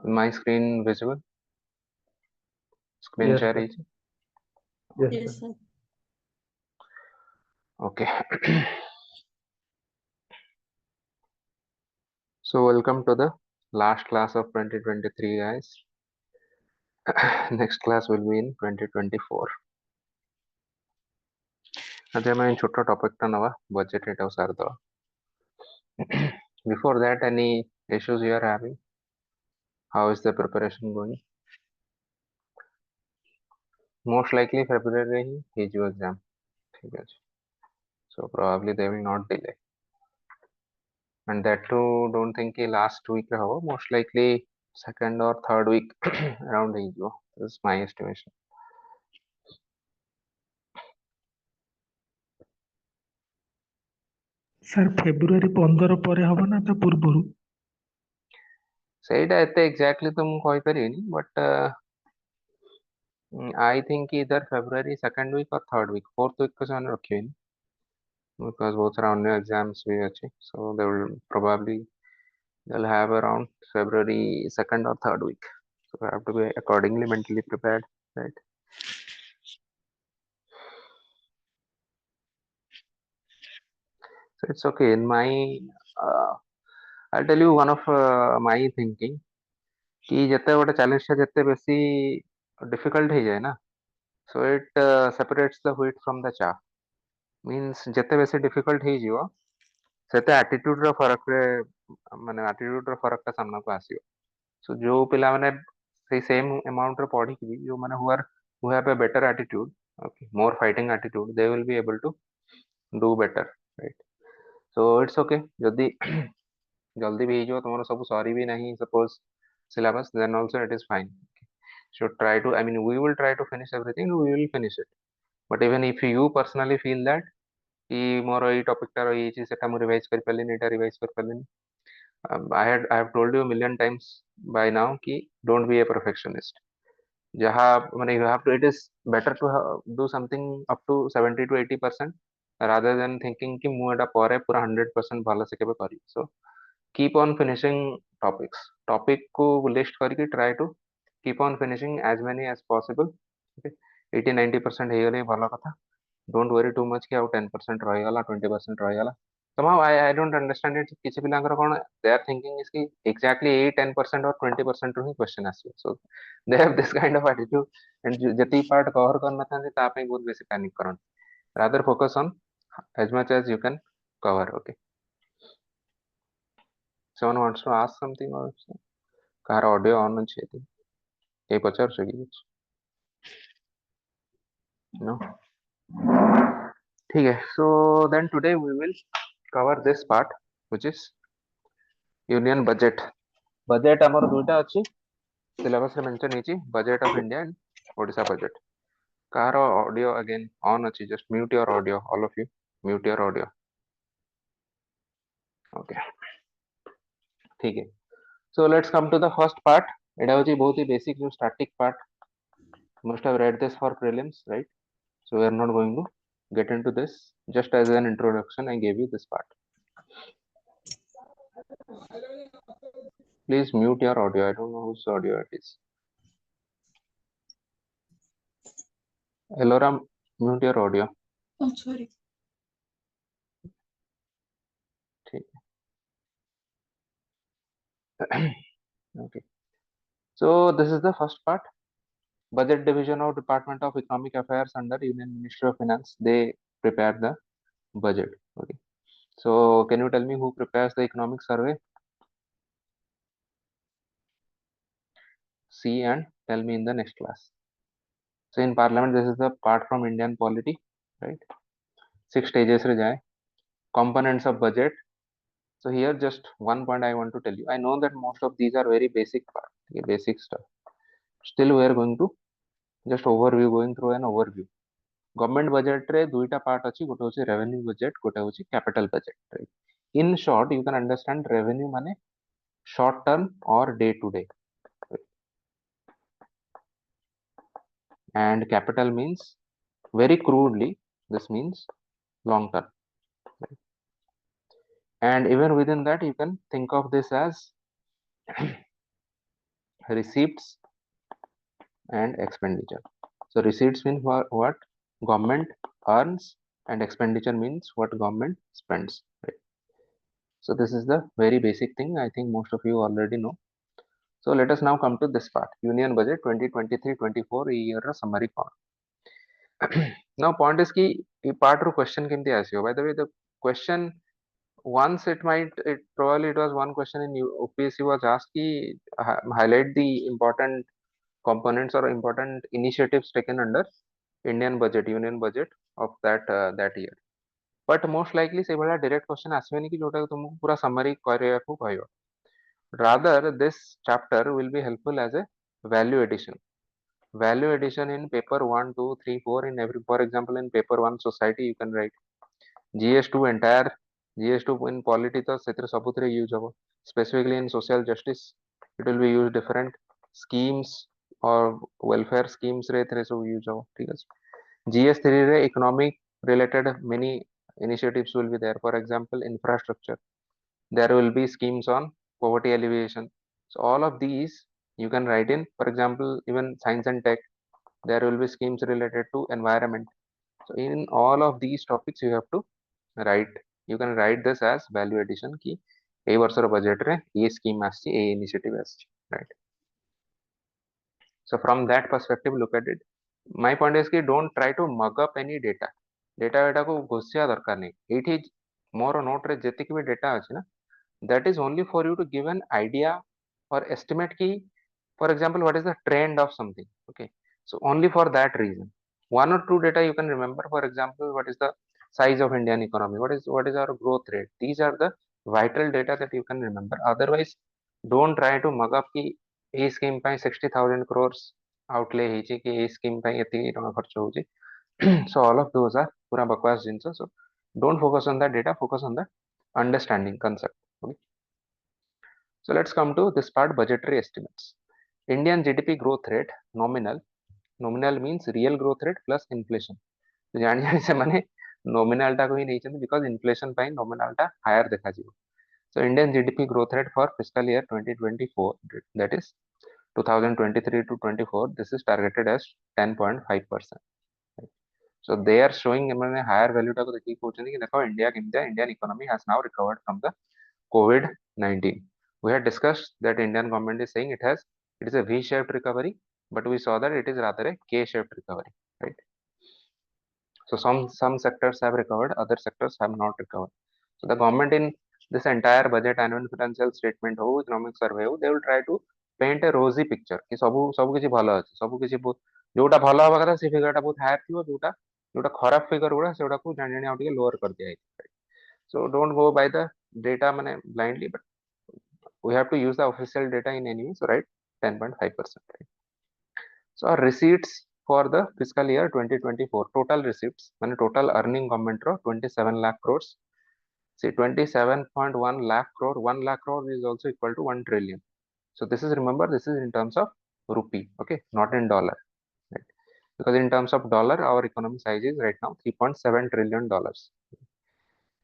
My screen visible? Screen Yes, share sir. is Yes, Yes, sir. sir. okay. So welcome to the last class of 2023, guys. Next class will be in 2024. ଆଜି ଆମେ ଛୋଟ ଟପିକଟା ନବା budget ଏଟାକୁ ସାରିଦବା. Before that, any issues you are having? How is the preparation going? Most likely February ହିଁ ହେଇଯିବ exam. ଠିକ ଅଛି. So probably they will not delay. And that too, don't think कि last week ରେ ହବ. Most likely second or third week around ହେଇଯିବ. This is my estimation. Sir ଫେବୃଆରୀ 15 ପରେ ହବ ନା ତା ପୂର୍ବରୁ? ସେଇଟା ଏତେ exactly ତ ମୁଁ କହିପାରିବିନି, but I think either February second week or third week. Fourth week को ସେମାନେ ରଖିବେନି. Because बहुत सारा अन्य exams भी ଅଛି. So they will probably they'll have around February second or third week. So we have to be accordingly mentally prepared, right? So it's okay. In my, I'll tell you one of my thinking कि ଯେତେ ଗୋଟେ challenge ଟା ଯେତେ ବେଶୀ difficult ହେଇଯାଏ ନା, so it separates the wheat from the chaff. Means ଯେତେ ବେଶୀ difficult ହେଇଯିବ ସେତେ attitude ର ଫରକରେ ମାନେ attitude ର ଫରକଟା ସାମ୍ନାକୁ ଆସିବ. So ଯୋଉ ପିଲାମାନେ ସେଇ same amount ରେ ପଢିକି ବି ଯୋଉମାନେ who have a better attitude, okay, more fighting attitude, they will be able to do better, right? So it's okay. ଯଦି जल्दी भी ହେଇଯିବ ତମର ସବୁ ସରି ବି ନାହିଁ suppose syllabus, then also it is fine. Should try to, I mean, we will try to finish everything, we will finish it. But even if you personally feel that कि ମୋର ଏଇ ଟପିକଟା ରହିଯାଇଛି ସେଟା ମୁଁ ରିଭାଇଜ କରିପାରିଲିନି, ଏଇଟା ରିଭାଇଜ କରିପାରିଲିନି, I have told you a million times by now कि don't be a perfectionist. ଯାହା ମାନେ you have to, it is better to do something up to 70 to 80% rather than thinking कि ମୁଁ ଏଟା ପରେ ପୁରା 100% ଭଲସେ କେବେ କରିବି. So keep on finishing topics. Topic को list करके try to keep on finishing as many as possible. Okay, 80-90% ହେଇଗଲେ ଭଲ କଥା. Don't worry too much कि ଆଉ 10% ରହିଗଲା, 20% ରହିଗଲା. Somehow I don't understand it. କିଛି ପିଲାଙ୍କର କ'ଣ they are thinking is कि exactly 10% or 20% ରୁ ହିଁ question ଆସିବ. So they have this kind of attitude and ଯେତିକି part cover କରିନଥାନ୍ତି ତା ପାଇଁ ବହୁତ ବେଶୀ panic କରନ୍ତି. Rather focus on as much as you can cover. Okay. Someone wants to ask something or କାହାର audio on ଅଛି ଏଠି? କେହି ପଚାରୁଛ କି କିଛି? No? ठीक है. So then today we will cover this part which is union budget. Budget ଆମର ଦୁଇଟା ଅଛି. Syllabus ରେ mention ହେଇଛି budget of India and Odisha budget. କାହାର audio again on ଅଛି? Just mute your audio, all of you. Mute your audio. Okay. ठीक है. So let's come to the first part. ଏଇଟା ହେଉଛି ବହୁତ ହି basic ଯୋଉ static part. Must have read this for prelims, right? So we are not going to get into this. Just as an introduction, I gave you this part. Please mute your audio. I don't know whose audio it is. Elora, mute your audio. Oh, sorry. ठीक है. Okay. So this is the first part. Budget division of Department of Economic Affairs under Union Ministry of Finance. They prepare the budget. Okay. So can you tell me who prepares the economic survey? See and tell me in the next class. So in Parliament, this is the part from Indian polity, right? 6 stages re jaye. Components of budget. So here just one point I want to tell you. I know that most of these are very basic part, basic stuff. Still we are going to just overview, going through an overview. Government budget रे दुईटा part अछि, गोटे होछि revenue budget, गोटे होछि capital budget, right? In short, you can understand revenue माने short term or day to day, right? And capital means very crudely this means long term, right? And even within that you can think of this as receipts and expenditure. So receipts mean what government earns, and expenditure means what government spends. Right? So this is the very basic thing. I think most of you already know. So let us now come to this part. Union Budget 2023-24 year summary part. Now point is कि ये part रू question केमती आसियो. By the way, the question once it probably it was one question in UPSC was asked कि highlight the important components or important initiatives taken under Indian budget, union budget of that year. But most likely से बड़ा direct question आसवेनी कि जोटा तुमको पूरा summary କରିବାକୁ କହିବ. Rather, this chapter will be helpful as a value addition. Value addition in paper 1, 2, 3, 4 in every, for example, in paper 1 society you can write GS2 entire GS2 in polity तो ସେଥିରେ ସବୁଥିରେ use ହବ. Specifically in social justice it will be used different schemes or welfare schemes ରେ ଏଥିରେ ସବୁ use ହବ. ଠିକ ଅଛି. GS3 ରେ economic related many initiatives will be there. For example, infrastructure. There will be schemes on poverty alleviation. So all of these you can write in. For example, even science and tech, there will be schemes related to environment. So in all of these topics you have to write. You can write this as value addition की ए वर्षर budget रे ये scheme आसी ए initiative आसी, right? So from that perspective look at it. My point is कि don't try to mug up any data. Data को घोषिया दरकार नहीं. एठी मोर नोट रे जेतिक भी डेटा अछि ना, that is only for you to give an idea or estimate key, for example, what is the trend of something. Okay, so only for that reason one or two data you can remember. For example, what is the size of Indian economy, what is our growth rate. These are the vital data that you can remember. Otherwise don't try to mug up ki a scheme ପାଇଁ 60,000 crores outlay ହେଇଛି କି a scheme ପାଇଁ ଏତିକି ଟଙ୍କା ଖର୍ଚ୍ଚ ହଉଛି. So all of those are pura bakwas jinsa. So don't focus on the data, focus on the understanding concept. Okay. So let's come to this part, budgetary estimates. Indian GDP growth rate nominal. Nominal means real growth rate plus inflation. तो जानी जानी से माने nominal टा को ही नहीं चाहिए because inflation pine nominal टा higher देखा जीवो. So Indian GDP growth rate for fiscal year 2024, that is 2023 to 24, this is targeted as 10.5%. So they are showing higher value टा को देखिए कहते हैं कि देखो India केमते Indian economy has now recovered from the COVID-19. We had discussed that Indian government is saying it is a V-shaped recovery, but we saw that it is rather a K-shaped recovery, right? So some sectors have recovered, other sectors have not recovered. So the government in this entire budget, annual financial statement हो, economic survey हो, they will try to paint a rosy picture कि ସବୁ କିଛି ଭଲ ଅଛି, ସବୁ କିଛି जोटा ଭଲ हवा କଥା से figure ଟା बहुत higher थिबो, जोटा खराब figure गुड़ा सेଗୁଡାକୁ ଜାଣି ଜାଣି ଆଉ ଟିକେ lower କରିଦିଆ ହେଇଛି. So don't go by the data माने blindly, but we have to use the official data in any way. So right, 10.5%. Right? So our receipts for the fiscal year 2024, total receipts, mean total earning government ro 27 lakh crores. See 27.1 lakh crore, 1 lakh crore is also equal to 1 trillion. So this is, remember, this is in terms of rupee, okay, not in dollar, right? Because in terms of dollar, our economy size is right now 3.7 trillion dollars.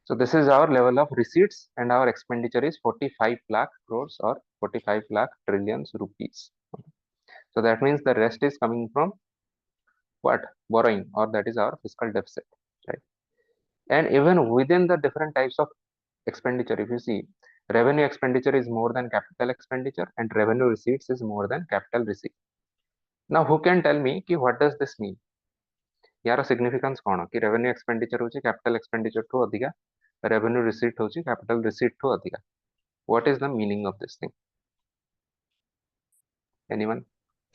So this is our level of receipts, and our expenditure is 45 lakh crores or 45 lakh trillions rupees. So that means the rest is coming from what? Borrowing, or that is our fiscal deficit, right? And even within the different types of expenditure, if you see, revenue expenditure is more than capital expenditure, and revenue receipts is more than capital receipt. Now who can tell me ki what does this mean? यार significance कौन कि revenue expenditure होची capital expenditure ठू अधिका, revenue receipt होची capital receipt ठू अधिका. What is the meaning of this thing? Anyone?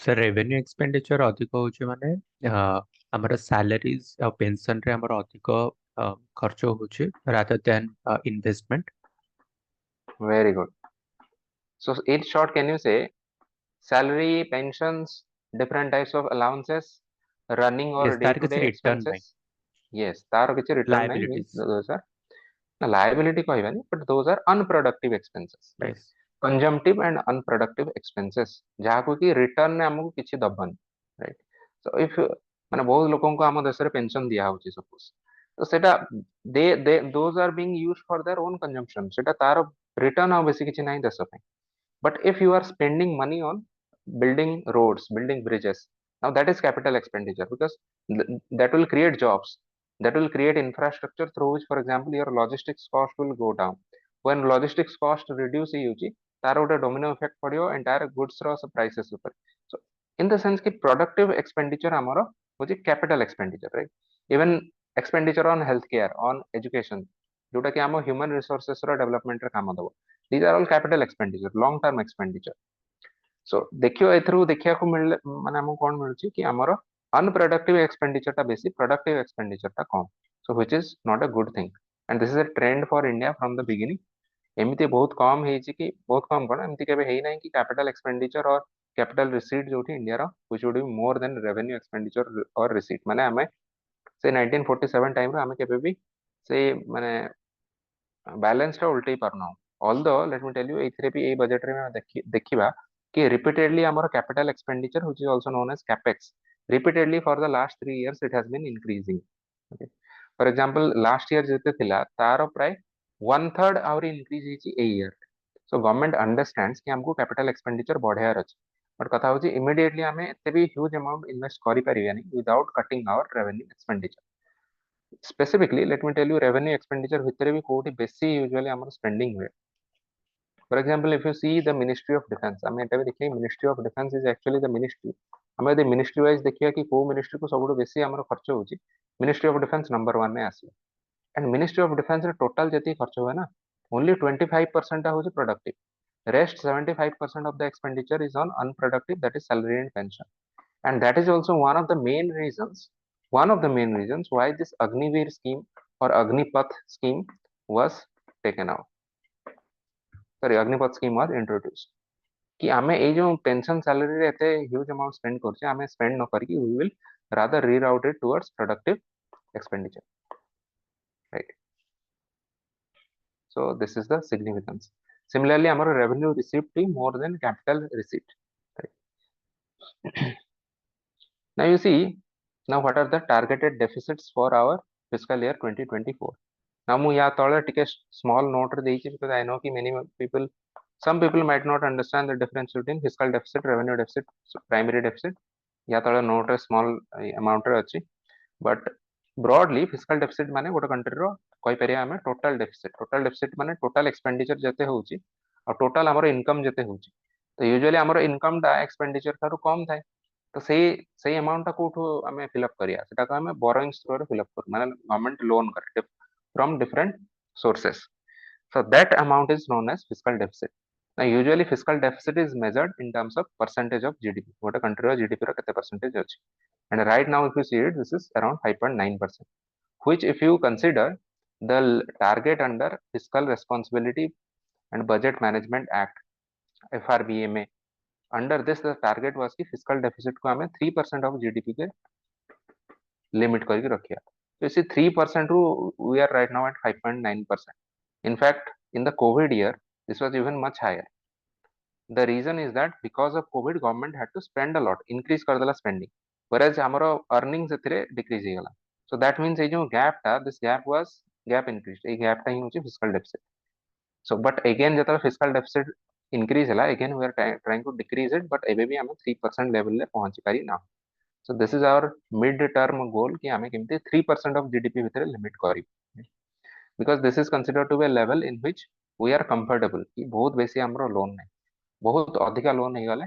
Sir revenue expenditure अधिक होचे माने हमर सैलरीज और पेंशन रे हमर अधिक खर्च होचे rather than investment. Very good. So in short, can you say salary, pensions, different types of allowances, running or yes तार day-to-day किछि रिटर्न expenses? नाही, Yes, तार किछि return नहीं means लायबिलिटीज. those are ना liability कहबानी, but those are unproductive expenses, right? Yes Consumptive and unproductive expenses जहाँ को कि return ने हमको किछि दबन, right? So if माने बहुत लोगों को आम देश रे पेंशन दिया होची suppose, तो सेटा they those are being used for their own consumption. सेटा तार return आ बेसी किछि नहीं देश पे. But if you are spending money on building roads, building bridges. Now that is capital expenditure because that will create jobs, that will create infrastructure through which, for example, your logistics cost will go down. When logistics cost reduce ହେଇଯାଉଛି ତାର ଗୋଟେ domino effect ପଡିବ entire goods ର prices ଉପରେ. So in the sense କି productive expenditure ଆମର ହଉଛି capital expenditure, right? Even expenditure on healthcare, on education, ଯୋଉଟା କି ଆମ human resources ର development ରେ କାମ ଦବ. These are all capital expenditure, long term expenditure. So ଦେଖିବ ଏଥିରୁ ଦେଖିବାକୁ ମିଳିଲେ ମାନେ ଆମକୁ କଣ ମିଳୁଛି କି ଆମର unproductive expenditure ଟା ବେଶୀ, productive expenditure ଟା କମ. So which is not a good thing, and this is a trend for India from the beginning. ଏମିତି ବହୁତ କମ ହେଇଛି କି ବହୁତ କମ କଣ ଏମିତି କେବେ ହେଇନାହିଁ କି capital expenditure or capital receipt ଯୋଉଠି ଇଣ୍ଡିଆର which would be more than revenue expenditure or receipt. ମାନେ ଆମେ ସେ 1947 ଟାଇମରେ ଆମେ କେବେ ବି ସେ ମାନେ ବାଲାନ୍ସ ଟା ଉଲ୍ଟେଇ ପାରୁନାହୁଁ. Although let me tell you ଏଇଥିରେ ବି ଏଇ ବଜେଟରେ ଆମେ ଦେଖିବା कि repeatedly our capital expenditure which is also known as capex repeatedly for the last 3 years it has been increasing. Okay. For example last year ଯେତେ ଥିଲା ତାର ପ୍ରାୟ 1/3 ଆହୁରି increase ହେଇଛି ଏଇ year. So government understands कि हमको capital expenditure बढ़ायार ଅଛି. But କଥା हଉଛି immediately ଆମେ एते भी huge amount invest करि परिबानी without cutting our revenue expenditure. Specifically let me tell you revenue expenditure भिତରେ भी कोठी बेसी usually ଆମର spending हुए. For example, if you see the Ministry of Defense, I mean, Ministry of Defense is actually the ministry. हमें यदि ministry wise देखिए कि को ministry को सबुठु बेसी हमर खर्च होची, Ministry of Defense number 1 में आसी. And Ministry of Defense रे total जति खर्च हुए ना, only 25% होची productive. Rest 75% of the expenditure is on unproductive, that is salary and pension. And that is also one of the main reasons why this Agniveer scheme or Agnipath scheme was taken out. Sorry, Agnipath scheme was introduced. कि आमे ए जो pension salary रे एते huge amount spend करछे आमे spend न करके we will rather reroute it towards productive expenditure, right? So this is the significance. Similarly our revenue received be more than capital receipt, right? Now you see, now what are the targeted deficits for our fiscal year 2024? Now mu ya tole टिके small note रे देइछि because I know कि many people, some people might not understand the difference between fiscal deficit, revenue deficit, primary deficit. या तले note रे small amount रे अछि. But broadly fiscal deficit माने गोटे कंट्री रो कहि परिया हमें total deficit माने total expenditure जते होउची और total हमर income जते होउची. तो usually हमर income टा expenditure थारु कम थाए. तो सेही amount टा कोठो हमें fill up करिया सेटा को हमें borrowings थ्रू fill up कर माने government loan करे from different sources. So that amount is known as fiscal deficit. Now usually fiscal deficit is measured in terms of percentage of GDP. What a country or GDP ro kete percentage achi. And right now if you see it, this is around 5.9%, which if you consider the target under Fiscal Responsibility and Budget Management Act, FRBMA, under this the target was कि fiscal deficit को हमें 3% of GDP के limit करके रखिया. So you see 3% we are right now at 5.9%. In fact, in the COVID year, this was even much higher. The reason is that because of COVID, government had to spend a lot, increase कर देला spending, whereas हमारा earnings एथिरे decrease ही गला. So that means ये जो gap था, this gap increased. ये gap टा ही होची fiscal deficit. So but again जब fiscal deficit increase हला, again we are trying to decrease it, but एबे भी हमें 3% level ले पहुंची पारी ना. So this is our mid-term goal कि हमें किमती 3% of GDP भितरे limit करी. Because this is considered to be a level in which we are comfortable कि बहुत बेसी हमरो लोन नहीं, बहुत अधिका लोन नहीं गले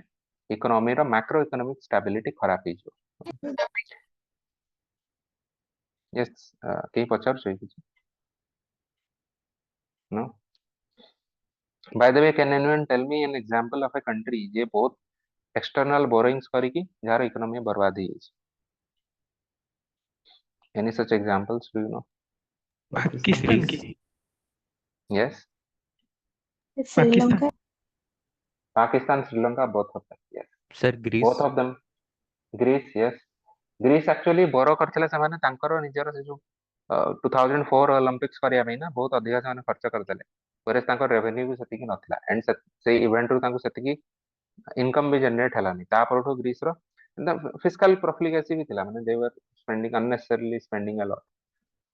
इकोनॉमी रो मैक्रो इकोनॉमिक स्टेबिलिटी खराब ही जो. यस कहीं पचार छै किछ? No. By the way can anyone tell me an example of a country जे बहुत एक्सटर्नल बोरोइंग्स करी की जार इकोनॉमी बर्बाद ही is? Any such examples do you know? Pakistan की Yes, Pakistan Pakistan, Sri Lanka, both of them. Yes, sir both Greece of them. Greece, yes. Greece actually borrow करथिले ସେମାନେ ତାଙ୍କର ନିଜର ସେ जो 2004 ओलंपिक्स करिया ପାଇଁ ना बहुत अधिका ସେମାନେ खर्च करदेले, whereas ତାଙ୍କର revenue भी सेतिकी नथिला, and से इवेंट रू तांको सेतिकी इनकम भी जनरेट हलानी. तापरठो ग्रीस रो फिस्कल प्रोफ्लिगेसी भी थिला, माने they were spending unnecessarily spending a lot.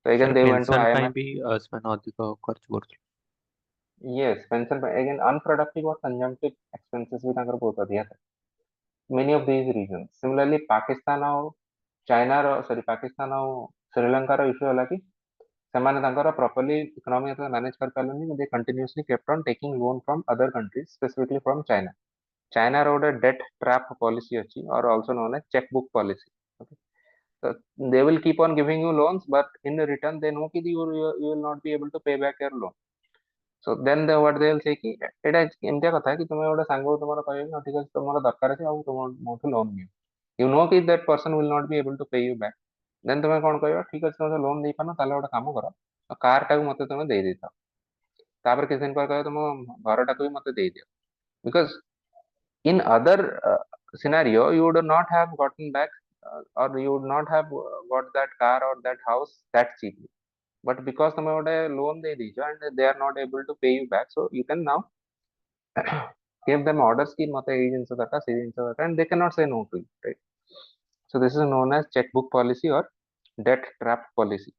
So again sir they went to pension ପାଇଁ IMF. ବି ସେମାନେ ଅଧିକ ଖର୍ଚ୍ଚ କରୁଥିଲେ. Yes, pension again unproductive or consumptive expenses भी ତାଙ୍କର बहुत अधिका था. many of these regions. Similarly, Pakistan ଆଉ ଚାଇନା ର ସରି ପାକିସ୍ତାନ ଆଉ ଶ୍ରୀଲଙ୍କାର ଇସ୍ୟୁ ହେଲା କି ସେମାନେ ତାଙ୍କର ପ୍ରପରଲି ଇକୋନୋମି ଯେତେବେଳେ ମ୍ୟାନେଜ କରିପାରିଲେନି, they continuously kept on taking loan from other countries, specifically from China. ଚାଇନାର ଗୋଟେ debt trap policy ଅଛି, or also known as checkbook policy. Okay. So they will keep on giving you loans, but in return they know that you will not be able to pay back your loan. So then what they will say କି ଏଇଟା ଏମିତିଆ କଥା କି ତୁମେ ଗୋଟେ ସାଙ୍ଗକୁ ତୁମର କହିବେ କି ଠିକ ଅଛି ତୁମର ଦରକାର ଅଛି ଆଉ ତୁମ ମୋଠୁ ଲୋନ୍ ନିଅ, you know କି that person will not be able to pay you back, then ତୁମେ କ'ଣ କହିବ, ଠିକ ଅଛି ତୁମେ ଲୋନ୍ ଦେଇପାରୁନ, ତାହେଲେ ଗୋଟେ କାମ କର, କାରଟାକୁ ମତେ ତୁମେ ଦେଇଦେଇଥାଅ, ତାପରେ କିଛି ଦିନ ପରେ କହିବ ତୁମ ଘରଟାକୁ ବି ମତେ ଦେଇଦିଅ, because in other scenario you would not have gotten back or you would not have got that car or that house that cheaply, but because ତୁମେ ଗୋଟେ loan ଦେଇଦେଇଛ and they are not able to pay you back, so you can now give them orders କି ମତେ ଏଇ ଜିନିଷ ଦରକାର ସେଇ ଜିନିଷ ଦରକାର, and they cannot say no to you, right? So this is known as checkbook policy or debt trap policy.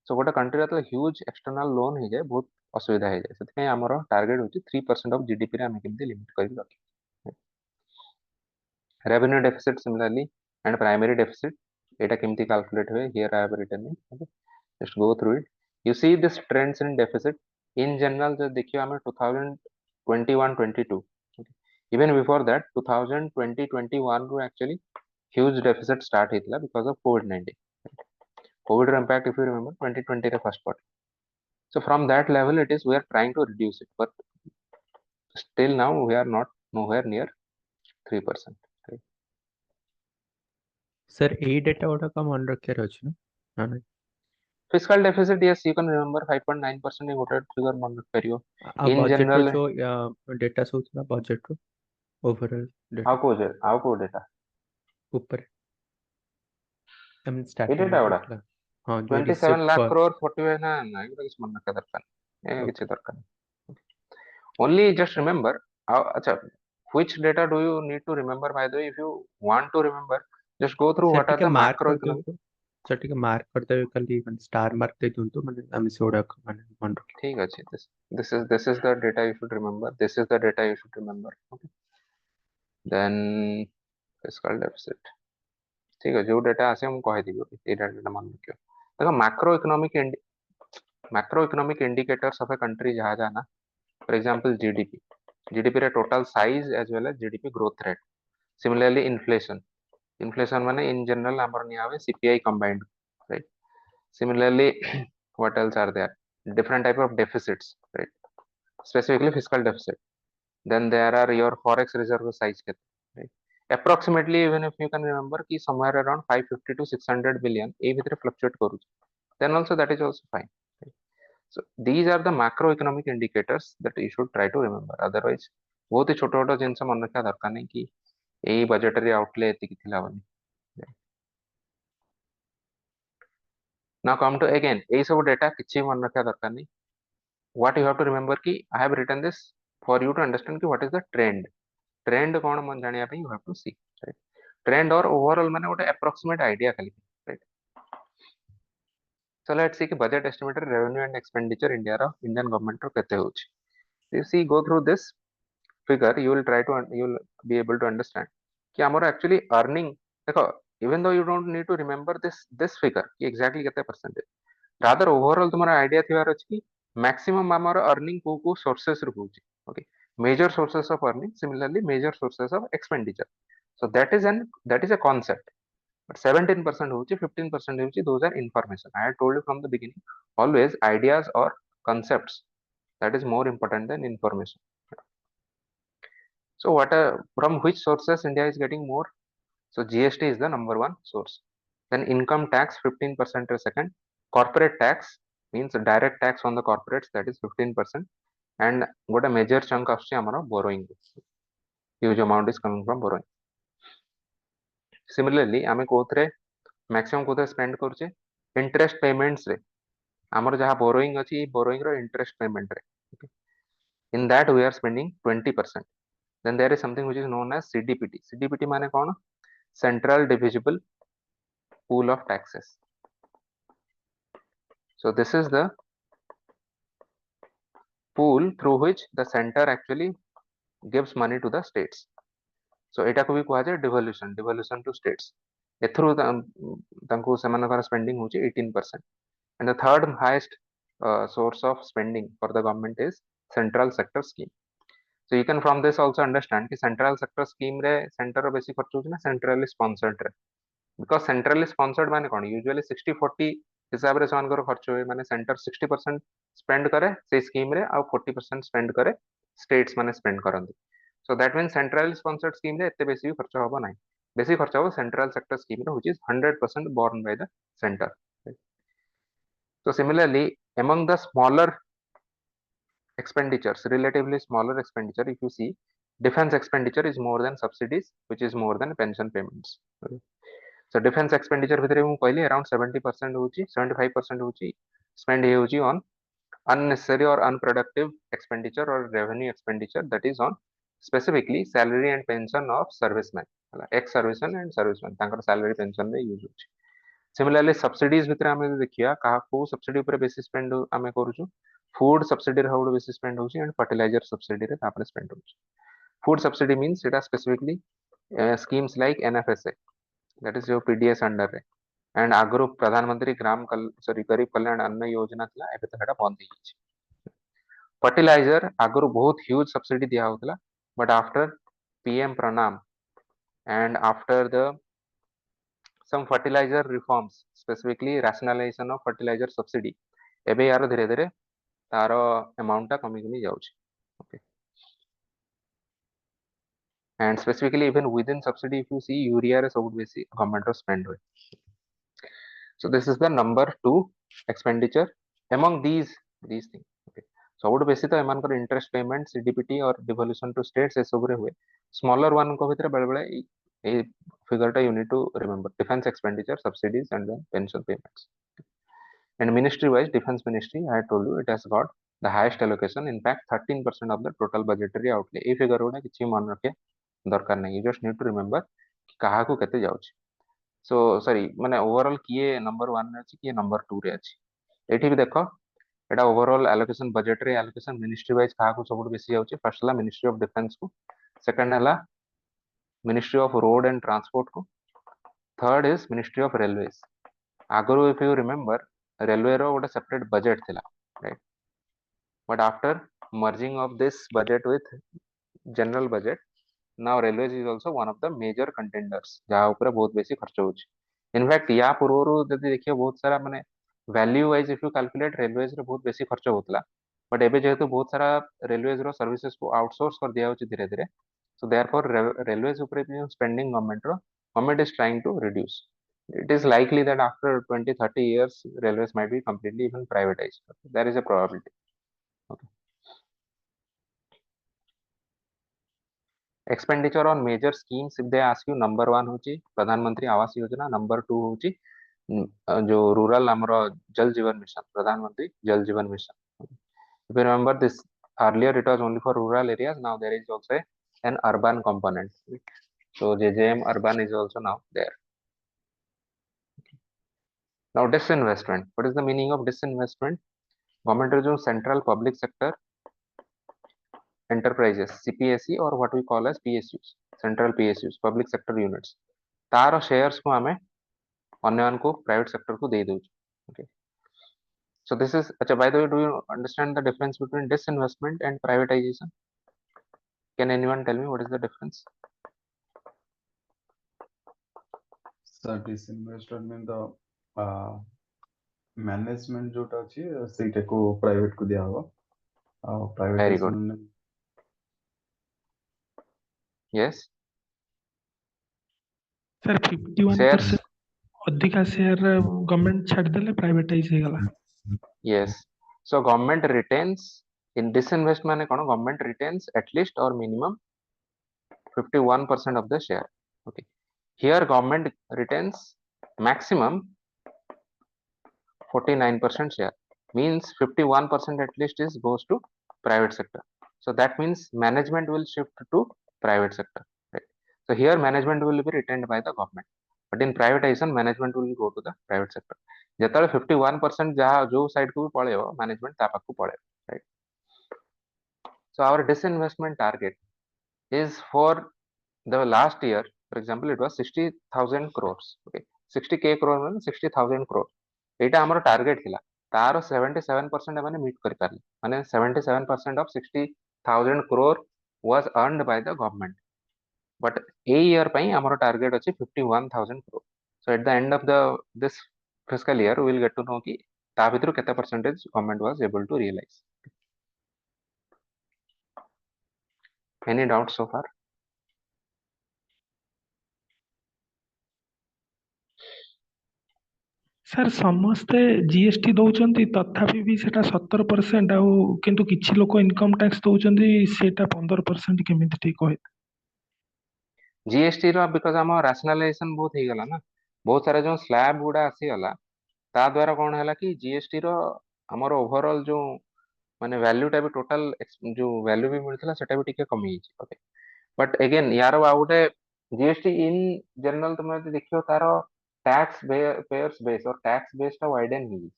So ଗୋଟେ country ଯେତେବେଳେ huge external loan ହେଇଯାଏ ବହୁତ ଅସୁବିଧା ହେଇଯାଏ, ସେଥିପାଇଁ ଆମର ଟାର୍ଗେଟ ହଉଛି 3% of GDP ରେ ଆମେ କେମିତି ଲିମିଟ କରିକି ରଖିବା। Revenue deficit similarly and primary deficit, এটা କେମିତି calculate ହୁଏ, here I have written it, okay? Just go through it. You see this trends in deficit in general जो देखियो हमें 2021-22, okay? Even before that 2020-21 ରୁ actually huge deficit start ହେଇଥିଲା because of COVID-19. COVID impact, if you remember, 2020 ରେ first part. So from that level it is we are trying to reduce it, but still now we are not nowhere near 3%. Okay? Sir A data गुड़ाक मन रखार अच्छे ना ना Fiscal deficit, yes, you can remember 5.9% ଗୋଟେ figure ମନେ ରଖିପାରିବ। आ In budget row general जो data सब था बजेट रो ओवरऑल डेटा ଆଉ କୋଉ ଡେଟା ऊपर आई मीन ଏଇ स्टार्टिंग ଡେଟା में ଗୁଡା जोटला हाँ जो 27 रिसीव्ड lakh फॉर crore 45 ନା ନା ଏଗୁଡା କିଛି ମନେ ରଖିବା ଦରକାର ନାହିଁ, ओके କିଛି ଦରକାର ନାହିଁ। Only just remember ଆଚ୍ଛା, which data do you need to remember? By the way, if you want to remember, just go through sir what are टिके the मार्क कर macroeconomic। दियंतु सर टिके मार्क कर देबे खाली माने स्टार मार्क दे दियंतु माने आमी सोडा माने मन रखी ठीक ଅଛି, this is the data you should remember, this is the data you should remember, okay? Then fiscal deficit, ठीक है, जो डेटा आसे हम କହିଦେବି, ଏଇ ଡାଟାଟା ମନେ ରଖିବ। ଦେଖ macro economic indicators of a country ଯାହା ଯାହା ନା, for example GDP रे total size as well as GDP growth rate, similarly inflation माने in general ଆମର ନିଆ हुए CPI combined, right? Similarly what else are there, different type of deficits, right? Specifically fiscal deficit, then there are your forex reserve size केते, right? Approximately, even if you can remember कि somewhere around 550 to 600 billion ए भितर fluctuate करूଛି, then also that is also fine, right? So these are the macroeconomic indicators that you should try to remember, otherwise बहुत ही छोट छोट जिनस मन रखा दरकार नहीं कि एई बजेटरी आउटले एतिकी थिला बनी। Now come to again एई सब डेटा किछि मन रखा दरकार नहीं, what you have to remember कि I have written this for you to understand कि what is the trend कौन मन जानिया पे you have to see, right? Trend or overall माने गोटे approximate idea खाली, right? So let's see कि budget estimated revenue and expenditure Indian government रो केते होछि। You see, go through this figure, you will be able to understand कि ଆମର actually earning, देखो, even though you don't need to remember this figure कि exactly केते percentage, rather overall तुम्हारा idea थिबार अछि कि maximum ଆମର earning को sources ରୁ होछि, okay? Major sources of earning, similarly major sources of expenditure, so that is a concept, but 17% होछि, 15% होछि, those are information. I had told you from the beginning, always ideas or concepts, that is more important than information. So from which sources India is getting more? So GST is the number one source. Then income tax 15% is second. Corporate tax means direct tax on the corporates, that is 15%. And what a major chunk of borrowing. Huge amount is coming from borrowing. Similarly, आमे कोथरे maximum कोथरे spend करूचे interest payments रे, आमर जहाँ borrowing अछि borrowing रो interest payment रे, okay? In that we are spending 20%. Then there is something which is known as CDPT. CDPT माने कौन? Central Divisible Pool of Taxes. So this is the pool through which the center actually gives money to the states. सो एटा को भी कहा जाए devolution to states एथरू तांको सेमानकर spending होची 18%. And the third highest source of spending for the government is central sector scheme. So you can from this also understand कि central sector scheme रे center रो बेसी खर्च होची ना centrally sponsored रे, because centrally sponsored माने कौन usually 60-40 हिसाब रे सेमानकर खर्च होए, माने center 60% spend करे से scheme रे और 40% spend करे states माने spend करंदी. So that means centrally sponsored scheme रे एते बेसी भी खर्च होबो नाही, बेसी खर्च होबो central sector scheme रे which is 100% borne by the center. So similarly, among the smaller expenditures, relatively smaller expenditure, if you see, defense expenditure is more than subsidies, which is more than pension payments. Okay. So defense expenditure भितरे ମୁଁ କହିଲି around 70% होची, 75% होची spend होची on unnecessary or unproductive expenditure or revenue expenditure, that is on specifically salary and pension of servicemen, ex servicemen and servicemen तांकर salary pension रे use होची. Similarly subsidies भितरे आमे देखिया कहा को subsidy ଉପରେ बेसी spend आमे करूछु, food subsidy रे हाउड बेसी spend होची and fertilizer subsidy रे तापरे spend होची. Food subsidy means it specifically schemes like NFSA, that is your PDS under रे, and आगरो प्रधानमंत्री ग्राम सॉरी गरीब कल्याण अन्न योजना थला एबे तो हेटा बंद हो गेछि. फर्टिलाइजर आगरो बहुत ह्यूज सब्सिडी दिया होतला, बट आफ्टर पीएम प्रणाम and after the some fertilizer reforms, specifically rationalization of fertilizer subsidy, एबे यार धीरे धीरे तारो अमाउंट टा कमी कमी जाउछि. Okay. And specifically even within subsidy, if you see urea रे सब बेसी government रो spend होय. So this is the number 2 expenditure among these things. Okay. ସବୁଠୁ ବେଶୀ ତ ଏମାନଙ୍କର interest payment, CDPT or devolution to states ଏସବୁରେ हुए. Smaller one ଙ୍କ ଭିତରେ ବେଳେ ବେଳେ ଏଇ figure ଟା you need to remember: defense expenditure, subsidies and then pension payments. And ministry wise, defense ministry, I told you, it has got the highest allocation. In fact 13% of the total budgetary outlay. এই figure गुडा କିଛି ମନେ ରଖିବା ଦରକାର ନାହିଁ, you just need to remember କାହାକୁ କେତେ ଯାଉଛି. So sorry ମାନେ overall କିଏ number 1 ରେ ଅଛି କିଏ number 2 ରେ ଅଛି. ଏଠି ବି ଦେଖ एटा overall allocation budgetary allocation ministry wise काहाको सबुठ बेसी जाउची. फर्स्ट हला मिनिस्ट्री ऑफ डिफेंस को, सेकंड हला ministry of road and transport को, third is ministry of railways. आगरो इफ यू रिमेंबर रेलवे रो गोटे सेपरेट बजेट थिला, right, but after merging of this budget with general budget, now railways is also one of the major contenders जहा ऊपर बहुत बेसी खर्च होची. इनफैक्ट या पूर्वरु जदि देखिए बहुत सारा माने value wise if you calculate railways रे बहुत बेसी खर्च होतला, बट एबे जेहेतु बहुत सारा रेलवेज रो सर्विसेज को आउटसोर्स कर दिया होची धीरे धीरे, सो देयरफॉर रेलवेज ऊपर जो spending government is trying to reduce. It is likely that after 20-30 years railways might be completely even privatized. There is a probability. Okay. Expenditure on major schemes, if they ask you, number 1 होची प्रधानमंत्री आवास योजना, number 2 होची जो rural हमरो जल जीवन mission, प्रधानमंत्री जल जीवन mission. If you remember this, earlier it was only for rural areas, now there is also an urban component. So JJM urban is also now there. Now disinvestment, what is the meaning of disinvestment? Government रे जो central public sector enterprises, CPSE or what we call as PSUs, central PSUs, public sector units, तार shares को हमें अन्य को private sector को दे दो. Okay. So this is, acha, by the way, do you understand the difference between disinvestment and privatization? Can anyone tell me what is the difference? Sir, disinvestment mean the management जोटा अछि सेटा को private को दिया हो. Very good. Privatisation Yes. Sir 51% अधिका share government छाड़ देले प्राइवेटाइज हे गला. Yes. So government retains in disinvest माने कोन, government retains at least or minimum 51% of the share. Okay. Here government retains maximum 49% share, means 51% at least is goes to private sector. So that means management will shift to private sector, right? So here management will be retained by the government, but in privatization management will go to the private sector. जेतले 51% जहाँ जो side को भी पळेयो management ता पाखु पळेयो, right? So our disinvestment target is for the last year, for example, it was 60,000 crores. Okay, 60k crore ମାନେ 60,000 crore ଏଇଟା ଆମର target ଥିଲା। ତାର 77% ମାନେ ମିଟ୍ କରିପାରିଲେ, ମାନେ 77% of 60,000 crore was earned by the government. But a year ପାଇଁ ଆମର ଟାର୍ଗେଟ ଅଛି 51,000 crore. So at the end of the this fiscal year we will get to know କି ତା ଭିତରୁ କେତେ percentage government was able to realize. Any doubts so far? Sir ସମସ୍ତେ GST ଦଉଛନ୍ତି ତଥାପି ବି ସେଟା 17% ଆଉ କିନ୍ତୁ କିଛି ଲୋକ ଇନକମ ଟ୍ୟାକ୍ସ ଦଉଛନ୍ତି ସେଟା 15% କେମିତି ଟିକେ କହିବେ? GST ର ବିକଜ ଆମ ରାସନାଲାଇଜେସନ ବହୁତ ହେଇଗଲା ନା, ବହୁତ ସାରା ଯୋଉ ସ୍ଲାବ ଗୁଡା ଆସିଗଲା ତା ଦ୍ୱାରା କଣ ହେଲା କି GST ର ଆମର ଓଭରଅଲ ଯୋଉ ମାନେ ଭ୍ୟାଲ୍ୟୁ ଟା ବି ଟୋଟାଲ ଯୋଉ ଭ୍ୟାଲ୍ୟୁ ବି ମିଳୁଥିଲା ସେଟା ବି ଟିକେ କମି ଯାଇଛି। ଓକେ, ବଟ୍ ଏଗେନ୍ ୟାର ଆଉ ଗୋଟେ GST ଇନ୍ ଜେନେରାଲ ତମେ ଯଦି ଦେଖିବ ତାର ଟ୍ୟାକ୍ସ ପେୟର୍ସ ବେସ୍ और टैक्स बेस ଟା वाइडन ହେଇଯାଇଛି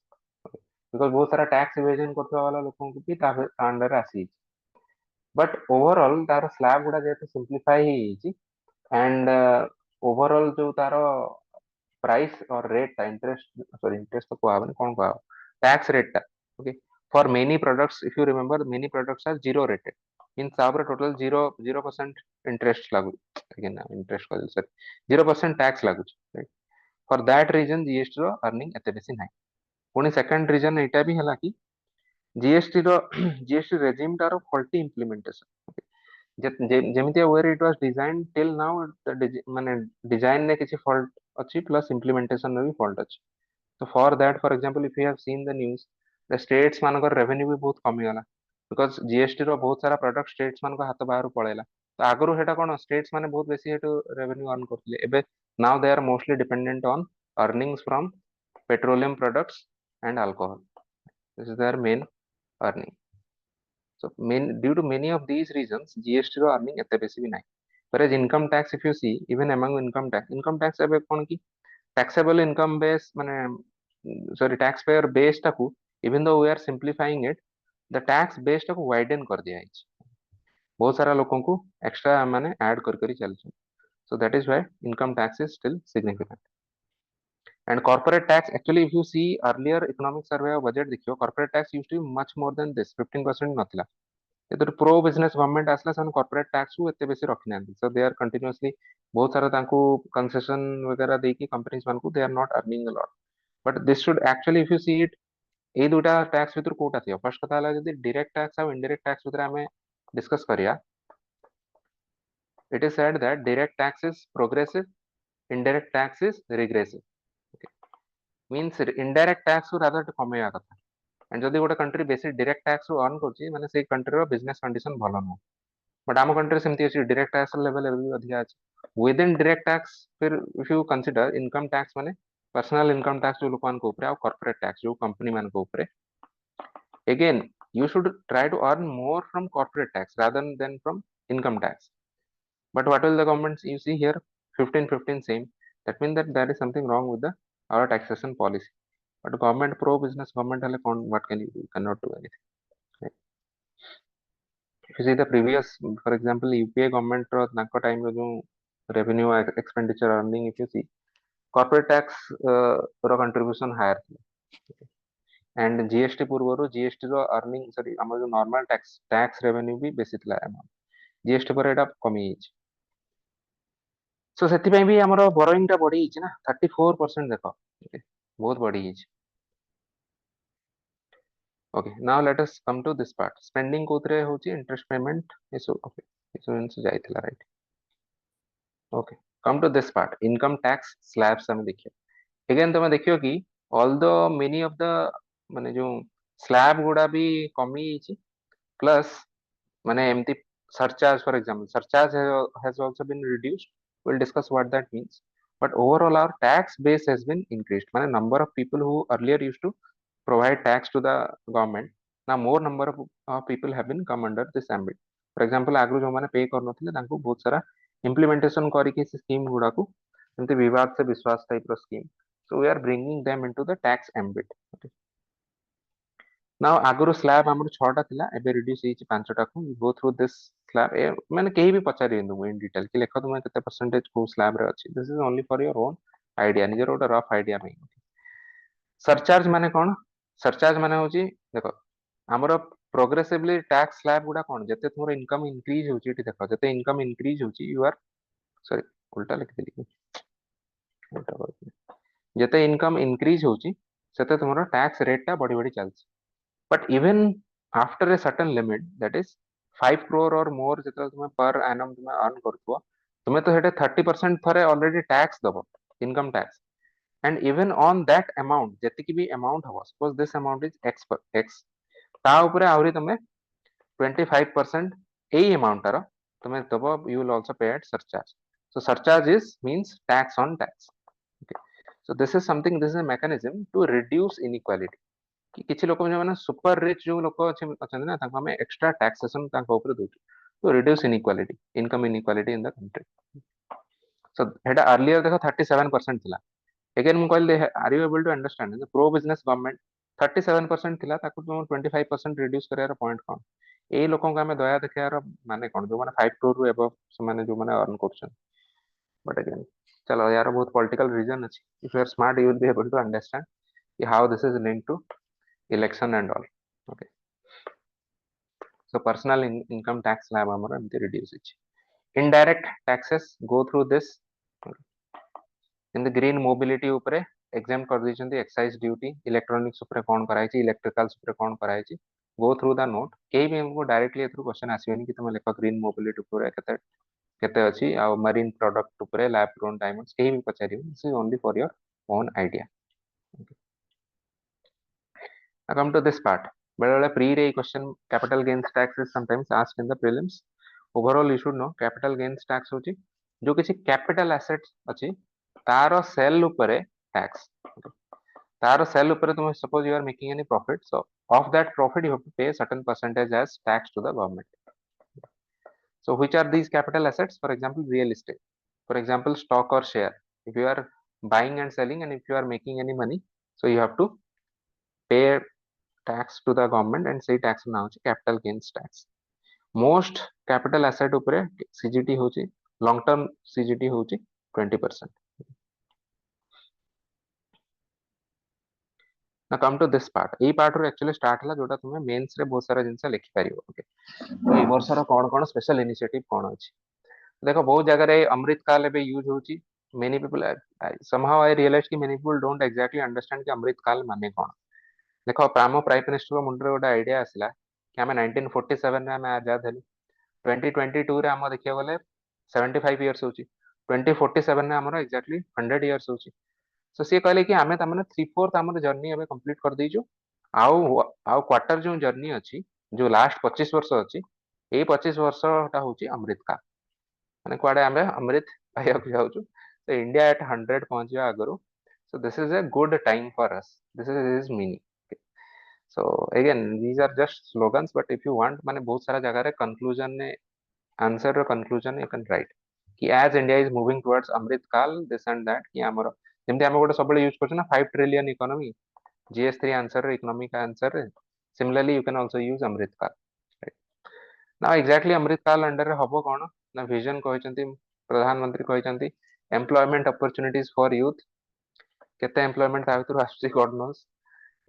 ବିକଜ ବହୁତ ସାରା ଟ୍ୟାକ୍ସ ଇଭେଜନ କରୁଥିବା ବାଲା ଲୋକଙ୍କୁ ବି ତା ଅଣ୍ଡରରେ ଆସିଯାଇଛି। ବଟ୍ ଓଭରଅଲ ତାର ସ୍ଲାବ ଗୁଡା ଯେହେତୁ ସିମ୍ପ୍ଲିଫାଇ ହେଇଯାଇଛି and overall ଯୋଉ ତାର price or rate ଟା interest ତ କୁହାହବନି କଣ କୁହାହବ tax rate ଟା okay for many products if you remember many products are zero rated means ତା ଉପରେ total 0% interest ଲାଗୁ again interest କହିଲି sorry 0% tax ଲାଗୁଛି right? For that reason GST ର earning ଏତେ ବେଶୀ ନାହିଁ। ପୁଣି second reason ଏଇଟା ବି ହେଲା କି GST ର GST regime ଟାର faulty implementation okay? ଯେମିତି where it was designed till now ମାନେ design ରେ କିଛି fault ଅଛି plus implementation ରେ ବି fault ଅଛି। So for that for example if you have seen the news the states ମାନଙ୍କର revenue ବି ବହୁତ କମିଗଲା because GST ର ବହୁତ ସାରା product states ମାନଙ୍କ ହାତ ବାହାରୁ ପଳେଇଲା। ତ ଆଗରୁ ସେଟା କଣ states ମାନେ ବହୁତ ବେଶୀ ସେଠୁ revenue earn କରୁଥିଲେ, ଏବେ now they are mostly dependent on earnings from petroleum products and alcohol. This is their main earning. So due to many of these reasons GST ର earning ଏତେ ବେଶୀ ବି ନାହିଁ। whereas income tax if you see even among income tax ଏବେ କଣ କି taxable income base ମାନେ sorry tax payer base ଟାକୁ even though we are simplifying it the tax base ଟାକୁ widen କରିଦିଆଯାଇଛି। ବହୁତ ସାରା ଲୋକଙ୍କୁ extra ମାନେ add କରି ଚାଲିଛନ୍ତି। So that is why income tax is still significant. And corporate tax actually if you see earlier economic survey of budget देखियो corporate tax used to be much more than this 15% नଥିଲା। ଯେତେବେଳେ pro business government ଆସିଲା ସେମାନେ corporate tax କୁ ଏତେ ବେଶୀ ରଖିନାହାନ୍ତି। Show ଦେ ଆର continuously ବହୁତ ସାରା ତାଙ୍କୁ concession वगैरह ଦେଇକି କମ୍ପାନିଜ ମାନଙ୍କୁ they are not earning a lot. But this should actually if you see it ଏଇ ଦୁଇଟା ଟ୍ୟାକ୍ସ ଭିତରୁ କୋଉଟା ଥିବ? ଫାର୍ଷ୍ଟ କଥା ହେଲା ଯଦି ଡିରେକ୍ଟ ଟ୍ୟାକ୍ସ ଆଉ ଇନଡାଇରେକ୍ଟ ଟ୍ୟାକ୍ସ ଭିତରେ ଆମେ ଡିସ୍କସ କରିବା it is said that direct tax is progressive indirect tax is regressive. Means indirect tax को रादर कमेଇବା କଥା। एंड जदि गोटे कंट्री बेसी डायरेक्ट टैक्स को अर्न करछि माने सेई कंट्री रो बिजनेस कंडीशन भलो न। बट आम कंट्री सेमती अछि डायरेक्ट टैक्स लेवल भी अधिक अछि। विद इन डायरेक्ट टैक्स फिर if you consider income tax माने पर्सनल इनकम टैक्स जो लोकन को ऊपर आ कॉर्पोरेट टैक्स जो कंपनी मान को ऊपर again you should try to earn more from corporate tax rather than from income tax. But what will the government you see here 15-15 same, that means that there is something wrong with the our taxation policy. But government pro business government hale what can you do? You cannot do anything, right? If you see the previous for example UPA government ro तांको time रो जो revenue expenditure earning if you see corporate tax row contribution higher थी and GST पूर्वरु GST row earning sorry हमर जो normal tax revenue भी बेसी थिला amount GST पर एटा कमी ଯାଇଛି। सो ସେଥିପାଇଁ ବି ଆମର borrowing ଟା ବଢି ଯାଇଛି ନା 34% ଦେଖ ବହୁତ ବଢି ଯାଇଛି। Okay, now let us come to this part. Spending कोथरे होची interest payment एसो okay एसो इनसे जाइथिला right. Okay, come to this part income tax slabs हम देखियो। Again तमे देखियो कि although many of the माने जो slab गुड़ा भी कमी ଯାଇଛି plus माने एमती surcharge for example surcharge has also been reduced. We'll discuss what that means. But overall our tax base has been increased. माने number of people who earlier used to provide tax to the government, now more number of people have been come under this ambit. For example आगु जो माने पे कर नथिले तांको बहुत सारा implementation करिके से स्कीम गुडा को एमती विवाद से विश्वास टाइप रो scheme, so we are bringing them into the tax ambit. Okay. ना आगुरु स्लैब हमर 6टा थिला एबे रिड्यूस हेछि 5टा को गो थ्रू दिस स्लैब ए माने केही भी पचारि इन डिटेल कि लेख तुम केते परसेंटेज को स्लैब रे अछि this is only for your own idea निजर ओटा रफ आइडिया में सरचार्ज माने कोन सरचार्ज माने होछि देखो हमर प्रोग्रेसिवली टैक्स स्लैब गुडा कोन जते तुमर इनकम इंक्रीज होछि एठी देखो जते इनकम इंक्रीज होछि यू आर सॉरी उल्टा लिख देली उल्टा कर जते इनकम इंक्रीज होछि सेते तुमर टैक्स रेट टा बढ़ी बढ़ी चलछि but even after a certain limit that is 5 crore और मोर जते तुम पर एनम तुम अर्न करथुआ तुम्हें तो हेटे 30% थरे ऑलरेडी टैक्स दबो income tax and even on that amount जति की भी अमाउंट हो suppose this amount is x पर एक्स ता ऊपर आहुरी तुम 25% एई अमाउंट रो तुम्हें दबो you will also pay at surcharge so surcharge is means tax on tax okay so this is something this is a mechanism to reduce inequality कि किछि लोक माने सुपर रिच जो लोक अछन ना तांको हमें एक्स्ट्रा टैक्सेशन तांको ऊपर दोछु तो reduce inequality income inequality in the country so हेडा अर्लियर देखो 37% थिला अगेन मु कहले are you able to understand the pro business government 37% थिला ताको तुम 25% रिड्यूस करार पॉइंट कोन ए लोकों का हमें दया देखार माने कोन जो माने 5 crore रु एबव से माने जो माने अर्न करछन बट अगेन चलो यार बहुत पॉलिटिकल रीजन अछि if you are smart you will be able to understand कि how this is linked to election and all okay so personal income tax slab amara एमती reduce होछि indirect taxes go through this okay. in the green mobility उपरे exempt कर दैछन्ती excise duty electronics उपरे कोन कराइछि electricals उपरे कोन कराइछि go through the note केही भी हमको directly एथु question आसीबेनी कि तुम लेख ग्रीन मोबिलिटी उपरे केते केते अछि आ मरीन प्रोडक्ट उपरे लैब ग्रोन डायमंड्स केही भी पचारियो this is only for your own idea Now come to this part. But pre question capital gains tax is sometimes asked in the prelims. Overall, you should know capital gains tax होची जो किसी capital assets अछि तारो sell उपरे tax. तारो sell उपरे तुम suppose you are making any profit, so of that profit you have to pay a certain percentage as tax to the government. So which are these capital assets? For example, real estate. For example, stock or share. If you are buying and selling, and if you are making any money, so you have to pay tax to the government and say tax now capital gains tax most capital asset upare cgt hochi long term cgt hochi 20%. now come to this part ei part ro actually start hला जोटा तुमे mains रे बहुत सारा जिंस लिखि परिबो okay तो ए वर्ष रो कोन कोन special initiative कोन अछि देखो बहुत जगह रे अमृत काल एबे यूज होची many people somehow I realized कि many people don't exactly understand कि अमृत काल माने कोन देखो प्राम प्राइम मिनिस्टर मुंडरे गोटे आइडिया आसला कि आम 1947 रे आम आजाद हेलु 2022 रे आम देखिया गले 75 इयर्स होची 2047 रे हमर एक्जेक्टली 100 इयर्स होची सो सी कहले कि आमे तमने 3/4 हमर जर्नी अबे कंप्लीट कर देइजो आउ आउ क्वार्टर जो जर्नी अछि जो लास्ट 25 वर्ष अछि ए 25 वर्षटा होची अमृत काल माने क्वाडे आमे अमृत पाइया जाउछु तो India at 100 पहुंचिया आगरो so this is a good time for us this is his meaning so again these are just slogans but if you want माने बहुत सारा जगह रे कंक्लूजन ने आंसर रो कंक्लूजन यू कैन राइट कि as India is moving towards Amrit Kaal this and that कि हमर जेमते हम गोटे सबले यूज करछ ना 5 ट्रिलियन इकोनॉमी GS3 आंसर रे इकोनॉमी का आंसर रे similarly you can also use Amrit Kaal now exactly अमृत काल अंडर रे हबो कोन ना विजन कहचंती प्रधानमंत्री कहचंती एम्प्लॉयमेंट अपॉर्चुनिटीज फॉर यूथ केते एम्प्लॉयमेंट ता भीतर आसुची God knows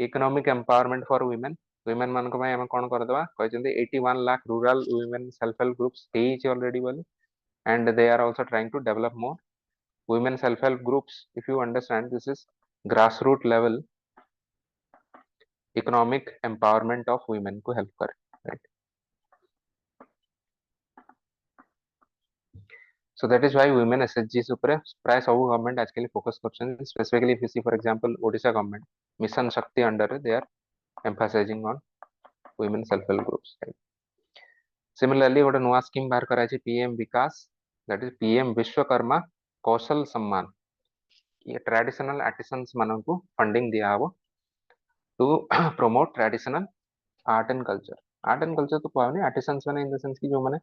economic empowerment for women women मान को हम कोन कर दवा कहचंती 81 lakh rural women self help groups हेइ ऑलरेडी बोली and they are also trying to develop more women self help groups if you understand this is grassroots level economic empowerment of women को help करे right so that is why women SHGs ऊपर प्राय सब government आजकल focus करछन specifically if you see for example Odisha government mission Shakti under they are emphasizing on women self help groups right similarly गोटे नुआ scheme बाहर कराई PM Vikas that is PM Vishwakarma Kaushal Samman ये ट्रेडिशनल आर्टिसंस मानन को फंडिंग दिया हबो to promote traditional art and culture तो कहनी आर्टिसंस माने इन द सेंस कि जो माने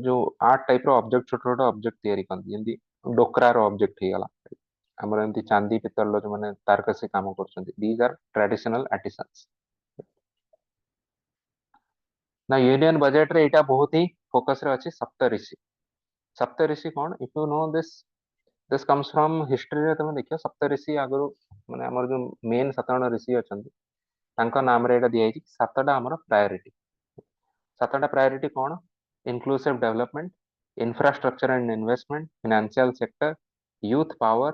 जो आर्ट टाइप रो ऑब्जेक्ट छोट छोट ऑब्जेक्ट तयारी करती जेंती डोकरा रो ऑब्जेक्ट ही गला हमर एंती चांदी पितल जो माने तारकसी काम करछंती दीज आर ट्रेडिशनल आर्टिसंस ना यूनियन बजेट रे एटा बहुत ही फोकस रे अछि सप्तऋषि। सप्तऋषि कौन, if you no this comes from history रे तुम देखियो सप्तऋषि आगु माने हमर जो मेन 7 ऋषि अछंती तांका नाम रे एटा दिया है 7टा हमर प्रायोरिटी। 7टा प्रायोरिटी कौन, inclusive development, infrastructure and investment, financial sector, youth power,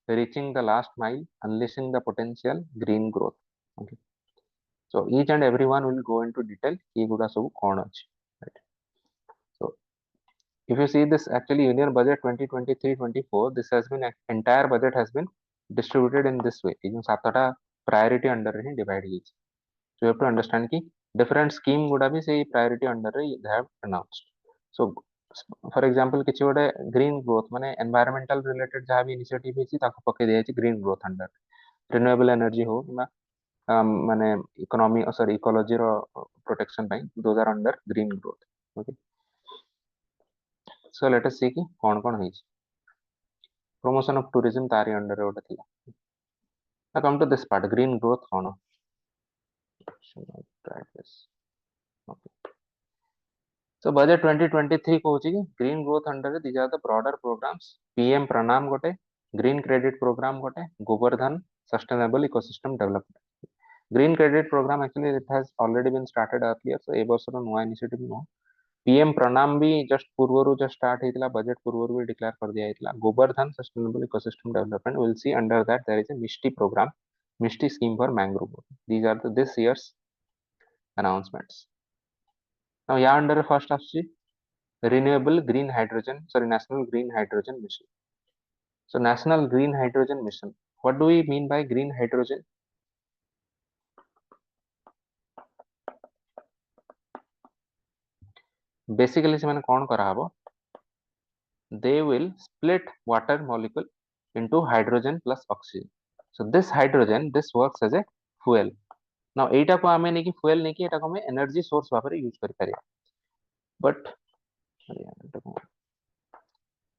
reaching the last mile, unleashing the potential, green growth. Okay. So each and everyone will go into detail eguda सब कौन अछि, right? So if you see this actually union budget 2023-24, this has been entire budget has been distributed in this way. ये जो 7टा priority under रे divide ହେଇଛି। So you have to understand कि different scheme गुड़ा भी सेही priority under रे they have announced. So for example କିଛି ଗୋଟେ green growth माने environmental related जहाँ भी initiative ହେଇଛି ताको पके दिया है green growth under renewable energy हो ना माने economy sorry ecology रो protection ପାଇଁ those are under green growth. Okay. So let us see कि कौन कौन ହେଇଛି। promotion of tourism तारी under रे ଗୋଟେ ଥିଲା। now come to this part green growth कौन। try this. Okay. So budget 2023 कहूची कि green growth under रे these are the broader programs, PM प्रणाम गोटे, green credit program गोटे, Govardhan sustainable ecosystem development. green credit program actually it has already been started earlier, so ए वर्ष रो नया initiative no. PM प्रणाम भी just पूर्वरु just start ହେଇଥିଲା, budget पूर्वरु भी declare कर दिया ହେଇଥିଲା। Govardhan sustainable ecosystem development will see under that there is a Mishti program, Mishti scheme for mangrove. These are the this year's announcements. now या under first आସୁଛି renewable green hydrogen, sorry national green hydrogen mission. So national green hydrogen mission, what do we mean by green hydrogen? basically ସେମାନେ କଣ କରାହବ, they will split water molecule into hydrogen plus oxygen. So this hydrogen this works as a fuel. now एटा को आमे नेकी fuel नेकी एटा को आमे energy source भाबरे use करि परिया। but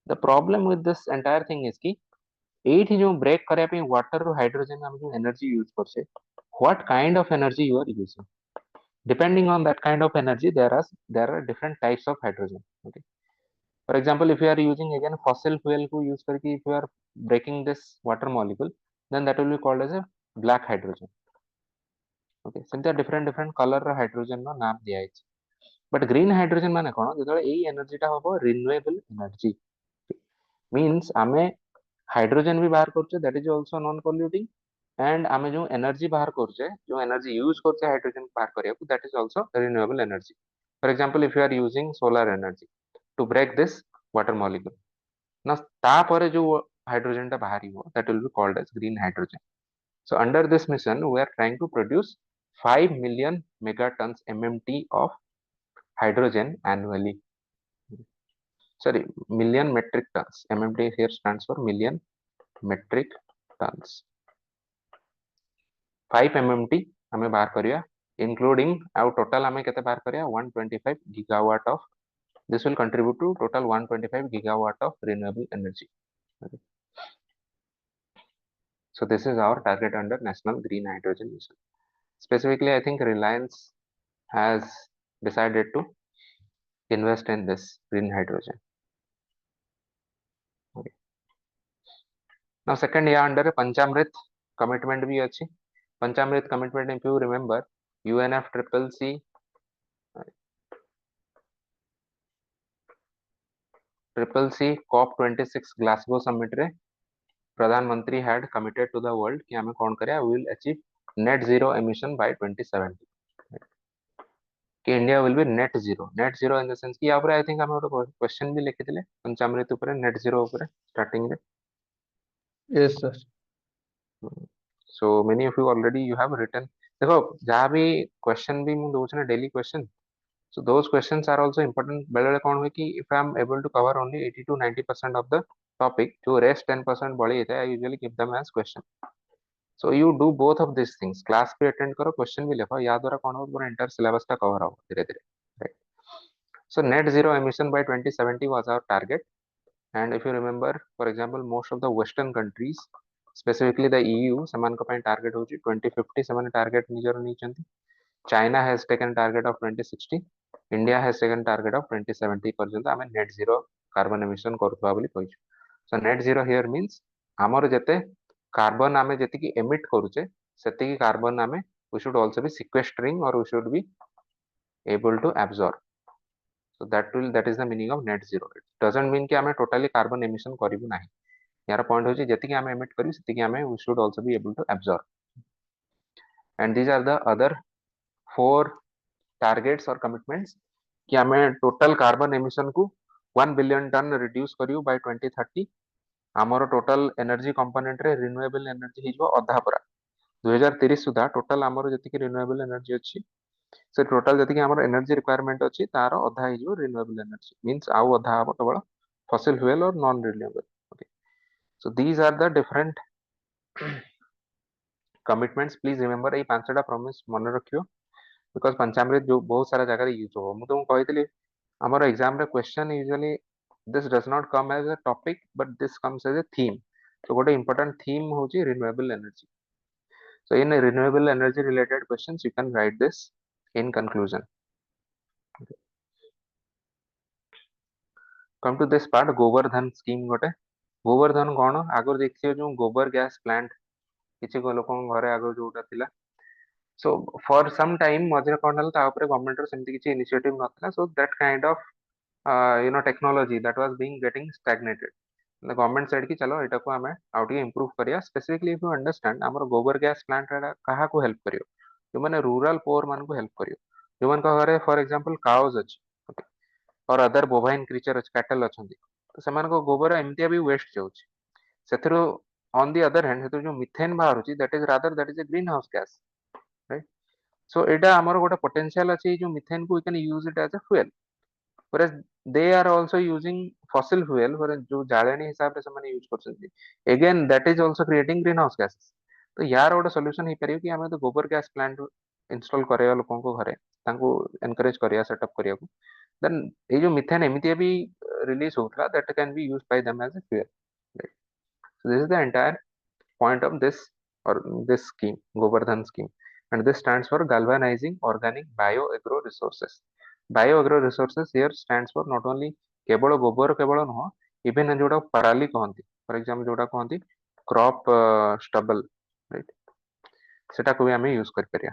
the problem with this entire thing is कि एठी जो ब्रेक करे पे वाटर रो हाइड्रोजन हम जो एनर्जी यूज करछे, what kind of energy you are using, depending on that kind of energy there are different types of hydrogen. Okay. for example if you are using again fossil fuel को use करके if you are breaking this water molecule then that will be called as a black hydrogen. Okay. सेमते different color रो hydrogen नो नाम दिया है। but green hydrogen माने कोन, जेतले एई energy टा होबो renewable energy, means आमे हाइड्रोजन भी बाहर करछे that is also non polluting, and आमे जो एनर्जी बाहर करछे जो एनर्जी यूज करछे हाइड्रोजन बाहर करिया को that is also renewable energy. for example if you are using solar energy to break this water molecule, ना तापरे जो हाइड्रोजन टा बाहरिबो that will be called as green hydrogen. so under this mission we are trying to produce 5 million megatons MMT of hydrogen annually. sorry, million metric tons. MMT here stands for million metric tons. 5 MMT हमें बाहर करिया, including our total हमें कितने बाहर करिया 125 gigawatt of, this will contribute to total 125 gigawatt of renewable energy. Okay. so this is our target under national green hydrogen mission. specifically I think Reliance has decided to invest in this green hydrogen. Okay. now second year under Panchamrit commitment भी अच्छी। Panchamrit commitment if you remember UNFCCC COP26 Glasgow summit रे प्रधानमंत्री had committed to the world कि हमें कौन करे, we will achieve net zero emission by 2070, कि India will be net zero in the sense कि यहाँ पर I think हमें ଗୋଟେ question भी लिखिଥିଲେ पंचामृत ऊपर net zero ऊपर starting रे। Yes, sir. so many of you already you have written, देखो जहाँ भी question भी मैं दूसरे daily question, so those questions are also important. बेले बेले कौन हुए कि if I am able to cover only 80 to 90% of the topic, जो rest 10% बड़ी है I usually keep them as question. so you do both of these things, class भी attend करो, question भी लिखो, याद हो रहा कौन हो पूरा entire syllabus का cover हो धीरे धीरे, right? so net zero emission by 2070 was our target, and if you remember for example most of the western countries specifically the EU सेमान को ପାଇଁ target होची 2050 सेमान target निजर नहीं चंती, China has taken target of 2060, India has taken target of 2070 पर्यंत आमे net zero carbon emission करुवा बोली कहिछु. So net zero here means हमर जते कार्बन आमे जति की emit करूचे सेति की कार्बन आमे we should also be sequestering or we should be able to absorb. So that is the meaning of net zero. It doesn't mean कि आमे totally carbon emission करिबु नाही. यार point होची जति की आमे emit करिबु सेति की आमे we should also be able to absorb. And these are the other 4 targets or commitments कि आमे total carbon emission को 1 billion ton reduce करियो by 2030. आमर total energy component रे renewable energy हिजो अधा परा 2030 सुधा total आमर जति की renewable energy अछि से total जति की आमर energy requirement अछि तार अधा हिजो renewable energy means आउ अधा हबो केवल fossil fuel or non renewable. Okay, so these are the different commitments. Please remember AE पांचटा promise मन रखियो because पंचामृत जो बहुत सारा जगह यूज हो मु तुमको कहितली हमर एग्जाम रे question usually this does not come as a topic but this comes as a theme. So what an important theme hoji renewable energy. So in a renewable energy related questions you can write this in conclusion. Okay. Come to this part govardhan scheme gote govardhan कोन आगर देखियो जो गोबर gas plant किछि को लोकन घरे आगर जोटा थिला. So for some time मझे कोन हल ता ऊपर गवर्नमेंट रो सेमति किछि initiative नथला. So that kind of technology that was being getting stagnated. The government said कि चलो एटा को हमें आउट improve करिया. Specifically if you understand हमर गोबर गैस प्लांट रा कहा को हेल्प करियो जो माने रूरल पोर मान को हेल्प करियो जो मान को घरे फॉर एग्जांपल काउज अछि और अदर बोवाइन क्रीचर अछि कैटल अछंती तो समान को गोबर एमतिया भी वेस्ट जाउछि सेथरो ऑन द अदर हैंड सेथरो जो मिथेन बाहरुछि that is a greenhouse gas right. So एटा हमर गोटे पोटेंशियल अछि जो मिथेन को we can use it as a fuel whereas they are also using fossil fuel whereas जो जाळेनी हिसाब रे समान use करछन्ती again that is also creating greenhouse gases. तो यार गोटे सॉल्यूशन हे परियो कि हमें तो गोबर गैस प्लांट इंस्टॉल करेया लोकन को घरे तांको एनकरेज करिया सेटअप करिया को देन ए जो मिथेन एमितिया भी रिलीज होतला that can be used by them as a fuel. So this is the entire point of this scheme govardhan scheme and this stands for galvanizing organic bioagro resources. Bioagro resources here stands for not only केवल गोबर केवल नुह even जोटा पराली कहती for example जोटा कहती crop stubble right सेटा को भी हमें यूज कर परिया.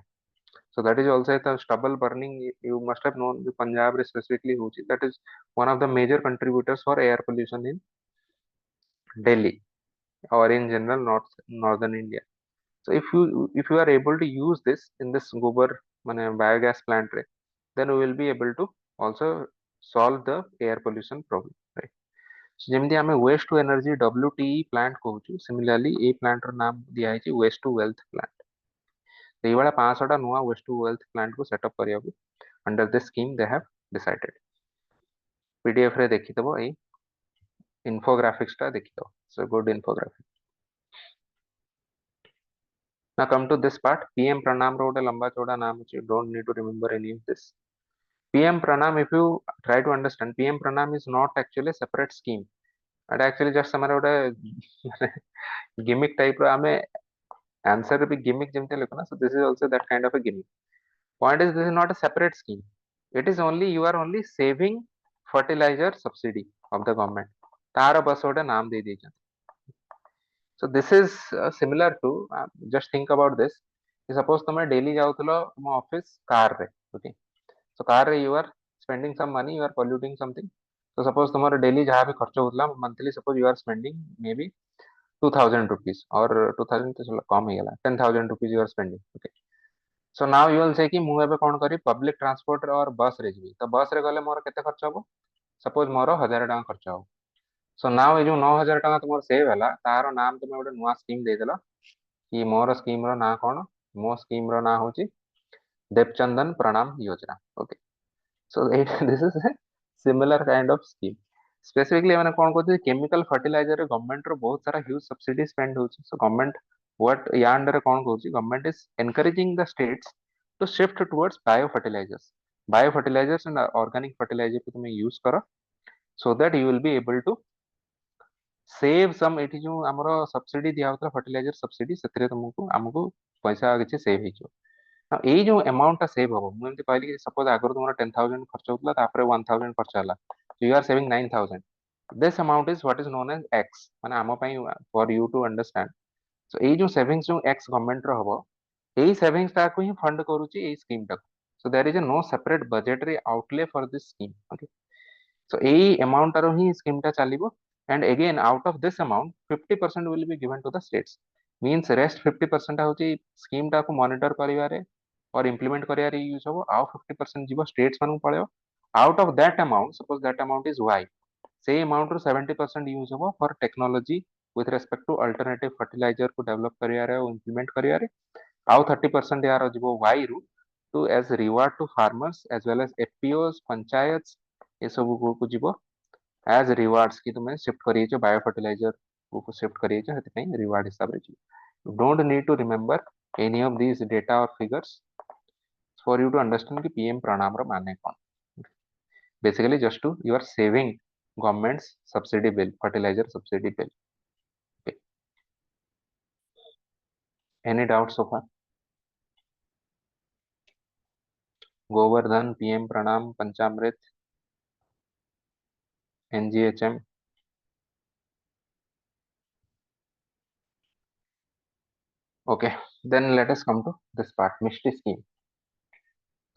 So that is also the stubble burning you must have known the Punjab specifically hochi that is one of the major contributors for air pollution in Delhi or in general northern India. So if you are able to use this in this gobar mane biogas plant re, then we will be able to also solve the air pollution problem right. So जेमती आमे waste to energy WTE plant कहूछु similarly A plant रो नाम दिया है waste to wealth plant. तो ये वाला 500टा नुआ waste to wealth plant को setup करिया को under this scheme they have decided. PDF रे देखि दबो ए infographics टा देखि दो. So good infographic. Now come to this part. PM Pranam रो गोटे लंबा चौड़ा नाम अछि. Don't need to remember any of this. PM Pranam, if you try to understand, PM Pranam is not actually a separate scheme. It actually just हमारा गोटे gimmick type रो आमे answer भी gimmick जेमते लिखो ना. So this is also that kind of a gimmick. Point is this is not a separate scheme. It is only you are only saving fertilizer subsidy of the government. तार बस गोटे नाम दे दीजिए. So this is similar to just think about this. Suppose तुम daily जाउतलो तुम office car रे, okay. So car रे you are spending some money, you are polluting something. So suppose तुम्हारा daily जहाँ भी खर्च होतला monthly suppose you are spending maybe 2000 rupees or 2000 तो चलो कम ही गला 10,000 rupees you are spending, okay. So now you will say कि मु एबे कोन करी public transport और बस रे जीवी तो बस रे गले मोर केते खर्च हबो suppose मोर 1000 टका खर्च हो. So now ये जो 9000 टका तुमर सेव हला तारो नाम तुमे गोटे नुआ स्कीम दे देला कि मोर स्कीम रो ना कोन मो स्कीम रो ना होची देवचंदन प्रणाम योजना, okay. So this is a similar kind of scheme. Specifically मैंने कौन कहते chemical fertilizer रे government रो बहुत सारा huge subsidy spend होची. So government what या अंडर कौन कहूची government is encouraging the states to shift towards biofertilizers. Biofertilizers and organic fertilizer को तुम्हें use करो so that you will be able to save some eighty जो हमरो subsidy दिया होता fertilizer subsidy सेतरे तुमको हमको पैसा किछि save हिजो. now ଏଇ ଯୋଉ amount ଟା save ହବ ମୁଁ ଏମିତି କହିଲି କି suppose ଆଗରୁ ତୁମର 10,000 ଖର୍ଚ୍ଚ ହଉଥିଲା ତାପରେ 1,000 ଖର୍ଚ୍ଚ ହେଲା, so you are saving 9,000. this amount is what is known as x, ମାନେ ଆମ ପାଇଁ for you to understand. so ଏଇ ଯୋଉ savings ଯୋଉ x ଗଭର୍ଣ୍ଣମେଣ୍ଟ ର ହବ, ଏଇ savings ଟାକୁ ହିଁ ଫଣ୍ଡ କରୁଛି ଏଇ ସ୍କିମ୍ ଟାକୁ. so there is a no separate budgetary outlay for this scheme. okay, so ଏଇ amount ଟାର ହିଁ ସ୍କିମ୍ ଟା ଚାଲିବ, and again out of this amount 50% will be given to the states. means rest 50% ହଉଛି scheme ଟାକୁ monitor କରିବାରେ or implement କରିବାରେ use ହବ, ଆଉ 50% ଯିବ states ମାନଙ୍କୁ ପଳେଇବ. out of that amount, suppose that amount is y, ସେଇ amount ରୁ 70% ୟୁଜ ହବ for technology with respect to alternative fertilizer କୁ develop କରିବାରେ ଆଉ implement କରିବାରେ, ଆଉ 30% ୟାର ଯିବ y ରୁ to as reward to farmers as well as FPOs, panchayats ଏସବୁ କୁ ଯିବ as rewards କି ତୁମେ shift କରିଯାଇଛ bio fertilizer କୁ shift କରିଯାଇଛ, ସେଥିପାଇଁ reward ହିସାବରେ ଯିବ. you don't need to remember any of these data or figures for you to understand कि PM प्रणाम ର ମାନେ କଣ. basically just to you are saving government's subsidy bill, fertilizer subsidy bill. okay. any doubts so far? Govardhan, PM प्रणाम, पंचामृत, NGHM. okay, then let us come to this part, Mishti scheme.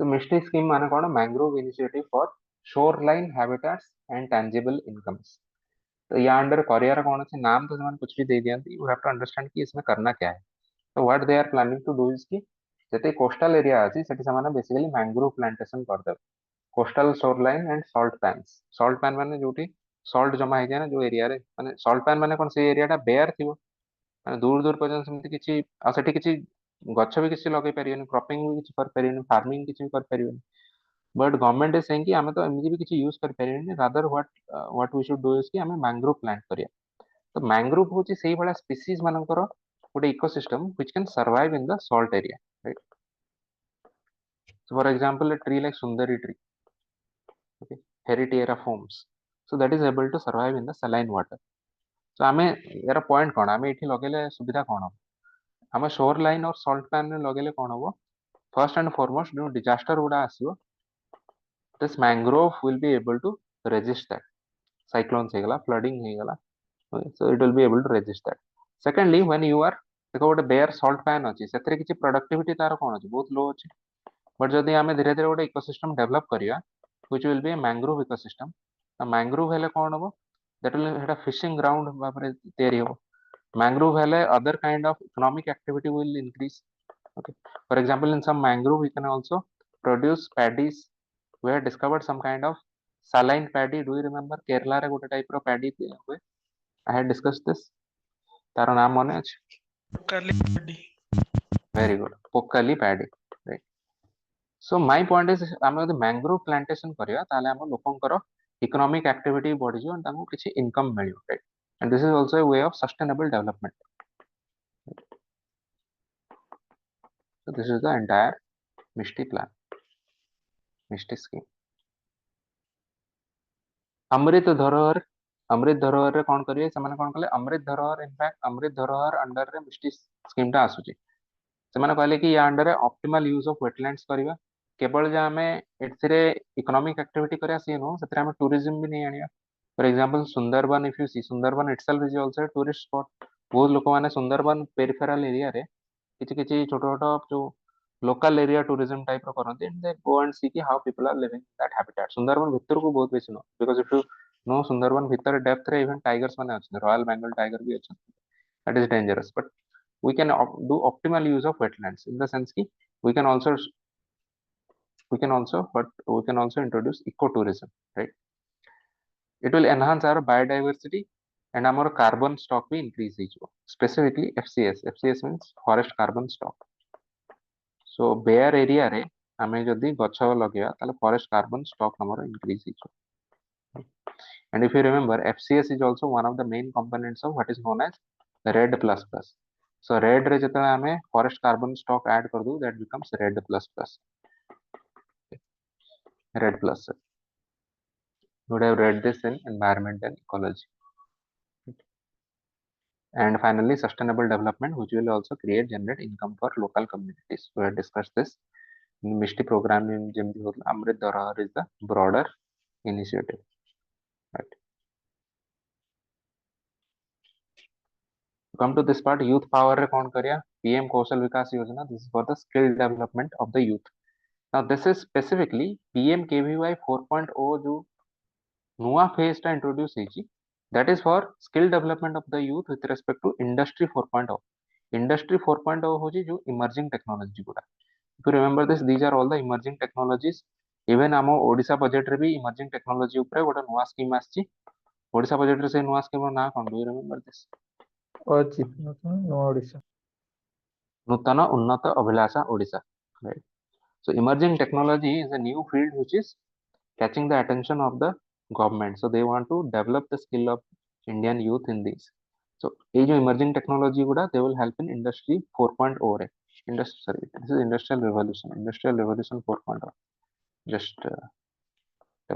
so Mishti scheme माने कौन? Mangrove initiative for shoreline habitats and tangible incomes. तो यहाँ under career कौन अच्छे नाम तो ସେମାନେ कुछ भी दे दिया, you have to understand कि इसमें करना क्या है. so what they are planning to do is कि जैसे कोस्टल एरिया ଅଛି ସେଠି ସେମାନେ बेसिकली मैंग्रोव प्लांटेशन କରିଦେବେ. Coastal shoreline and salt pans. salt pan ମାନେ ଯୋଉଠି salt ଜମା ହେଇଯାଏ ନା ଯୋଉ ଏରିଆରେ, ମାନେ salt pan ମାନେ କଣ ସେଇ ଏରିଆ ଟା bare ଥିବ, ମାନେ दूर दूर पର୍ଯ୍यନ୍ତ ସେମିତି କିଛି ଆଉ ସେଠି କିଛି ଗଛ ବି କିଛି ଲଗେଇ ପାରିବେନି, କ୍ରପିଂ ବି କିଛି କରିପାରିବେନି, फार्मिंग କିଛି ବି କରିପାରିବେନି. बट गवर्नमेंट इज सेइंग कि ଆମେ ତ ଏମିତି ବି କିଛି यूज କରିପାରିବେନି, rather what we should do is कि ଆମେ मैंग्रोव प्लांट କରିବା. ତ मैंग्रोव ହଉଛି ସେଇ ଭଳିଆ ସ୍ପିସିज ମାନଙ୍କର ଗୋଟେ ecosystem which can survive in the salt area, right. so for example a tree like sundari tree, okay, heritiera forms, so that is able to survive in the saline water. so ଆମେ यार point कौन, ଆମେ ଏଠି ଲଗେଇଲେ ସୁବିଧା କଣ ହବ? ଆମେ शोर लाइन और सॉल्ट पैन ରେ ଲଗେଇଲେ କଣ ହବ? फर्स्ट एंड फॉरमोस्ट जो डिजास्टर गुड़ा आसीबो, this mangrove will be able to resist that. cyclones ହେଇଗଲା, flooding ହେଇଗଲା, okay, so it will be able to resist that. secondly when you are देखो ଗୋଟେ bare salt pan ଅଛି, ସେଥିରେ କିଛି productivity ତାର କଣ ଅଛି? ବହୁତ low ଅଛି. but ଯଦି ଆମେ ଧୀରେ ଧୀରେ ଗୋଟେ ecosystem develop କରିବା which will be a mangrove ecosystem, mangrove ହେଲେ କଣ ହବ? that will ସେଟା fishing ground ଭାବରେ ତିଆରି ହବ. mangrove ହେଲେ other kind of economic activity will increase. okay, for example in some mangrove we can also produce paddies. we have discovered some kind of saline paddy. do you remember Kerala रे ଗୋଟେ type ର paddy ହୁଏ? I had discussed this. तार नाम मने अछि? very good, pokali paddy, right. so my point is ଆମେ ଯଦି mangrove plantation କରିବା ତାହେଲେ ଆମ ଲୋକଙ୍କର economic activity ବଢିଯିବ and ତାଙ୍କୁ କିଛି income ମିଳିବ, right. and this is also a way of sustainable development. so this is the entire Mishti plan, Mishti scheme. अमृत धरोहर, अमृत धरोहर रे कौन करिए ସେମାନେ कौन कले? अमृत धरोहर इनफैक्ट अमृत धरोहर अंडर रे मिष्टी स्कीम टा आसुची. ସେମାନେ କହିले कि या अंडर रे ऑप्टिमल यूज ऑफ वेटलैंड्स करिवा. केवल जे हमें एथिरे इकोनॉमिक एक्टिविटी करिया सी नो, ସେଥିରେ ଆମେ टूरिज्म भी नहीं आनिया. For example Sundarban, if you see Sundarban itself is also a tourist spot. बहुत लोक माने सुंदरबन पेरिफेरल एरिया रे किछि किछि छोट छोट जो लोकल एरिया टूरिज्म टाइप रो करंती, and they go and see कि how people are living that habitat. Sundarban भितर को बहुत बेसी नो, because if you know Sundarban भितर डेप्थ रे इवन टाइगर्स माने अछि, रॉयल बेंगल टाइगर भी अछि, that is dangerous. But we can do optimal use of wetlands in the sense ki we can also we can also introduce ecotourism, right. it will enhance our biodiversity and our carbon stock भी increase ହେଇଯିବ. specifically FCS means forest carbon stock. so bare area रे ଆମେ ଯଦି ଗଛ ଲଗେଇବା ତାହେଲେ forest carbon stock ଆମର increase ହେଇଯିବ. and if you remember FCS is also one of the main components of what is known as red plus plus. so red रे ଯେତେବେଳେ ଆମେ forest carbon stock add कर दू, that becomes red plus plus. red plus, you would have read this in environment and ecology. And finally, sustainable development, which will also generate income for local communities. We have discussed this. MISTI program in Amrit Dharahar is the broader initiative. Right. Come to this part, youth power re kaun kariya? PM Kaushal Vikas Yojana. This is for the skill development of the youth. Now this is specifically PM KVY 4.0 जो नुआ phase टा introduce ହେଇଛି, that is for skill development of the youth with respect to industry 4.0. Industry 4.0 होची जो emerging technology गुड़ा. If you remember this, these are all the emerging technologies. Even ଆମ Odisha budget रे भी emerging technology ଉପରେ ଗୋଟେ ନୂଆ ସ୍କିମ୍ ଆସିଛି. ओडिशा बजेट रे से ନୂଆ ସ୍କିମ୍ ର ନାଁ କଣ? Do you remember this? Ochit no Odisha. नूतन उन्नत अभिलाषा Odisha. Right. So emerging technology is a new field which is catching the attention of the government. So they want to develop the skill of Indian youth in this. So ये जो emerging technology गुड़ा, they will help in industry 4.0 रे. Sorry, this is industrial revolution. Industrial revolution 4.0. Just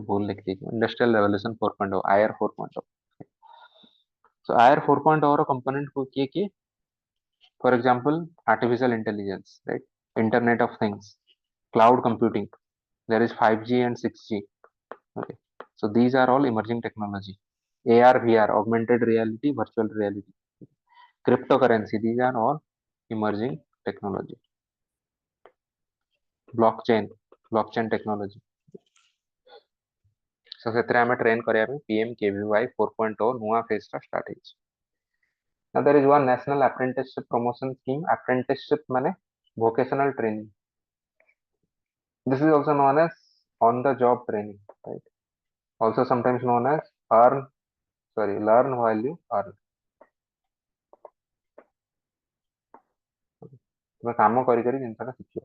बोल लिख दीजिए. Industrial revolution 4.0. IR 4.0. So IR 4.0 रो component को किए for example artificial intelligence, right? Internet of things, cloud computing. There is 5G and 6G. Okay. So these are all emerging technology. AR, VR, augmented reality, virtual reality, cryptocurrency. These are all emerging technology. Blockchain technology. So ସେଥିରେ ଆମେ train କରିବା ପାଇଁ PMKVY 4.0 ନୂଆ phase ଟା start ହେଇଛି. Now there is one national apprenticeship promotion scheme. Apprenticeship माने vocational training. This is also known as on the job training, right? Also sometimes known as learn while you earn. तुम काम करी करी जिनसा शिखियो.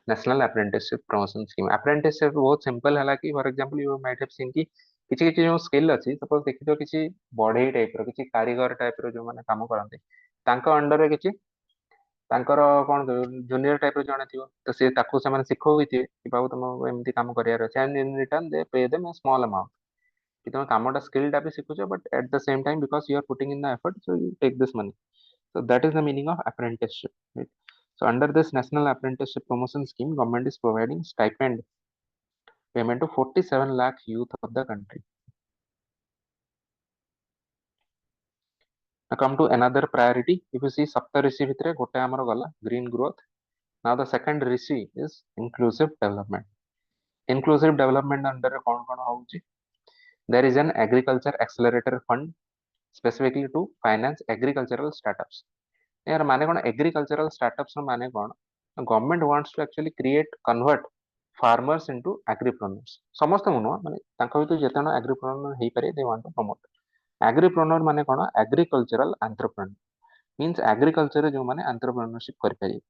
National apprenticeship promotion scheme. Apprenticeship बहुत simple है कि for example you might have seen कि किसी किसी जो skill अच्छी, suppose देखी तो किसी बढ़ई type रो, किसी कारीगर type रो जो माने काम करते, तांको under रे किसी तांकर कौन junior type रो जने थियो, तो से ताको से माने सिखो भी थे कि बाबू तुम एमती काम करियार ଅଛି, and in return they pay them a small amount. कि तुम कामटा skill टा भी सिखुछो, but at the same time because you are putting in the effort, so you take this money. So that is the meaning of apprenticeship, right? So under this national apprenticeship promotion scheme, government is providing stipend payment to 47 lakh youth of the country. Now come to another priority. If you see Sapta Rishi Vitre, gote amar gala green growth. Now the second Rishi is inclusive development. Inclusive development under kon hauchi. There is an agriculture accelerator fund specifically to finance agricultural startups. यार माने कौन agricultural startups no माने कौन? Government wants to actually convert farmers into agripreneurs. समस्त मुनो माने तांको भी तो जेतना agripreneur ही पारे, they want to promote. Agripreneur माने कौन? Agricultural entrepreneur means agriculture जो माने entrepreneurship कर पारे.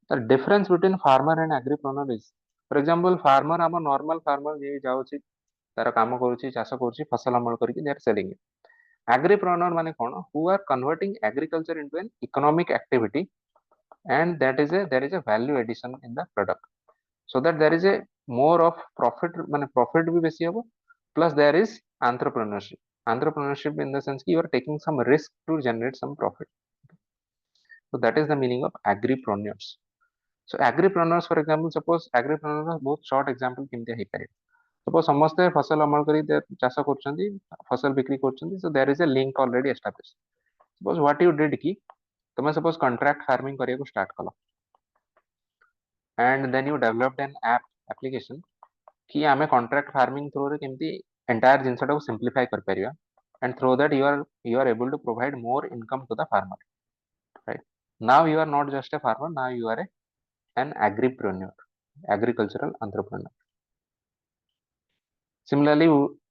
The difference between farmer and agripreneur is, for example, farmer आम normal farmer ये जाऊँची तारा काम करूँची, चाष करूँची, फसल अमल करके they are selling it. Agripreneur माने कौन? Who are converting agriculture into an economic activity, and there is a value addition in the product, so that there is a more of profit, माने profit भी बेसी होगा, plus there is entrepreneurship in the sense कि you are taking some risk to generate some profit. So that is the meaning of agripreneurs. So agripreneurs, for example, suppose agripreneurs बहुत short example केमती है पारे. Suppose समस्ते फसल अमल करी चाष करछंती, फसल बिक्री करछंती, so there is a link already established. Suppose what you did कि तुम suppose contract farming करिया को start कलो, and then you developed an application कि आमे contract farming through रे केमती entire जिनसा को simplify कर परिया, and through that you are able to provide more income to the farmer, right? Now you are not just a farmer, now you are an agripreneur, agricultural entrepreneur. Similarly,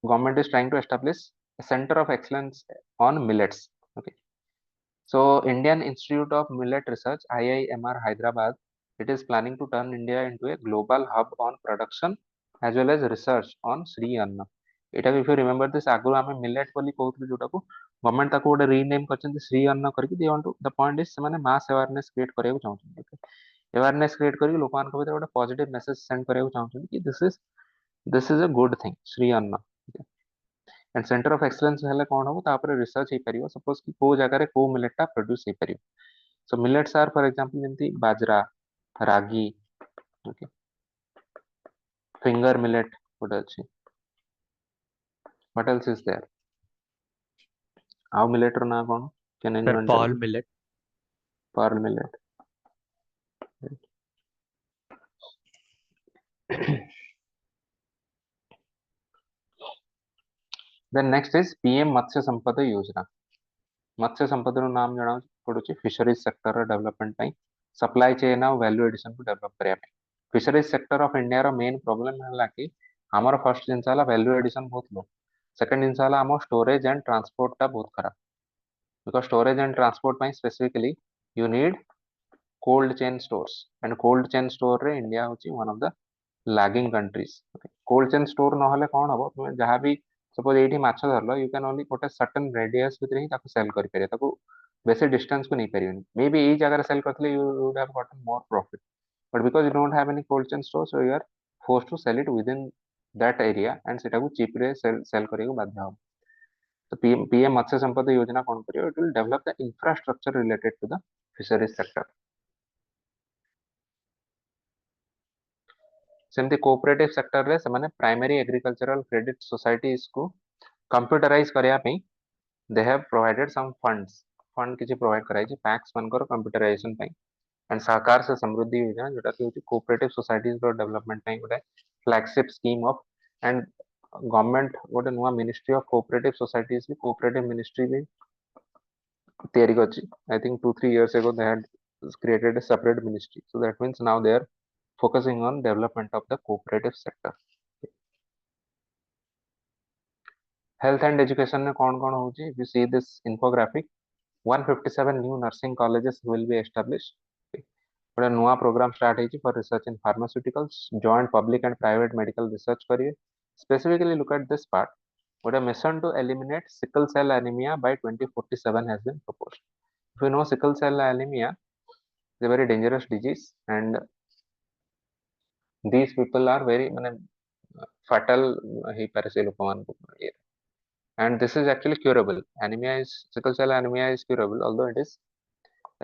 government is trying to establish a center of excellence on millets. Okay, so Indian Institute of Millet Research, IIMR Hyderabad, it is planning to turn India into a global hub on production as well as research on Sri Anna. It, if you remember this, agro ame millet बोली कहूथि जोटा को government ताको गोटे rename करछन्ती Shri Anna करके. They want to, the point is सेमाने mass awareness create करिया चाहछन्ती. Awareness create करके लोकान को भीतर गोटे पॉजिटिव मैसेज सेंड करिया चाहछन्ती कि this is a good thing, Sri Anna. Okay. And centre of excellence हेले कौन हम तापर रिसर्च हो पारियो सपोज कि को जगह रे को मिलेट टा प्रोड्यूस हो पारियो so millets are for example जेंति bajra ragi okay finger millet गोटे अछि व्हाट एल्स इज देयर आउ मिलेट रो ना कौन can sir anyone tell pearl me millet. Pearl millet then next is PM Matsya Sampada Yojana Matsya Sampada रो नाम जणा पडुची फिशरीज सेक्टर डेवलपमेंट पई सप्लाई चेन और वैल्यू एडिशन को डेवलप करिया पई फिशरीज सेक्टर ऑफ इंडिया रो मेन प्रॉब्लम है कि हमर फर्स्ट जिनस वाला वैल्यू एडिशन बहुत लो सेकंड जिनस वाला हम स्टोरेज एंड ट्रांसपोर्ट टा बहुत खराब बिकॉज स्टोरेज एंड ट्रांसपोर्ट पई specifically you need cold chain stores and cold chain store रे इंडिया होची one of the lagging countries cold chain store न हले कोन हबो तुमे जहां भी सपोज एठी माछ धरलो यू कैन ओनली गोटे सर्टेन रेडियस भितर ही ताको सेल करि परिया ताको बेसी डिस्टेंस को नहीं परियोनी मे बी एई जगह सेल करथले you would have gotten more profit but because you don't have any cold chain store so you are forced to sell it with in that area and सेटा को चीप रे cell करियो बाध्य हो तो पीएम मत्स्य संपदा योजना कोन करियो it will develop the infrastructure related to the fisheries sector सेमती कोऑपरेटिव सेक्टर रे से प्राइमरी एग्रीकल्चरल क्रेडिट सोसाइटीज को कंप्यूटराइज करिया पे they have provided some fund किछि प्रोवाइड कराई छी पैक्स मनकर कंप्यूटराइजेशन पे एंड सहकार से समृद्धि योजना जोटा कि होची कोऑपरेटिव सोसाइटीज रो डेवलपमेंट पे गोटे flagship scheme of and government गोटे नुवा ministry of cooperative societies cooperative ministry भी तैयारी करछि I think 2-3 years ago they had created a separate ministry so that means now they are focusing on development of the cooperative sector health and education में कौन होची if you see this infographic 157 new nursing colleges will be established गोटे नुआ programme start होची for research in pharmaceuticals joint public and private medical research करिए specifically look at this part गोटे mission to eliminate sickle cell anaemia by 2047 has been proposed if you know sickle cell anemia is a very dangerous disease and these people are very fatal ही पारे से लोक मान को and this is actually curable anemia is sickle cell anemia is curable although it is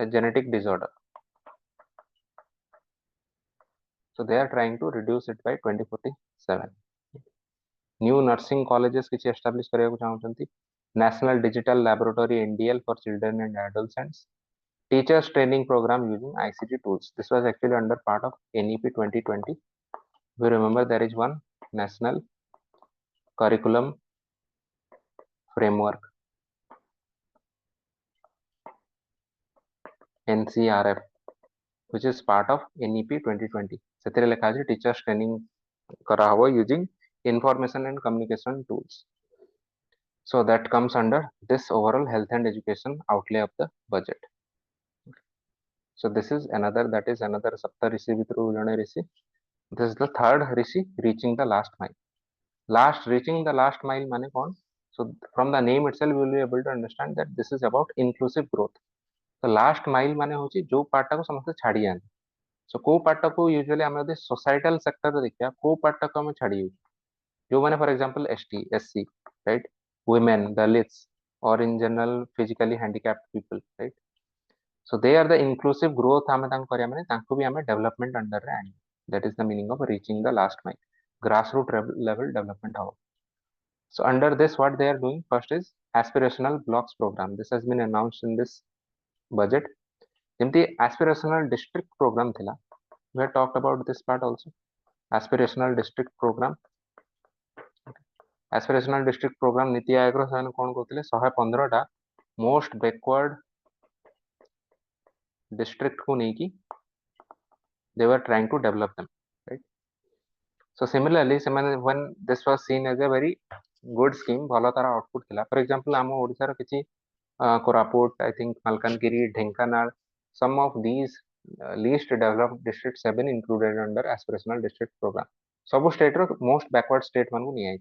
a genetic disorder so they are trying to reduce it by 2047 new nursing colleges किछि establish करिया को चाहउछंती national digital laboratory NDL for children and adolescents teachers training program using ICT tools this was actually under part of NEP 2020 if you remember there is one national curriculum framework NCRF which is part of NEP 2020 ସେଥିରେ ଲେଖା ଅଛି teachers training करा हबो using information and communication tools so that comes under this overall health and education outlay of the budget so this is another that is another sapta rishi vitru jane rishi this is the third rishi reaching the last reaching the last mile mane kon so from the name itself you will be able to understand that this is about inclusive growth तो last mile माने होची जो part को समस्त छाड़ी जाने सो को part को यूजुअली हम यदि सोसाइटल सेक्टर देखिया को पार्ट को हम छाड़ी जो माने for example ST SC right women Dalits और in general physically handicapped people right so they are the inclusive growth हम तांको करिया माने तांको भी हमें डेवलपमेंट अंडर रे आनी that is the meaning of reaching the last mile grass root level development हो so under this what they are doing first is aspirational blocks program this has been announced in this budget जेमती aspirational district program थिला we had talked about this part also aspirational district program aspirational district program NITI Aayog रो ସେମାନେ कोन कहथिले 115 टा most backward district को नेकी they were trying to develop them right so similarly ସେମାନେ when this was seen as a very good scheme ଭଲ तारा output थिला for example ଆମ ओडिसा रो किछि Koraput I think malkangiri Dhenkanal some of these least developed districts have been included under aspirational district program सब state रो most backward state मान को नि आइ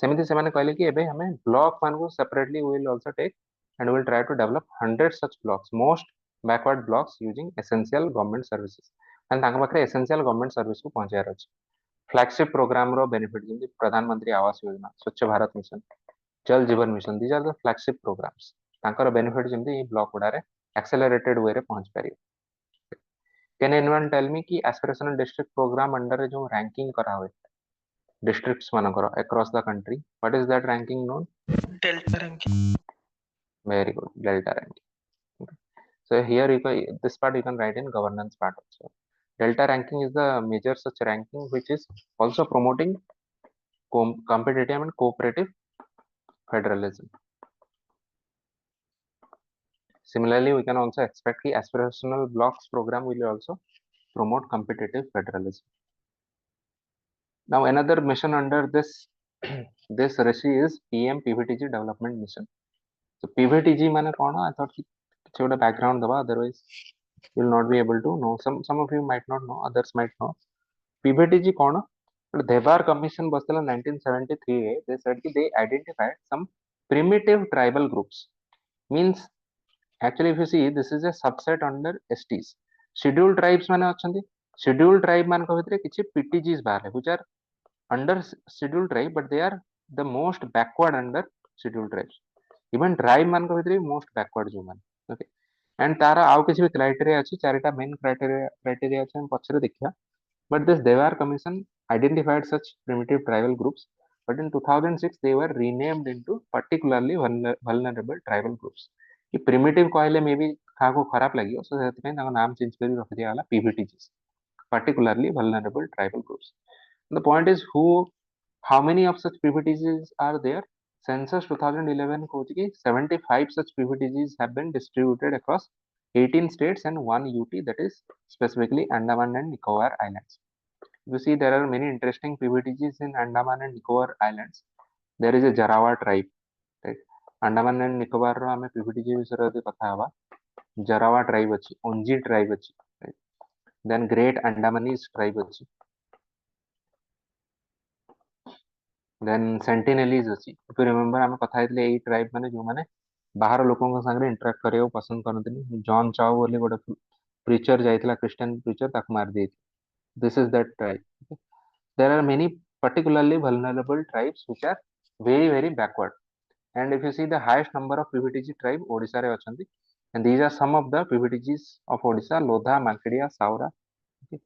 सेमिति सेमाने कहले कि एबे हमें ब्लॉक मान को separately we will also take and we will try to develop 100 such blocks most backward blocks using essential government services and तांका पाखरे essential government service को पहुंचायर अछि फ्लैगशिप प्रोग्राम रो बेनिफिट जेमि प्रधानमंत्री आवास योजना स्वच्छ Bharat mission Jal Jeevan Mission, these are the flagship programs. तांकर benefit जेमती ए block गुडारे accelerated way रे पहुंच पारियो. Can anyone tell me कि aspirational district program under रे जो ranking करा हुए districts मानकर across the country, what is that ranking known? Delta ranking. Very good, delta ranking. Okay. So here you can, this part you can write in governance part also. Delta ranking is the major such ranking which is also promoting competitive and cooperative federalism. Similarly, we can also expect the aspirational blocks program will also promote competitive federalism. Now another mission under this this Rishi is PM PVTG development mission. So PVTG माने कौन है? I thought कि छोटा background दबा, otherwise you will not be able to know. Some of you might not know, others might know. PVTG कौन है? But Devar Commission बसला 1973 है. They said कि they identified some primitive tribal groups. Means actually if you see this is a subset under STs. Scheduled tribes माने अछंती. Scheduled tribe मान को भितरे किछि PTGs बाहर है, which are under scheduled tribe, but they are the most backward under scheduled tribes. Even tribe मान को भितरे most backward जो मान. Okay. And तारा आउ किसी भी criteria अच्छी, चारिटा main criteria अच्छे हम पछरे देखिया. But this Devar Commission identified such primitive tribal groups, but in 2006 they were renamed into particularly vulnerable tribal groups. कि primitive कहले मे भी काको खराब लगियो, so ସେଥିପାଇଁ ତାଙ୍କ नाम चेंज କରି ରଖି दियाला PVTGs, particularly vulnerable tribal groups. And the point is how many of such PVTGs are there? Census 2011 कहूची कि 75 such PVTGs have been distributed across 18 states and 1 UT, that is specifically Andaman and Nicobar Islands. You see there are many interesting PVTGs in Andaman and Nicobar Islands. There is a Jarawa tribe, right? Andaman and Nicobar रो आमे PVTG विषय रे कथा हवा. Jarawa tribe अछि, Onji tribe अछि, right? Then Great Andamanese tribe अछि. Then Sentinelese अछि. If you remember आमे कथा हेतले एई tribe माने जो माने बाहर लोकों के संगे इंटरेक्ट करियो पसंद करनतिनी. जॉन चाव बोली गोटे प्रीचर जाइतला, क्रिश्चियन प्रीचर, ताको मार देति. This is that tribe. Okay? There are many particularly vulnerable tribes which are very backward. And if you see the highest number of PVTG tribe Odisha re achanti, and these are some of the PVTGs of Odisha: Lodha, Malkedia, Saura. Okay.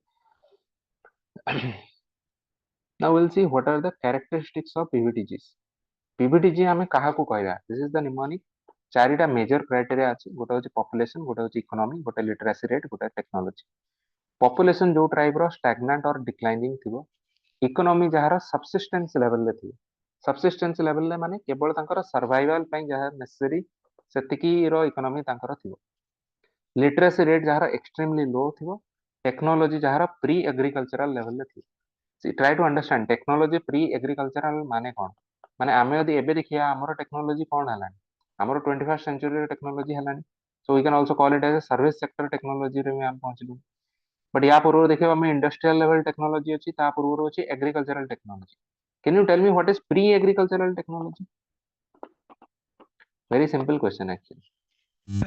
Now we'll see what are the characteristics of PVTGs. PVTG हमें कहा को कहला? This is the mnemonic. चारिटा major criteria अछि. गोटे होची population, गोटे होची economy, गोटे literacy rate, गोटे technology. Population जो tribe रो stagnant और declining थिबो. इकोनॉमी जहार सबसिस्टेंस लेवल रे थी. सबसिस्टेंस लेवल रे माने केवल तांकर सर्वाइवल पई जहार नेसेसरी सेतिकी रो इकोनॉमी तांकर थिबो. लिटरेसी रेट जहार एक्सट्रीमली लो थिबो. टेक्नोलॉजी जहार प्री एग्रीकल्चरल लेवल रे थी. See try to understand technology pre agricultural माने कोन? माने आमे यदि एबे देखिया हमर टेक्नोलॉजी कोन हलानी? हमर 21st सेंचुरी रे टेक्नोलॉजी हलानी. So we can also call it as a service sector technology रे हम पहुंचलु. बट या पूर्व देखिए हमें इंडस्ट्रियल लेवल टेक्नोलॉजी अच्छी, ता पूर्व अच्छी agricultural technology. Can you tell me what is pre-agricultural technology? Very simple question actually.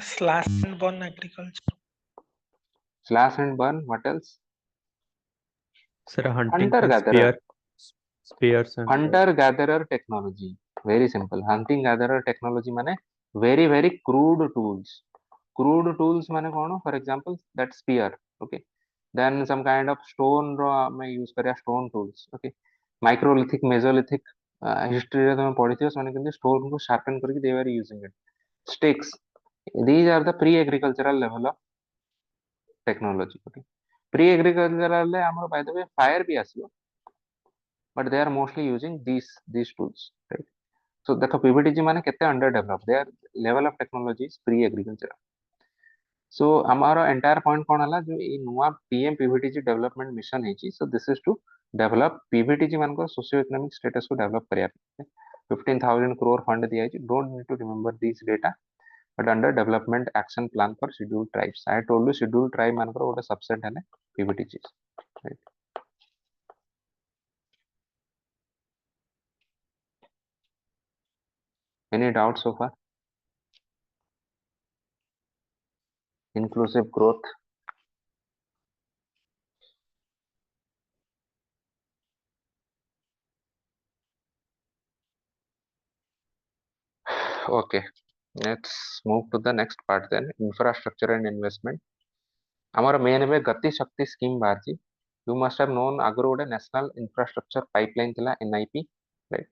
Slash and burn agriculture. Slash and burn. What else? Sir, hunting Hunter and gatherer. spears and Hunter gatherer technology. Very simple. Hunting gatherer technology माने very crude tools. Crude tools माने कौन? For example, that spear. Okay. Then some kind of stone रो मैं use करिया stone tools. Okay. Microlithic, Mesolithic history रे तुम पढ़ी माने किंतु stone को sharpen करके they were using it. Sticks. These are the pre-agricultural level of technology. Okay. Pre-agricultural ले हमर by the way fire भी आसियो, but they are mostly using these tools, right? So देखो PVTG माने केते under developed, their level of technology is pre-agricultural. So हमारा entire point कौन हला जो ये नुआ PM PVTG development mission है जी. So this is to develop PVTG मान को socio economic status को develop करिया. 15,000 crore fund दिया है जी. Don't need to remember these data, but under development action plan for scheduled tribes. I told you scheduled tribe मान को वो subset है ना PVTGs, right? Any doubts so far? Inclusive growth. Okay, let's move to the next part then, infrastructure and investment. ଆମର main ଏବେ ଗତି ଶକ୍ତି scheme ବାହାରିଛି. You must have known ଆଗରୁ ଗୋଟେ national infrastructure pipeline ଥିଲା NIP, right?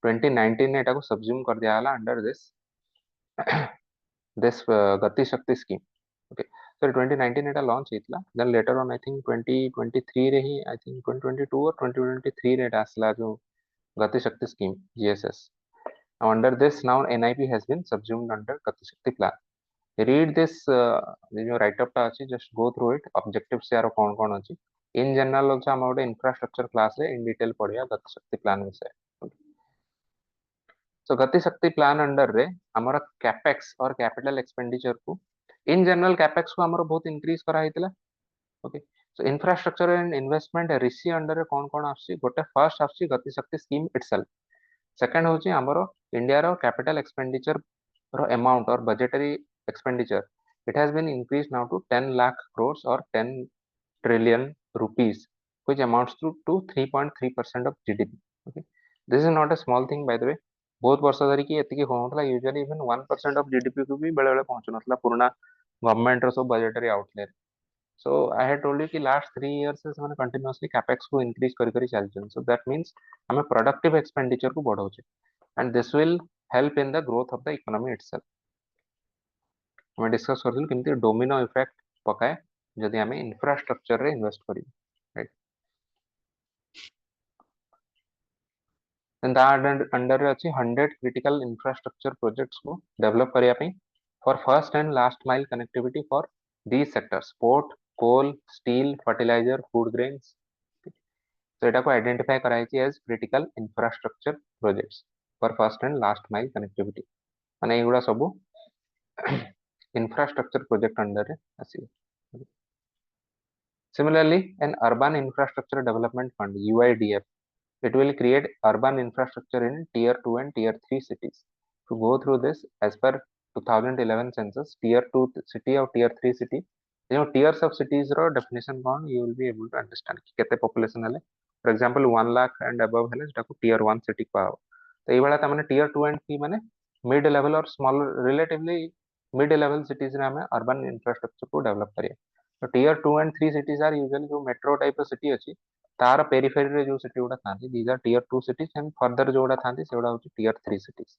2019 ଏଟାକୁ subsume କରିଦିଆଗଲା under this ଗତି ଶକ୍ତି scheme. Okay, so 2019 ଏଟା launch ହେଇଥିଲା, then later on I think 2023 ରେ ହିଁ, I think 2022 or 2023 ରେ ଏଟା ଆସିଲା ଯୋଉ ଗତି ଶକ୍ତି scheme GSS. Under this now NIP has been subsumed under gati shakti plan. Read this जो write up टा अछि, just go through it, objectives यार कौन कौन अछि. In general also हम ଗୋଟେ infrastructure class रे in detail पढ़िया गति शक्ति plan विषय. So गति शक्ति plan under रे हमारा capex और capital expenditure को in general capex को हमारा बहुत increase करा ହେଇଥିଲା. Okay, so infrastructure and investment RISI under रे कौन कौन आछि, गोटे first आछि गति शक्ति scheme itself. Second होची हमरो इंडिया रो कैपिटल एक्सपेंडिचर रो अमाउंट और budgetary expenditure, it has been increased now to 10 lakh crores or 10 trillion rupees, which amounts to 3.3% of GDP. Okay, this is not a small thing by the way. बहुत वर्ष धरी की एतिकी होनथला, usually even 1% of GDP को भी बेले बेले पहुंचु नथला पुराना government रो सब budgetary outlay. So I had told you कि last 3 years से ସେମାନେ continuously capex को increase करी करी चलछन. So that means हमें productive expenditure को बढ़ाउछे, and this will help in the growth of the economy itself. हमें डिस्कस करथिल केमती डोमिनो इफेक्ट पकाए जदि हमें इंफ्रास्ट्रक्चर रे इन्वेस्ट करी, राइट. then that under रे अछि 100 critical infrastructure projects को डेवलप करिया पई for first and last mile connectivity for these sectors: port, coal, steel, fertilizer, food grains. So एटा को आइडेंटिफाई कराइछि as critical infrastructure projects for first and last mile connectivity. माने एगुडा सब infrastructure project under रे आसी. Similarly, an urban infrastructure development fund UIDF, it will create urban infrastructure in tier 2 and tier 3 cities. To go through this, as per 2011 census, tier 2 city or tier 3 city, you know, tiers of cities row definition कौन, you will be able to understand कि केते population हेले. For example 1 lakh and above हेले सेटा को tier 1 city को आओ. तो ये वाला ता माने tier 2 and 3 माने mid level और small relatively mid level cities रे हमें urban infrastructure को develop करिए. तो tier 2 and 3 cities are usually जो metro type of city अछि तार पेरिफेरी रे जो city गुडा थांती, these are tier 2 cities, and further जो गुडा थांती से गुडा होची tier 3 cities.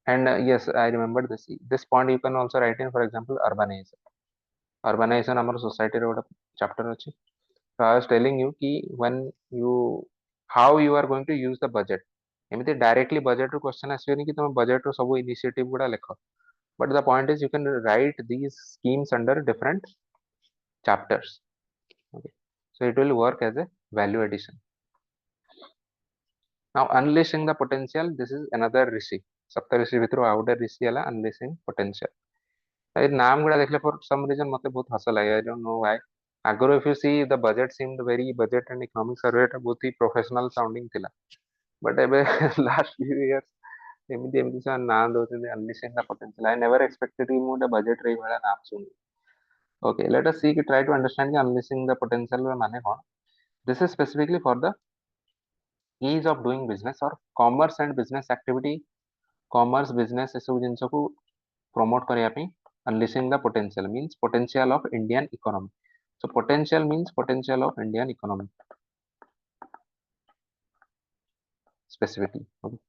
And yes, I remember this point you can also write in, for example urbanization हमर society रे गुडा chapter अछि. So I was telling you कि when you how you are going to use the budget, एमिति directly budget रो question आसीबनी कि तुम budget रो सब initiative गुडा लेखो, but the point is you can write these schemes under different chapters. Okay, so it will work as a value addition. Now unleashing the potential, this is another rishi. सप्त ऋषि भितर आउ गोटे ऋषि है unleashing potential. ये नाम गुड़ा देखले for some reason मते बहुत हंस लगे, I don't know why. आगरो if you see the budget seemed very budget and economic survey टा बहुत ही professional sounding थिला, but एबे last few years एमिति एमिति सा नाम दोछन unleashing the potential. I never expected कि मोटे budget रे वाला नाम सुनी. Okay, let us see, try to understand the unleashing the potential माने कौन. This is specifically for the ease of doing business or commerce and business activity, commerce business एसବୁ ଜିନିଷ को promote କରିବା ପାଇଁ unleashing the potential means potential of Indian economy. So potential means potential of Indian economy specifically. Okay.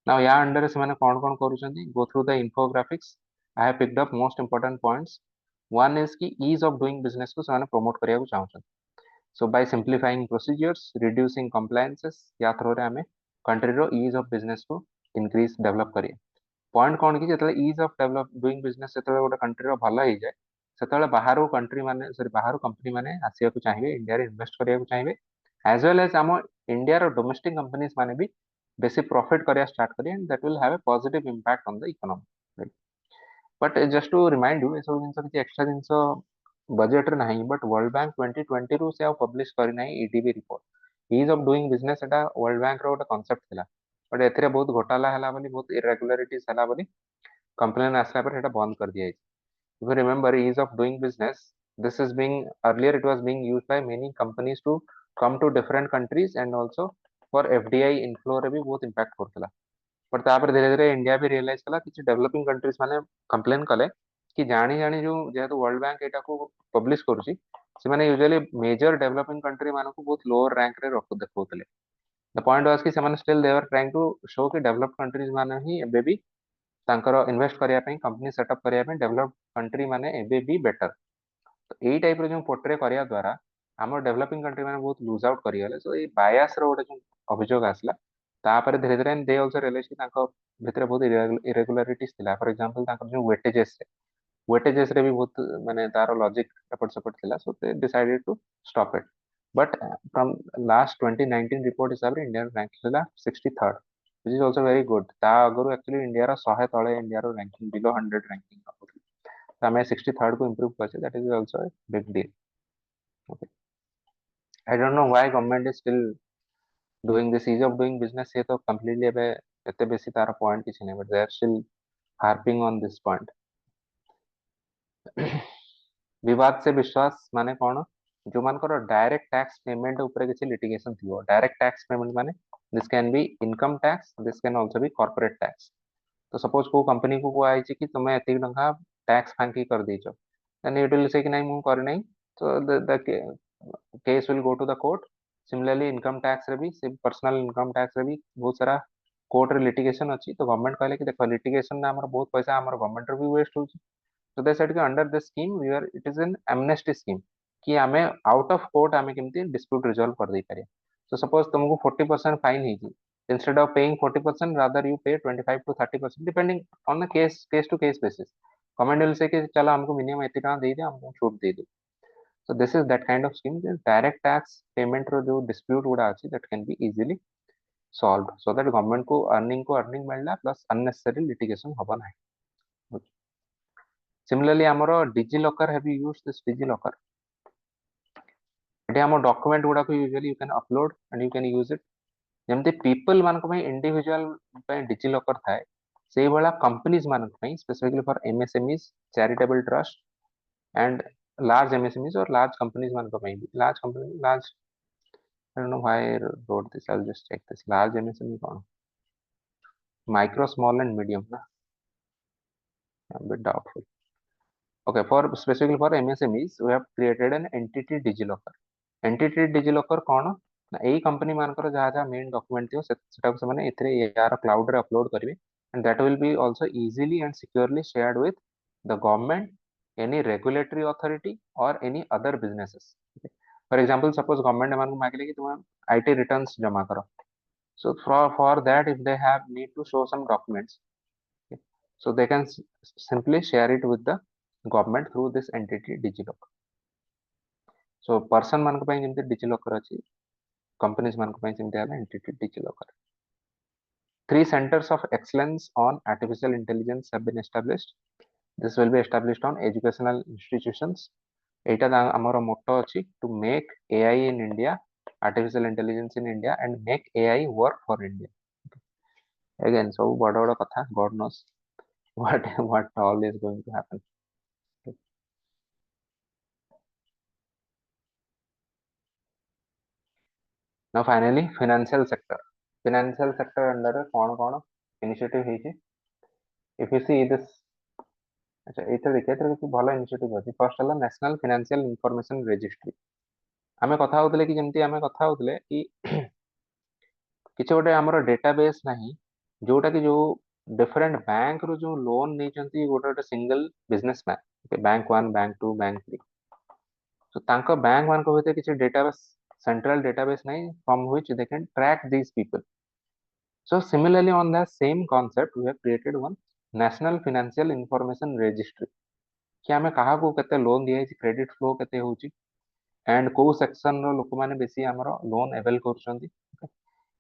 Now या under ସେମାନେ कौन कौन करूଛନ୍ତି, go through the infographics. I have picked up most important points. One is कि ease of doing business को ସେମାନେ promote କରିବାକୁ चाहुଛନ୍ତି. So by simplifying procedures, reducing compliances, या थ्रो रे हमें कंट्री रो ease of business को increase develop करिए. पॉइंट कौन कि जेतले ease of develop doing business सेतले गोटे कंट्री रो भलो ही जाए, सेतले बाहर कंट्री माने सॉरी बाहर कंपनी माने आसिया को चाहिए, इंडिया रे इन्वेस्ट करिया को चाहिए, as well as हम इंडिया रो डोमेस्टिक कंपनीज माने भी बेसी प्रॉफिट करिया स्टार्ट करिए, and that will have a positive impact on the economy, right? But just to remind you, ए सब जिंस किछि एक्स्ट्रा जिंस बजेट रे नहीं, बट वर्ल्ड बैंक 2020 रु से पब्लिश करी नहीं EDB report ease of doing business, एटा वर्ल्ड बैंक रो गोटे कांसेप्ट थिला, बट एथरे बहुत घोटाला हला बोली बहुत इरेगुलरिटीज हला बोली कंप्लेन आसला पर एटा बंद कर दिया है. If you remember ease of doing business, this is being earlier it was being used by many companies to come to different countries and also for FDI inflow रे भी बहुत इंपैक्ट करथला। बट तापर धीरे धीरे इंडिया भी realise कला कि developing countries माने कंप्लेन कले कि जानी जानी जो जेहेतु वर्ल्ड बैंक एटा को पब्लिश करूची से माने यूजुअली मेजर डेवलपिंग कंट्री माने को बहुत लोअर रैंक रे रख देखौतले। द पॉइंट वाज कि से माने still they were trying to show कि डेवलप्ड कंट्रीज माने ही एबे भी तांकर इन्वेस्ट करिया पे कंपनी सेटअप करिया पे डेवलप्ड कंट्री माने एबे भी बेटर। तो एई टाइप रो जो पोर्ट्रे करिया द्वारा हमर डेवलपिंग कंट्री माने बहुत लूज आउट करि गले। सो ए बायस रो गोटे जो अभियोग आसला तापर धीरे धीरे दे आल्सो रियलाइज कि तांको भितर बहुत इरेगुलारिटीज थिला। फॉर एग्जांपल तांकर जो वेटेजेस रे भी बहुत माने तारो लॉजिक एपट सपोर्ट थिला। So they decided to stop it. But from last 2019 report हिसाब रे इंडिया रैंक थिला 63rd which is also very good। ता अगरु एक्चुअली इंडिया रो 100 तळे इंडिया रो रैंकिंग बिलो 100 रैंकिंग तो हमें 63rd को इंप्रूव करछे। That is also a big deal। Okay, I don't know why government is still doing this ease of doing business। ये तो completely एबे एते बेसी तार पॉइंट किछ नै, but they are still harping on this point। विवाद से विश्वास माने कोन, जो मानकर डायरेक्ट टैक्स पेमेंट ऊपर किसी लिटिगेशन थियो। डायरेक्ट टैक्स पेमेंट माने this can be income tax, this can also be corporate tax. तो सपोज को कंपनी को कोआ आइछि कि तुमे एति टंका टैक्स फांकी कर दीचो, देन इट विल से कि नहीं मु कर नहीं। तो the case will go to the court. Similarly income tax रे भी से पर्सनल इनकम टैक्स रे भी बहुत सारा कोर्ट रे लिटिगेशन अछि। तो गवर्नमेंट कहले कि देखो लिटिगेशन ना हमर बहुत पैसा हमर गवर्नमेंट रे भी वेस्ट होछि। So they said कि under this scheme we are it is an amnesty scheme कि आमे out of court आमे केमती dispute resolve कर दे पारे। So suppose तुमको 40% फाइन ହେଇଛି, instead of paying 40% rather you pay 25 to 30% depending on the case to case basis। Government will say कि चलो हमको minimum इतने टका दे दे, हमको छूट दे दे। So this is that kind of scheme। direct tax payment रो जो dispute गुड़ा अछि that can be easily solved so that government को earning मिलला plus unnecessary litigation हबा ନାହିଁ। Similarly ଆମର DigiLocker, have you used this DigiLocker? एटी हम डॉक्यूमेंट गुड़ा को usually you can upload and you can use it. जेमती पीपल मानक पई इंडिविजुअल पई DigiLocker थाए, सेही वाला कंपनीज मानक पई specifically for MSMEs, charitable trust and large MSMEs और लार्ज कंपनीज मानक पई भी large company large I don't know why I wrote this, I will just check this. Large MSME कौन, माइक्रो स्मॉल एंड मीडियम ना, I am bit doubtful. Okay, for specifically for MSMEs, we have created an entity DigiLocker। entity DigiLocker कौन ना, एई company मानकर जहाँ जहाँ main document थियो सेटा को से माने एथरे यार क्लाउड रे अपलोड करिवे and that will be also easily and securely shared with the government, any regulatory authority और any other businesses. For example suppose government मान को मांगले कि तुम आईटी रिटर्न्स जमा करो। So for that if they have need to show some documents, so they can simply share it with the government through this entity DigiLocker। so person मान को ପାଇଁ ଯେମିତି DigiLocker ଅଛି, companies मान को ପାଇଁ ଯେମିତି ହେଲା entity DigiLocker। Three centers of excellence on artificial intelligence have been established। this will be established on educational institutions। एटा हमर मोटो अछि to make AI in India, artificial intelligence in India and make AI work for India। again सब बड़ बड़ कथा, god knows what all is going to happen। now finally financial sector। financial sector under रे कौन कौन initiative ହେଇଛି, if you see this। अच्छा एथे देखिए एथे କିଛି ଭଲ इनिशिएटिव ଅଛି। फर्स्ट ହେଲା नेशनल फाइनेंशियल इंफॉर्मेशन रजिस्ट्री। आमे कथा होतले कि जेमती आमे कथा होतले कि किछ गोटे हमर डेटाबेस नाही, जोटा कि जो डिफरेंट बैंक रो जो लोन नै चंती गोटे गोटे single businessman, bank 1 bank 2 bank 3, so तांको बैंक मान को होते किछ डेटाबेस, सेंट्रल डेटाबेस नहीं from which they can track these people। so similarly on the same concept we have created one national financial information registry कि आमे कहा को केते लोन दिए छि, क्रेडिट फ्लो केते होछि एंड को सेक्शन रो लोक माने बेसी हमरो लोन अवेल करछंती।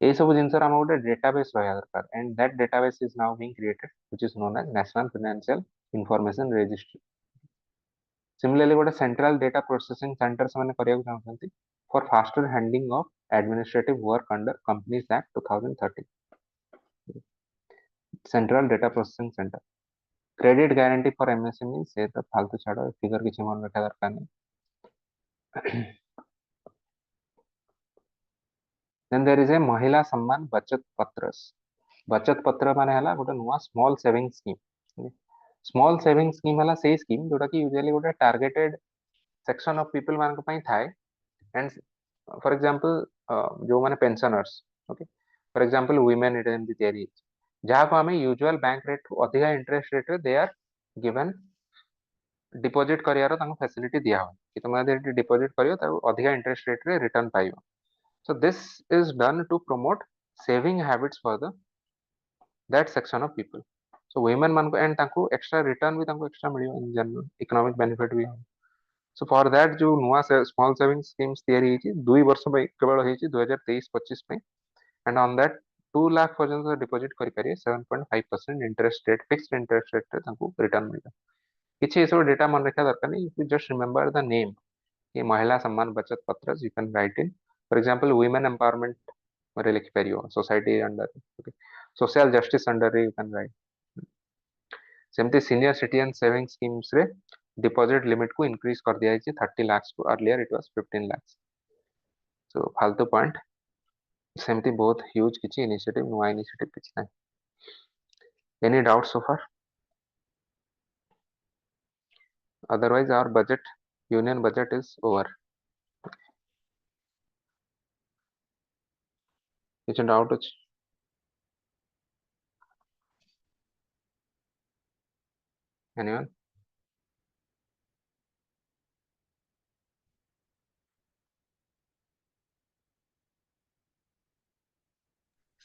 ए सब जिनसर हम गोटे डेटाबेस रहया दरकार and that database is now being created which is known as national financial information registry. Similarly गोटे सेंट्रल डेटा प्रोसेसिंग सेंटर से माने करिया चाहछंती for faster handling of administrative work under companies act 2013। Central data processing centre. Credit guarantee for MSME से तो फालतू छाड़ो, figure किसी मन रखा दरकार नहीं। देन देयर इज ए महिला सम्मान बचत पत्र माने हला गोटे नुआ small saving scheme small saving scheme हला सेही स्कीम जोटा कि यूजुअली गोटे टार्गेटेड सेक्शन ऑफ पीपल मान को पई थाए एंड फॉर एग्जांपल जो माने pensioners okay for example women it एमती तयारी जहाँ को हमें यूजुअल बैंक रेट अधिका इंटरेस्ट रेट रे दे आर गिवन डिपॉजिट करियार तांको फैसिलिटी दिया हो कि तुम यदि डिपॉजिट करियो ताको अधिका इंटरेस्ट रेट रे रिटर्न पाइयो so this is done to promote saving habits for the that section of people so women मान को एंड तांको एक्स्ट्रा रिटर्न भी तांको एक्स्ट्रा मिलियो इन जनरल इकोनॉमिक बेनिफिट भी सो फॉर दैट जो नुआ स्मॉल सेविंग स्कीम्स तयारी हेची 2 वर्ष पे केवल हेची 2023-25 पे एंड ऑन दैट 2 लाख पर्यंत डिपॉजिट करि पारे 7.5% interest rate fixed interest rate रे तांको रिटर्न मिलियो किछि सब डेटा मन रखा दरकार नहीं you just remember the name ये महिला सम्मान बचत पत्र you can right in for example women empowerment रे लिखि परियो society under okay social justice under रे यू कैन राइट सेमती सीनियर सिटीजन सेविंग स्कीम्स रे डिपॉजिट लिमिट को इंक्रीज कर दिया है 30 लाख को अर्लियर इट वाज 15 लाख सो फालतू पॉइंट सेमती बहुत ह्यूज किछि इनिशिएटिव नुआ इनिशिएटिव किछि ना any doubt so far otherwise our budget union budget is over କିଛି doubt ଅଛି anyone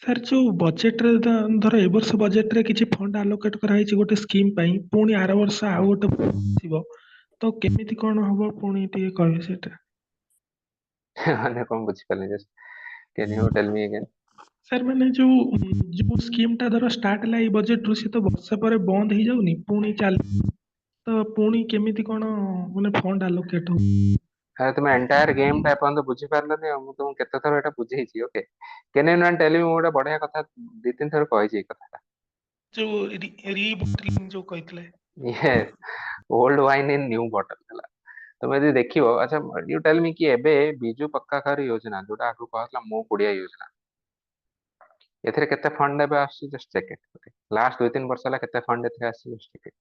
सर जो बजेट रे धर ए वर्ष बजेट रे किछि फंड आलोकेट करा ହେଇଛି ଗୋଟେ ସ୍କିम ପାଇଁ ପୁଣି ଆର ବର୍ଷ ଆଉ ଗୋଟେ ଥିବ ତ କେମିତି କଣ ହବ ପୁଣି ଟିକେ କହିବେ ସେଟା ମାନେ କଣ ବୁଝିପାରିଲି just can you tell me again sir मैंने जो स्कीम टा धर स्टार्ट ହେଲା ଏଇ बजेट ରୁ ସେ ତ ବର୍ଷ ପରେ ବନ୍ଦ ହେଇଯାଉନି ପୁଣି ଚାଲ ତ ପୁଣି କେମିତି କଣ ମାନେ ଫंड ଆଲୋକେଟ ହବ अरे तुम एंटायर गेम टा अपन तो बुझी पारलनी हम तुम केते थर एटा बुझेइछि okay can you not tell me गोटे बढ़िया कथा 2-3 थर कहिछि कथा जो रीबॉटलिंग जो कहଥିଲେ yes old wine in new bottle हला तुम यदि देखियो अच्छा यू टेल मी कि एबे बिजू पक्का घर योजना जोटा आगु कहला मो कुडिया योजना एथिरे केते फंड एबे आसी just check it okay last 2-3 वर्ष हला केते फंड एथिरे आसी जस्ट चेक इट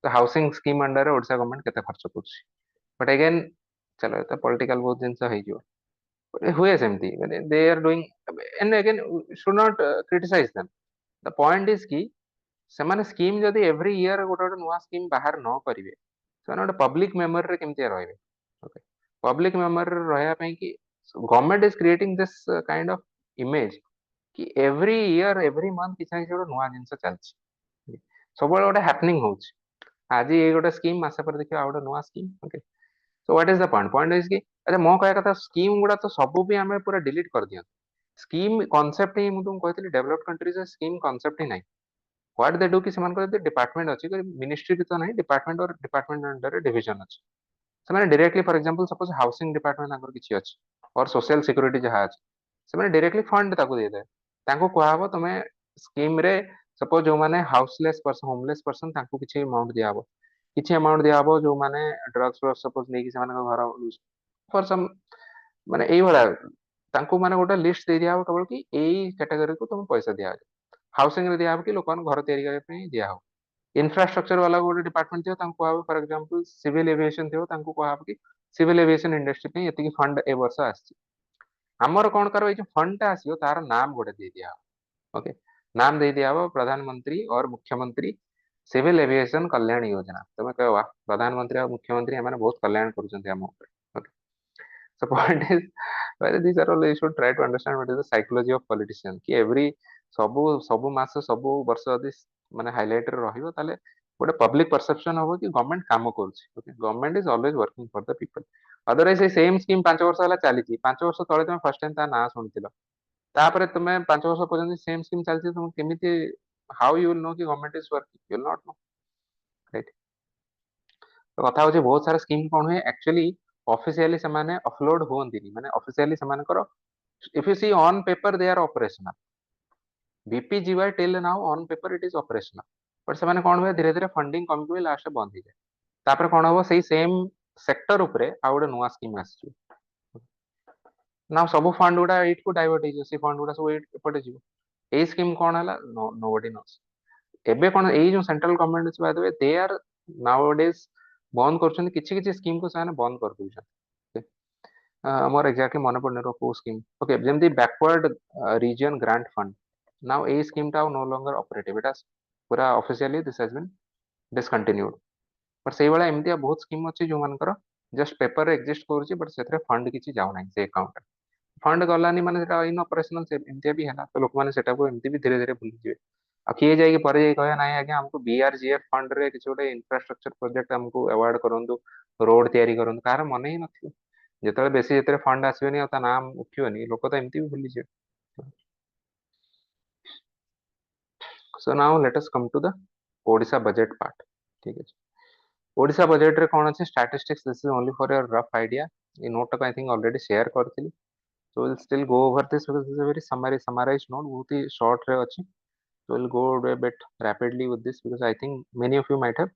तो housing scheme under Odisha government केते खर्च करछि बट अगेन चलो तो पॉलिटिकल बहुत जिंस है जो हुए सेमती माने they are doing and again should not criticise them the point is कि सेमाने स्कीम जदी एवरी ईयर गोटे गोटे नुआ स्कीम बाहर न करिवे सेमाने गोटे पब्लिक मेमोरी रे केमती रहइबे ओके पब्लिक मेमोरी रे रहया पई कि government is creating this kind of image कि एवरी ईयर एवरी मंथ किछ ना किछ गोटे नुआ जिंस चलछि सब गोटे हैपनिंग होछि आज ये गोटे स्कीम मासे पर देखियो आ गोटे नुआ scheme okay so what is the point is कि अच्छा मो कहया कथा स्कीम गुडा तो सब भी हमें पूरा डिलीट कर दियन स्कीम कांसेप्ट ही मु तुम कहतली डेवलप्ड कंट्रीज स्कीम कांसेप्ट ही नहीं व्हाट दे डू कि समान को डिपार्टमेंट अछि मिनिस्ट्री भी तो नहीं डिपार्टमेंट और डिपार्टमेंट अंडर डिवीजन अछि समान directly for example suppose housing department अंदर किछि अछि और सोशल सिक्योरिटी जहा अछि समान डायरेक्टली फंड ताको दे दे ताको कुआ हबो तमे स्कीम रे सपोज जो माने हाउसलेस पर्सन होमलेस पर्सन ताको किछि अमाउंट दिया हबो किछि अमाउंट दिया हबो जो माने ड्रग्स सपोज नै कि समान घर फॉर सम माने एई वाला तांको माने गोटे लिस्ट दे दिया हबो केवल कि एई कैटेगरी को तुम पैसा दिया हाउसिंग रे दिया हबो कि लोकन घर तैयारी करे पे दिया हो इंफ्रास्ट्रक्चर वाला गोटे डिपार्टमेंट थियो तांको हबो फॉर एग्जांपल सिविल एविएशन थियो तांको को हबो कि सिविल एविएशन इंडस्ट्री पे एति फंड ए वर्ष आछि हमर कोन करो ए जो फंड ता आसियो तार नाम गोटे दे दिया ओके नाम दे दिया हबो प्रधानमंत्री और मुख्यमंत्री सिविल एविएशन कल्याण योजना तुम कहवा प्रधानमंत्री और मुख्यमंत्री हमारे बहुत कल्याण करूछन्ते हम ऊपर okay so point is whether these are all you should try to understand what is the psychology of politician कि every ସବୁ ମାସ ସବୁ ବର୍ଷ ଯଦି ମାନେ ହାଇଲାଇଟ ରେ ରହିବ ତାହେଲେ ଗୋଟେ ପବ୍ଲିକ परसेप्शन ହବ कि गवर्नमेंट काम କରୁଛି okay government is always working for the people otherwise से सेम स्कीम 5 वर्ष ହେଲା ଚାଲିଛି 5 ବର୍ଷ ତଳେ ତମେ फर्स्ट टाइम ତା ନାଁ ଶୁଣିଥିଲ ତାପରେ ତମେ 5 ବର୍ଷ ପର୍ଯ୍ୟନ୍ତ सेम स्कीम ଚାଲିଛି ତମେ କେମିତି हाउ यू विल नो कि government is working you will not know right तो कथा होची बहुत सारा स्कीम कोन हुए एक्चुअली ऑफिशियली से माने अपलोड होंदिनी माने ऑफिशियली से माने करो if you see on paper they are operational BPGY till now on paper it is operational but से माने कोन हुए धीरे धीरे फंडिंग कम हुए लास्ट बंद हो जाए तापर कोन हो सही सेम सेक्टर ऊपर आ गोटे नुआ स्कीम आसी ना सब फंड गुड़ा एट को डाइवर्ट हो सी फंड गुड़ा सब एपटे जीव ए स्कीम कौन है नोबडी नोस एबे कौन ए जो central government is by the way they are nowadays बंद कर किछि किछि स्कीम को से बंद कर दउछन मोर एक्जाक्टली मन पड़ने रो को स्कीम ओके जेमती backward region grant fund now a scheme टा no longer operative it has पूरा officially this has been discontinued but से वाला एमती बहुत स्कीम अच्छी जो मानकर जस्ट पेपर रे एग्जिस्ट करूची बट सेथरे फंड किछि जाउ नाही से अकाउंट फंड गलानी माने सेटा इन ऑपरेशनल से एमती भी हैला तो लोक माने सेटा को एमती भी धीरे धीरे भूली जिवे आ किए जाई पर जाई कहया नाही आज्ञा हमको बीआरजीएफ फंड रे किछि गोटे इंफ्रास्ट्रक्चर प्रोजेक्ट हमको अवार्ड करंतु रोड तयारी करंतु कार मन ही नथियो ଯେତେବେଳେ ବେଶୀ ଯେତେବେଳେ ଫଣ୍ଡ ଆସିବନି ଆଉ ତା ନାଁ ଉଠିବନି ଲୋକ ତ ଏମିତି ବି ଭୁଲିଯିବେ so now let us come to the Odisha budget part ठीक है ओडिशा बजेट रे कौन अच्छे statistics this is only for your rough idea ये नोट को आई थिंक ऑलरेडी शेयर करथिली so we'll still go over this because this is a very summarized note बहुत ही short रे अच्छी so we'll go a bit rapidly with this because I think many of you might have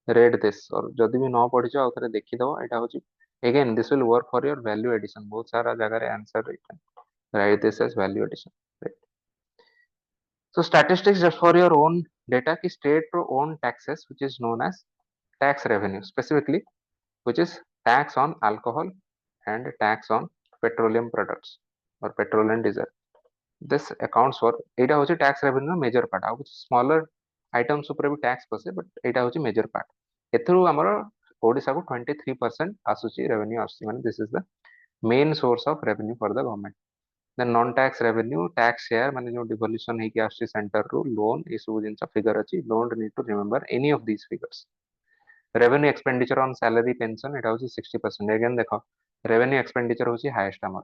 read this और जदि भी न पढ़ी जाओ थरे देखि दो एटा होची again this will work for your value addition बहुत सारा जगह रे answer write this as value addition right so statistics just for your own data ki state pro own taxes which is known as tax revenue specifically which is tax on alcohol and tax on petroleum products or petrol and diesel this accounts for एटा होची tax revenue major part आउ कुछ smaller items ऊपर भी tax पसे but एटा होची major part एथरु हमर ओडिसा को 23% आसुची revenue आसुची माने this is the main source of revenue for the government then non tax revenue tax share माने जो devolution है कि आसुची center रो loan ए सब जिंस figure अछि don't need to remember any of these figures revenue expenditure on salary pension एटा होची 60% again देखो revenue expenditure होची highest हमर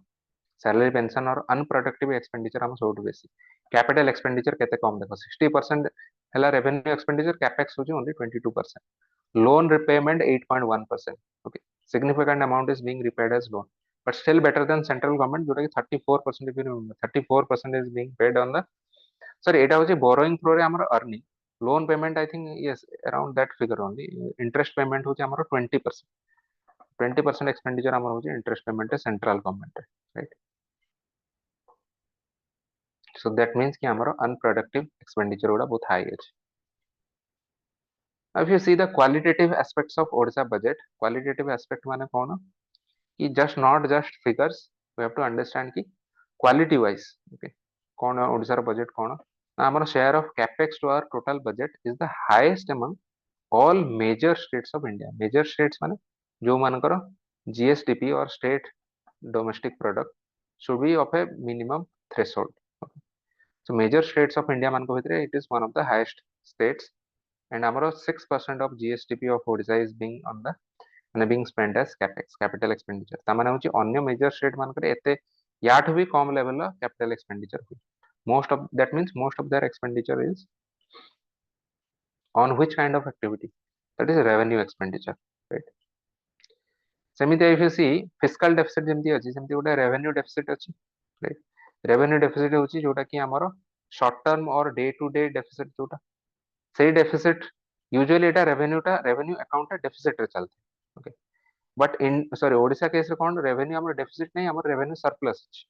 सैलरी पेंशन और अनप्रोडक्टिव एक्सपेंडिचर हम सबुठ बेसी कैपिटल एक्सपेंडिचर केते कम देखो 60% हला रेवेन्यू एक्सपेंडिचर कैपेक्स होची only 22% loan repayment 8.1% okay significant amount is being repaid as loan but still better than central government जोटा कि 34% if you remember 34% is being paid on the sorry एटा होची borrowing through रे हमर earning loan payment I think yes around that figure only interest payment होची हमर 20% expenditure हमर होची interest payment central government right so that means कि हमारा unproductive expenditure गुड़ा बहुत high है अब if you see the qualitative aspects of Odisha budget qualitative aspect माने कौन कि just not just figures we have to understand कि quality wise okay कौन है ओडिशा रो budget कौन ना हमारा share of capex to our total budget is the highest among all major states of India major states माने जो मानकर GSDP or state domestic product should be of a minimum threshold okay? So major states of India मान को भितरे it is one of the highest states and ଆମର 6% of GSDP of Odisha is being on the ମାନେ being spent as capex capital expenditure ତା ମାନେ होची अन्य major state मान करे एते याठु भी कम level ला capital expenditure हुई most of that means most of their expenditure is on which kind of activity that is revenue expenditure right सेमिति if you see fiscal deficit जेमति अछि सेमति गोटे revenue deficit अछि right revenue deficit होची जोटा कि हमरो short term और day to day deficit जोटा सही डेफिसिट यूजुअली एटा रेवेन्यू अकाउंट टा डेफिसिट रे चलते okay but in sorry Odisha case रे कोन रेवेन्यू हमर डेफिसिट नै हमर रेवेन्यू सरप्लस अछि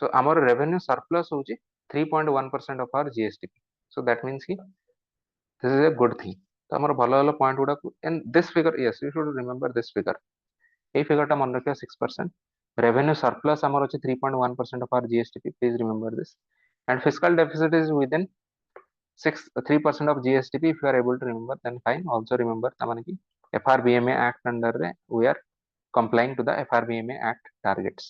सो हमर रेवेन्यू सरप्लस होची 3.1% of our GSTP so that means कि this is a good thing तो हमर भलो भलो पॉइंट गुडा and this figure yes you should remember this figure a figure टा मन रखियो 6% रेवेन्यू सरप्लस हमर अछि 3.1% of our GSTP please remember this and fiscal deficit is within 3% of GSTP if you are able to remember then fine also remember tamane ki FRBMA act under re we are complying to the FRBMA act targets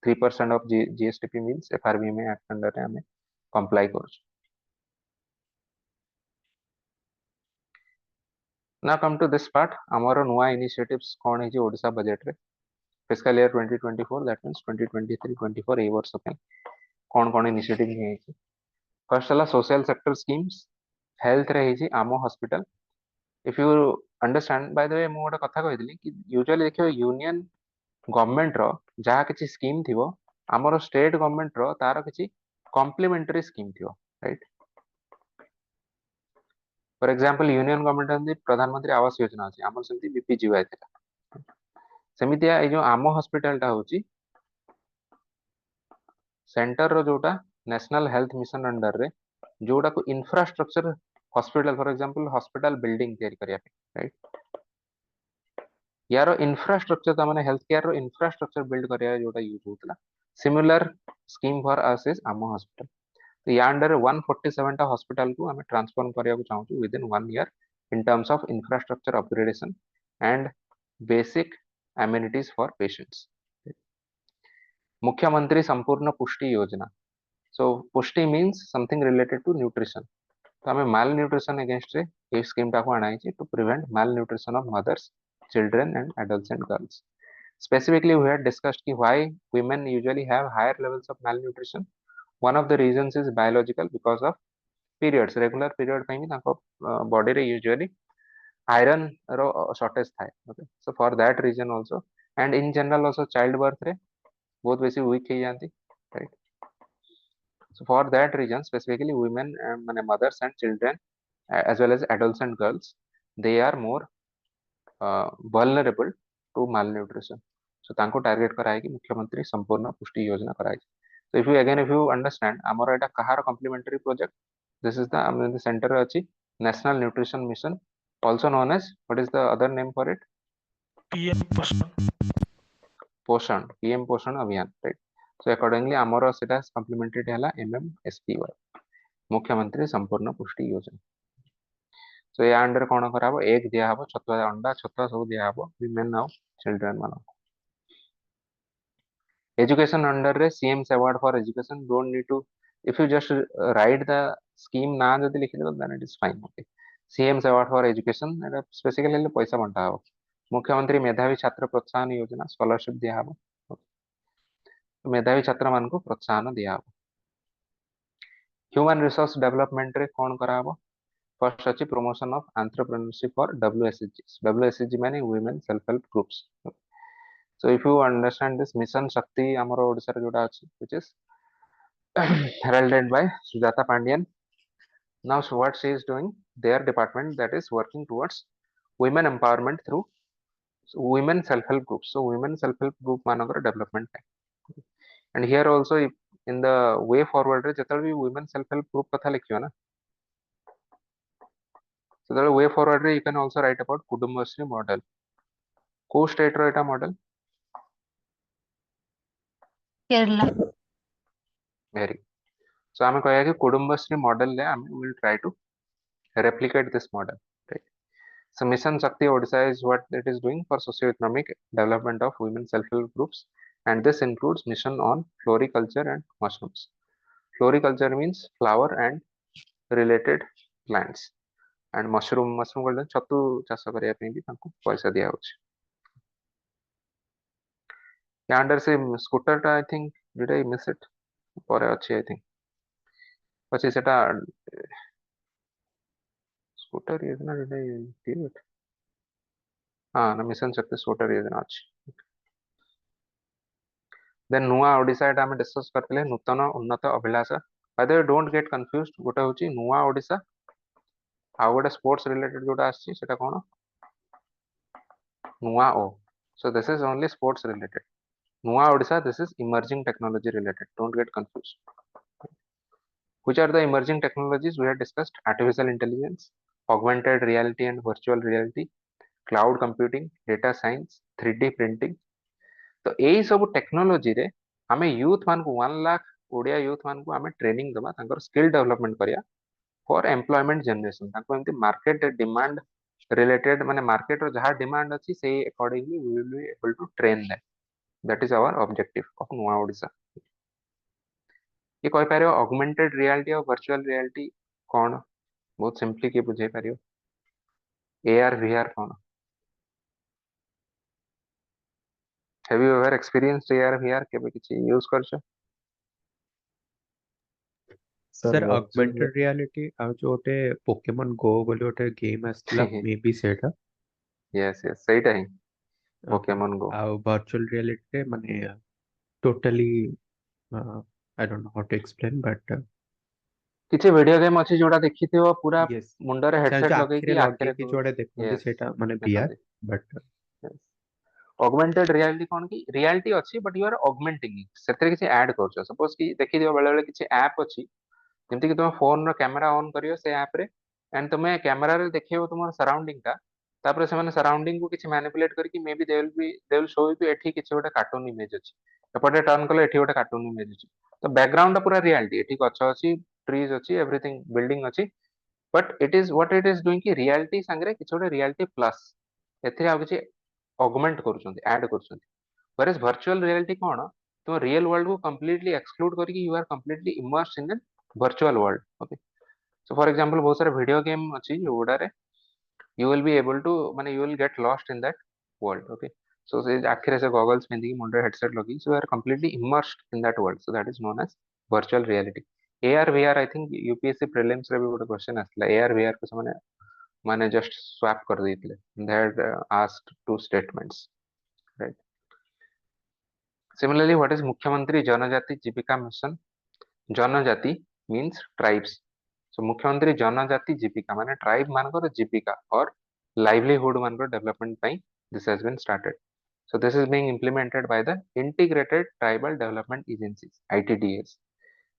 3% of GSTP means FRBMA act under re ame comply करूछु now come to this part amaro nuwa initiatives कोन है जे Odisha budget रे fiscal year 2024 that means 2023-24 ए वर्ष पे कोन कोन इनिशिएटिव है फर्स्ट हला सोशल सेक्टर स्कीम्स हेल्थ रही छी आमो hospital if you understand by the way मु गोटे कथा कहितली कि यूजुअली देखियो यूनियन गवर्नमेंट रो जहा किछि स्कीम थिवो हमर स्टेट गवर्नमेंट रो तार किछि कॉम्प्लीमेंटरी स्कीम थिवो right for example union government अंदी प्रधानमंत्री आवास योजना अछि हमर सेमति बीपीजीवाई थिला सेमितिया ए जो आमो हॉस्पिटल टा होची सेंटर रो जोटा नेशनल हेल्थ मिशन अंडर रे जोटा को infrastructure hospital for example hospital building तैयारी करिया राइट यार इंफ्रास्ट्रक्चर ता माने हेल्थ केयर रो इंफ्रास्ट्रक्चर बिल्ड करिया जोटा यूज होतला similar scheme for us is आम हॉस्पिटल तो या अंडर 147 टा हॉस्पिटल को हमें ट्रांसफॉर्म करिया को चाहू within 1 year in terms of infrastructure upgradation and basic amenities for patients Mukhyamantri Sampoorna Pushti Yojana so Pushti means something related to nutrition तो हमें माल न्यूट्रिशन अगेंस्ट रे ये स्कीम टाको आना है to prevent malnutrition of mothers children and adults and girls specifically we had discussed ki why women usually have higher levels of malnutrition one of the reasons is biological because of periods regular period ପାଇଁ ବି ତାଙ୍କ body ରେ usually iron ର shortage ଥାଏ okay so for that reason also and in general also child birth रे बहुत बेसी weak ହେଇଯାନ୍ତି right so for that reason specifically women ମାନେ mothers and children as well as adults and girls they are more vulnerable to malnutrition so तांको target कराए कि मुख्यमंत्री संपूर्ण पुष्टि योजना कराए so if you understand हमर एटा कहार complementary project this is the center अछि national nutrition mission also known as what is the other name for it PM पोषण पोषण पीएम पोषण अभियान राइट सो अकॉर्डिंगली हमर सेटा कॉम्प्लीमेंटेड हला एमएमएसपीवाई मुख्यमंत्री संपूर्ण पुष्टि योजना सो या अंडर कोन कराबो एक दिया हबो छतुआ अंडा छतुआ सब दिया हबो विमेन नाउ चिल्ड्रन मानो एजुकेशन अंडर रे CM's award for education don't need to if you just write the scheme ना जदी लिखि देबो then it is fine okay CM's award for education एटा स्पेसिफिकली पैसा बंटा हबो मुख्यमंत्री मेधावी छात्र प्रोत्साहन योजना स्कॉलरशिप दिया हबो मेधावी छात्र मान को प्रोत्साहन दिया हबो ह्यूमन रिसोर्स डेवलपमेंट रे कोन करा हबो फर्स्ट अछि प्रमोशन ऑफ एंटरप्रेन्योरशिप फॉर डब्ल्यूएसएचजी माने women self help groups so if you understand this mission shakti amaro odisha re joda अछि which is heralded by Sujata Pandian now so what she is doing their department that is working towards women empowerment through women self help groups so women self help group manakar development and here also if in the way forward re jetal भी women self help group कथा लिखियो ना so the way forward re you can also write about kudumbashree model को state रो एटा model Kerala very so आमे कहया कि Kudumbashree model ले आमे will try to replicate this model right so mission shakti odisha is what it is doing for socio-economic development of women self-help groups and this includes mission on floriculture and mushrooms floriculture means flower and related plants and mushroom golden छतु चाष करिया पे भी तांको पैसा दिया होछ या under से scooter टा I think did I miss it पर अछि आई थिंक પછી सेटा स्कूटर योजना डिड आई गिव इट हाँ ना मिशन शक्ति स्कूटर योजना अछि देन नुआ ओडिसा एटा हम डिस्कस करथिले नूतन उन्नत Abhilash bye the way don't get confused गोटा होची नुआ ओडिसा आ गोटा स्पोर्ट्स रिलेटेड जोटा आछि सेटा कोन नुआ ओ so this is only sports related नुआ Odisha this is emerging technology related don't get confused which are the emerging technologies we have discussed artificial intelligence augmented reality and virtual reality cloud computing data science 3D printing तो यही सब technology रे हमें youth मान को 1 lakh Odia youth मान को हमें ट्रेनिंग दबा तांकर स्किल डेवलपमेंट करिया फॉर एम्प्लॉयमेंट जनरेशन तांको एमती मार्केट डिमांड रिलेटेड माने मार्केट रो जहां डिमांड अछि से accordingly we will be able to train that that is our objective of नुआ ओडिसा ये कहि पारियो ऑगमेंटेड रियलिटी और वर्चुअल रियलिटी कोन बहुत सिंपली के बुझे पारियो एआर वीआर कोन have you ever experienced AR VR केबे किछि यूज करछो sir sir virtual augmented reality आ जो गोटे पोकेमन गो बोली गोटे गेम आसला मे बी सेटा यस यस सहीटा ही ओके पोकेमन गो आ वर्चुअल रियलिटी रे माने टोटली I don't know how to explain but किछि वीडियो गेम अछि जोटा देखिथिबो पूरा यस मुंडरे जो हेडसेट आखिरे लगेकी आखिरे लगेकी जोड़े देखते यस सेटा माने वीआर देखंती बट yes ऑगमेंटेड रियलिटी कौन की रियलिटी अच्छी but you are augmenting it से किसी ऐड कर सपोज कि देखी दियो बेले बेले किसी ऐप अच्छी जमती कि तुम फोन रो कैमेरा ऑन करियो से ऐप रे एंड तुम कैमेरा रे देखियो तुम सराउंडिंग का तापर से सराउंडिंग को किसी मैनिपुलेट करके may be they will show you कि एठी किसी गोटे कार्टून इमेज अछि एपटे टर्न कले एठी गोटे कार्टून इमेज अछि तो बैकग्राउंड पूरा रियलिटी एठी गछ अछि ट्रीज अछि एवरीथिंग बिल्डिंग अछि but it is what it is doing कि रियलिटी संगे किसी गोटे रियलिटी प्लस एथिरे आ किसी ऑगमेंट करूछंती ऐड करूछंती whereas virtual reality कौन तुम रियल वर्ल्ड को completely exclude करके you are completely immersed in the virtual world okay so for example बहुत सारे वीडियो गेम अच्छी जोड़ारे you will be able to माने you will get lost in that world okay so से आखिर से goggles पिंदी मुंडे headset लगी so you are completely immersed in that world so that is known as virtual reality AR VR I think UPSC prelims रे भी ଗୋଟେ question आसला AR VR को माने माने जस्ट स्वैप कर देइतले they had asked two statements right similarly what is मुख्यमंत्री जनजाति जीविका मिशन जनजाति means tribes so मुख्यमंत्री जनजाति जीविका माने ट्राइब मानकर जीविका और लाइवलीहुड मानकर डेवलपमेंट ପାଇଁ this has been started so this is being implemented by the integrated tribal development agencies ITDAs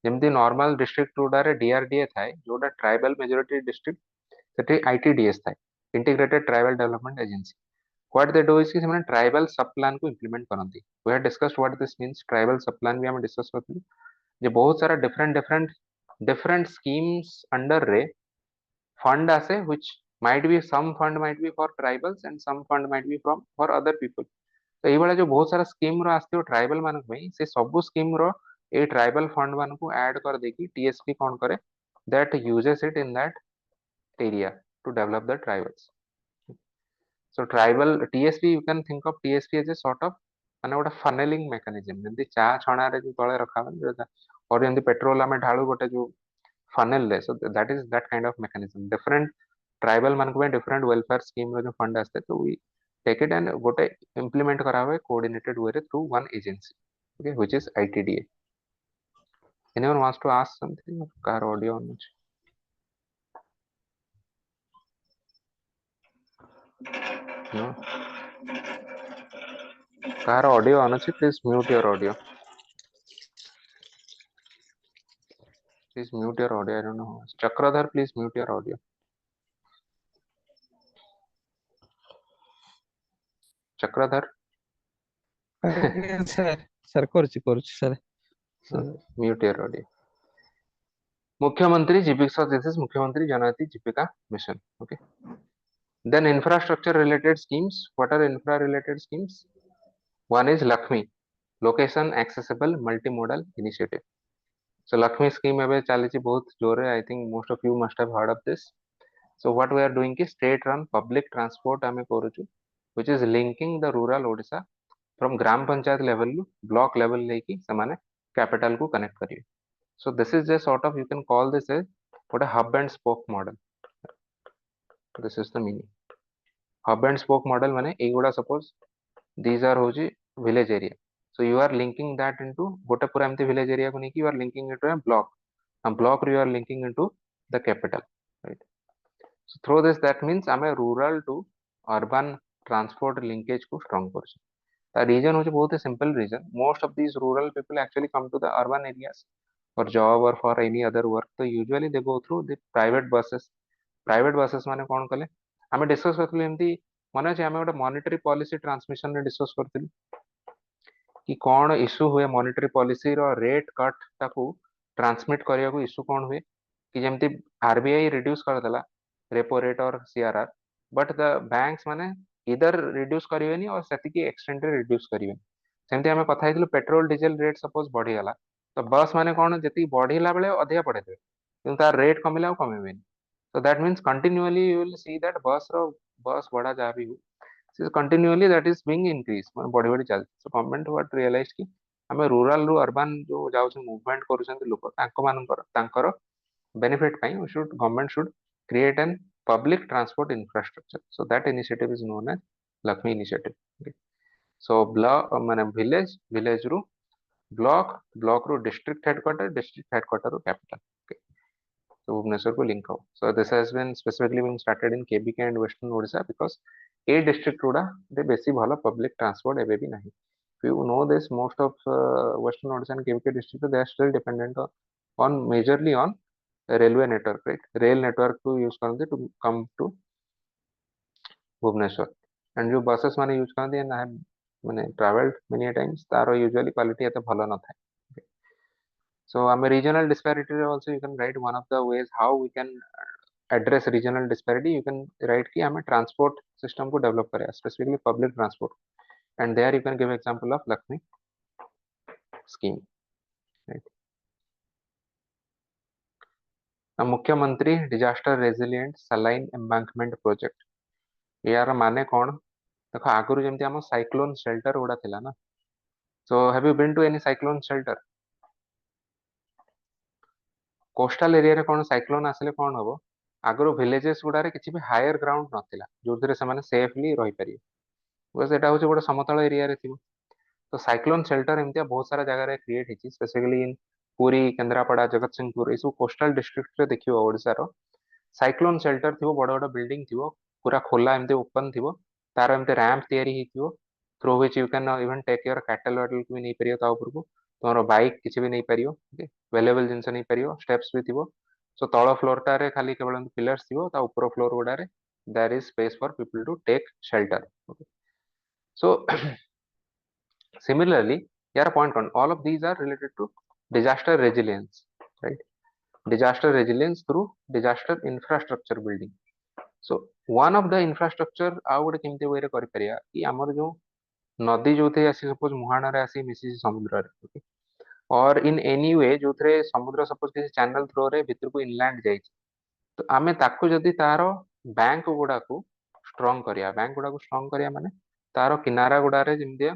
ଯେମିତି normal district ଗୁଡାରେ DRDA ଥାଏ ଯୋଉଟା tribal majority district ସେଠି ITDAs ଥାଏ integrated tribal development agency what they do is कि ସେମାନେ tribal sub plan को implement करନ୍ତି we have discussed what this means tribal sub plan भी हम डिस्कस करथिलु जे बहुत सारा different schemes under रे fund आसे which might be some fund might be for tribals and some fund might be from for other people तो एई वाला जो बहुत सारा स्कीम रो आस्ते ट्राइबल मानक में से सब स्कीम रो ए ट्राइबल फंड मान को ऐड कर देकी टीएसपी कौन करे that uses it in that area to develop the tribals so tribal TSP you can think of TSP as a sort of माने गोटे फनेलिंग मेकानिज्म जेमती चा छणा रे जो तळे रखा और जेमती पेट्रोल आमे ढाळू गोटे जो funnel रे so that is that kind of mechanism different tribal मान को different welfare scheme रो जो fund आस्ते तो we take it and गोटे implement करा हुए coordinated way रे through one agency okay which is ITDA anyone wants to ask something car audio on which no car audio on ଅଛି please mute your audio please mute your audio I don't know Chakradhar please mute your audio Chakradhar ଆଜ୍ଞା sir କରୁଛି sir mute your audio मुख्यमंत्री जीविका this is मुख्यमंत्री जनजाति जीविका mission okay then infrastructure related schemes what are infra related schemes one is Lakshmi location accessible multimodal initiative so Lakshmi scheme एबे चालीची बहुत जोरे I think most of you must have heard of this so what we are doing is state run public transport आमे करूछु which is linking the rural Odisha from gram panchayat level to block level लेकी समाने capital को connect करिए so this is a sort of you can call this as what a hub and spoke model this is the meaning hub and spoke model माने एगुड़ा suppose these are होची village area so you are linking that into गोटे पूरा एमती village area को नहीं कि you are linking it to a block a block you are linking into the capital right so through this that means आमे rural to urban transport linkage को strong कर the reason होची बहुत ही simple reason most of these rural people actually come to the urban areas for job or for any other work so usually they go through the private buses माने कौन कले आमे discuss करथिलु एमती माने जे आमे गोटे मॉनेटरी पॉलिसी ट्रांसमिशन रे discuss करथिलु कि कौन इश्यू हुए मॉनेटरी पॉलिसी रो रेट कट ताकू ट्रांसमिट करिया को इश्यू कौन हुए कि जेमती आरबीआई रिड्यूस कर देला रेपो रेट और सीआरआर बट द बैंक्स माने इधर रिड्यूस करिवेनी और सेति की एक्सटेंड रे रिड्यूस करिवेनी सेमती आमे कथा हितलु पेट्रोल डीजल रेट सपोज बढ़ी गला तो बस माने कौन जति बढ़ीला बेले अधिका पड़े देबे किंतु तार रेट कमिला और कमेबेनी so that means continually you will see that bus बड़ा जहाँ भी हो so continually that is being increased मतलब बड़ी बड़ी चल so government what realized कि हमें rural रू urban जो जाऊँ movement करूँଛନ୍ତି लोग तांकर benefit ପାଇଁ we should government should create an public transport infrastructure so that initiative is known as Lakshmi initiative okay. so block माने village रू block रू district headquarter रू capital okay. So Bhubaneswar को link out. So this has been specifically being started in KBK and Western Odisha because A district गुड़ा बेसी भल public transport एबे भी नहीं. You know this, most of western odisha and KVK district, they are still dependent on majorly on railway network, right? Rail network to use करते to come to Bhubaneswar. And जो buses माने use करते हैं, I have मैंने traveled many times, तारो usually quality ऐसे भलो न था. So I'm a regional disparity also you can write one of the ways how we can address regional disparity. You can write कि हमें transport system को develop करें, specifically public transport. And there you can give example of Lakshmi scheme, right? मुख्यमंत्री disaster resilient saline embankment project यार माने कौन देखो आगुरी जेमती हम साइक्लोन शेल्टर गुड़ा थिला ना. So have you been to any cyclone shelter? Coastal area रे कौन साइक्लोन आसले कौन हबो आगुरी विलेजेस गुड़ा रे किछि भी हायर ग्राउंड नथिला जोथिरे से माने सेफली रहि परियो बिकॉज़ एटा होचे गोटे समतल एरिया रे थिबो. तो साइक्लोन शेल्टर एमतिया बहुत सारा जगह रे क्रिएट हिची स्पेशली इन पुरी केंद्रापड़ा जगतसिंहपुर एसु कोस्टल डिस्ट्रिक्ट रे देखियो ओडिसा रो साइक्लोन शेल्टर थी बड़ बड़ बिल्डिंग थी पूरा खोला एमती ओपन थी तार एमती रैंप तैयारी through which you can even take your cattle वाटल को भी नहीं परियो ता ऊपर को तुम बाइक किसी भी नहीं परियो. ओके वेलेबल जिनस नहीं परियो स्टेप्स भी थी. सो तଳ फ्लोर टारे खाली केवल पिलर्स थी ता ऊपर फ्लोर गुडारे there is space for people to take shelter. Okay so similarly यार पॉइंट कौन all of these are related to disaster resilience, right? Disaster resilience through disaster infrastructure building. So one of the infrastructure आउ गोटे केमती वे करि परिया कि हमर जो नदी जो थे आसी सपोज मुहाना रे आसी मिसी समुद्र रे. ओके और इन एनी वे जो थे समुद्र सपोज किसी चैनल थ्रो रे भीतर को इनलैंड जाई तो आमे ताकू जदी तारो बैंक गुडा को स्ट्रांग करिया बैंक गुडा को स्ट्रांग करिया माने तारो किनारा गुडा रे जेमती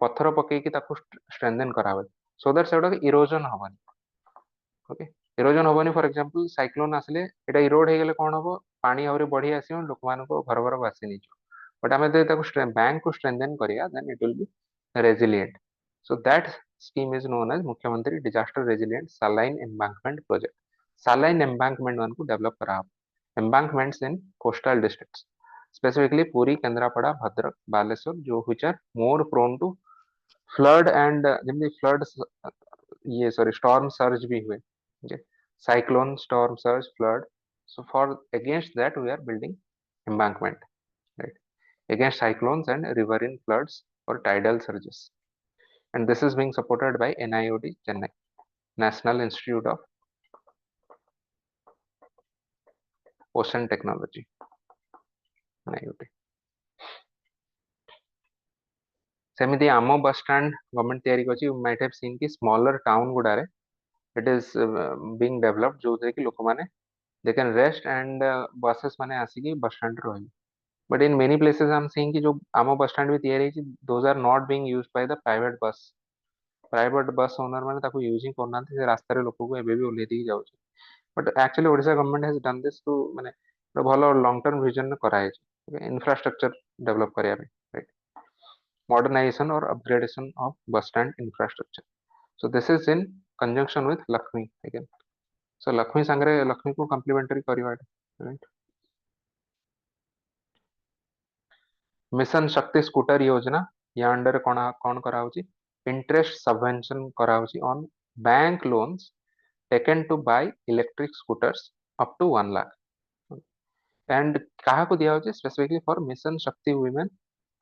पत्थर पकई कि ताकू स्ट्रेंथन करावे सो दैट सेडा इरोजन हबनी. ओके इरोजन हबनी फॉर एग्जांपल साइक्लोन आसले एटा इरोड हे गेले कोन हबो पानी आउरी बढ़ी आसीयो लोक मान को घर घर आसी नहीं बट आमे दे ताको बैंक को स्ट्रेंथन करिया then it will be resilient. So that scheme is known as Mukhyamantri disaster resilient saline embankment project. Saline embankment one को डेवलप करा embankments in coastal districts specifically Puri Kendrapara Bhadrak Baleshwar जो which are more prone to flood and जेमती flood ये sorry storm surge भी हुए. Okay. Cyclone, storm surge, flood. So for against that we are building embankment, right? Against cyclones and riverine floods or tidal surges. And this is being supported by NIOD Chennai, National Institute of Ocean Technology, NIOD. सेमिति Amo bus stand government तैयारी करछि. You might have seen कि smaller town गुडारे it is being developed जो कि लोक माने they can rest and buses माने आसी बस स्टैंड रही. But in many places I am seeing कि जो आम बस स्टैंड भी तैयारी है those are not being used by the private bus owner माने ताको यूजिंग करना से रास्ता रे लोक को एबे भी ओले दी जाउछ. But actually Odisha government has done this to माने भलो लॉन्ग टर्म विजन कराए छै इंफ्रास्ट्रक्चर डेवलप करिया पे, राइट? मॉडर्नाइजेशन और upgradation of bus stand infrastructure. So this is in conjunction with Lakshmi again. So Lakshmi संगरे लक्ष्मी को कॉम्प्लीमेंटरी करिवा, right? Mission Shakti scooter Yojana या अंडर कौन कराउची इंटरेस्ट सबवेंशन कराउची on bank loans taken to buy electric scooters up to 1 lakh. And कहा को दिया होची specifically for mission Shakti women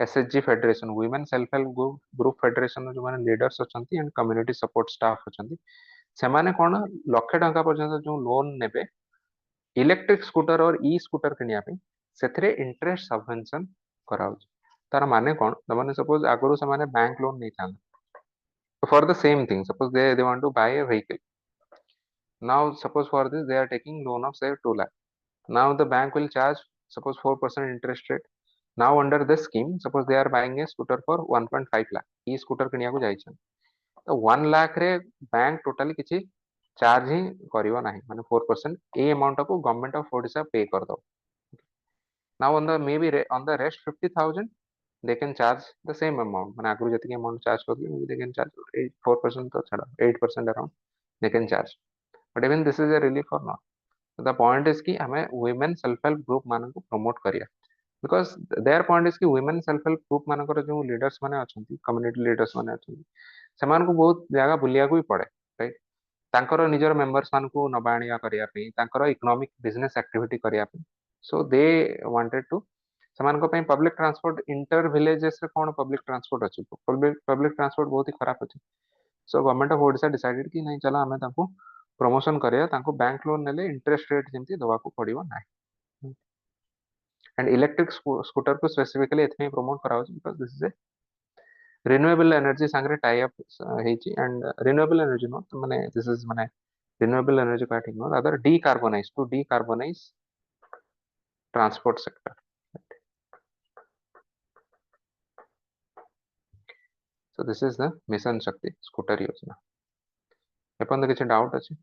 SHG federation women self help group federation जो माने लीडर्स अछंती एंड कम्युनिटी सपोर्ट स्टाफ अछंती से माने कोन लाख टका पर्यंत जो लोन नेबे इलेक्ट्रिक स्कूटर और ई स्कूटर किनिया पे सेथरे इंटरेस्ट सबवेंशन कराउची. तार माने कोन माने सपोज आगरो से माने बैंक लोन नहीं था for the same thing suppose they want to buy a vehicle. Now suppose for this they are taking loan of say 2 lakh. Now the bank will charge suppose 4% interest rate. Now under this scheme suppose they are buying a scooter for 1.5 lakh. E scooter किनिया को जाइछन तो 1 लाख रे bank totally किछि charge ही करिवो नाही माने 4% ए अमाउंट को गवर्नमेंट ऑफ ओडिशा पे कर दो. Now on the maybe on the rest 50,000 they can charge the same amount माने आगु जति अमाउंट चार्ज करले maybe they can charge 4% तो छाड़ा 8% around they can charge. But even this is a relief or not. So the point is कि हमें women self help group मान को प्रमोट करिया. because their point is कि women self help group मानकर जो leaders माने अछंती community leaders माने अछंती ସେମାନଙ୍କୁ ବହୁତ ଜାଗା ବୁଲିବାକୁ ବି ପଡେ ରାଇଟ୍ ତାଙ୍କର ନିଜର ମେମ୍ବର୍ସ ମାନଙ୍କୁ ନବା ଆଣିବା କରିବା ପାଇଁ ତାଙ୍କର ଇକୋନୋମିକ ବିଜନେସ ଆକ୍ଟିଭିଟି କରିବା ପାଇଁ ସୋ ଦେ ୱାଣ୍ଟେଡ ଟୁ ସେମାନଙ୍କ ପାଇଁ ପବ୍ଲିକ ଟ୍ରାନ୍ସପୋର୍ଟ ଇଣ୍ଟର ଭିଲେଜେସ୍ ରେ କଣ ପବ୍ଲିକ ଟ୍ରାନ୍ସପୋର୍ଟ ଅଛି ପବ୍ଲିକ ଟ୍ରାନ୍ସପୋର୍ଟ ବହୁତ ହି ଖରାପ ଅଛି so government of Odisha decided କି ନାଇଁ ଚାଲ ଆମେ ତାଙ୍କୁ ପ୍ରମୋସନ କରିବା ତାଙ୍କୁ ବ୍ୟାଙ୍କ ଲୋନ ନେଲେ ଇଣ୍ଟରେଷ୍ଟ ରେଟ୍ ଯେମିତି ଦବାକୁ ପଡିବ ନାହିଁ एंड इलेक्ट्रिक स्कूटर को स्पेसिफिकली एथमे प्रमोट करा because this is a renewable energy सांगरे टाई अप हेची एंड रिन्यूएबल एनर्जी नो माने दिस इज माने रिन्यूएबल एनर्जी का ठीक no other decarbonise transport sector so this is the mission Shakti scooter Yojana एपन किछि डाउट अछि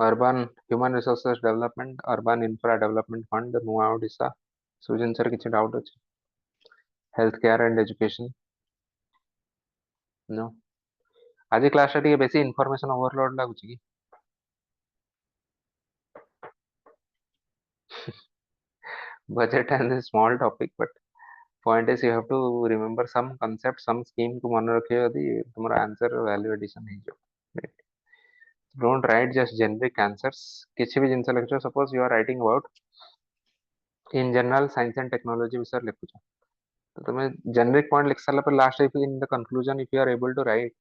urban human resources development urban infra development fund नुआ ओडिशा सो जिनसर किछि डाउट अछि हेल्थ केयर एंड एजुकेशन नो आज क्लास टी बेसी इनफॉरमेशन ओवरलोड लागुच कि budget and a small topic but point is you have to remember some concept some scheme को मन रखियो यदि तुम्हारा आंसर वैल्यू एडिशन है जो don't write just generic answers किसी भी जिनसे लिखो suppose you are writing about in general science and technology विषय लिखुछ तो तुम्हें generic point लिख साला पर last if in the conclusion if you are able to write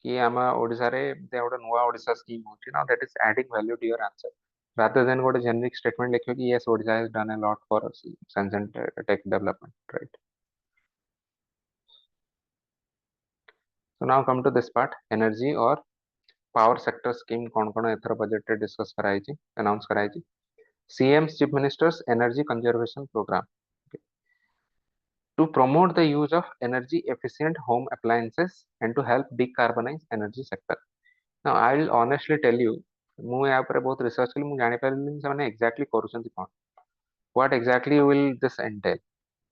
कि आम ओडिसा रे गोटे नुआ ओडिसा स्कीम होची now that is adding value to your answer rather than गोटे generic statement लिखियो कि yes Odisha has done a lot for science and tech development right so now come to this part energy or power sector scheme कौन कौन एथर budget रे discuss कराई छी announce कराई छी CM's chief minister's energy conservation program okay. To promote the use of energy efficient home appliances and to help decarbonize energy sector now I will honestly tell you ମୁଁ या ऊपर बहुत research कली ମୁଁ जानि पारलिनी ସେମାନେ एग्जैक्टली करूछंती कोन what exactly will this entail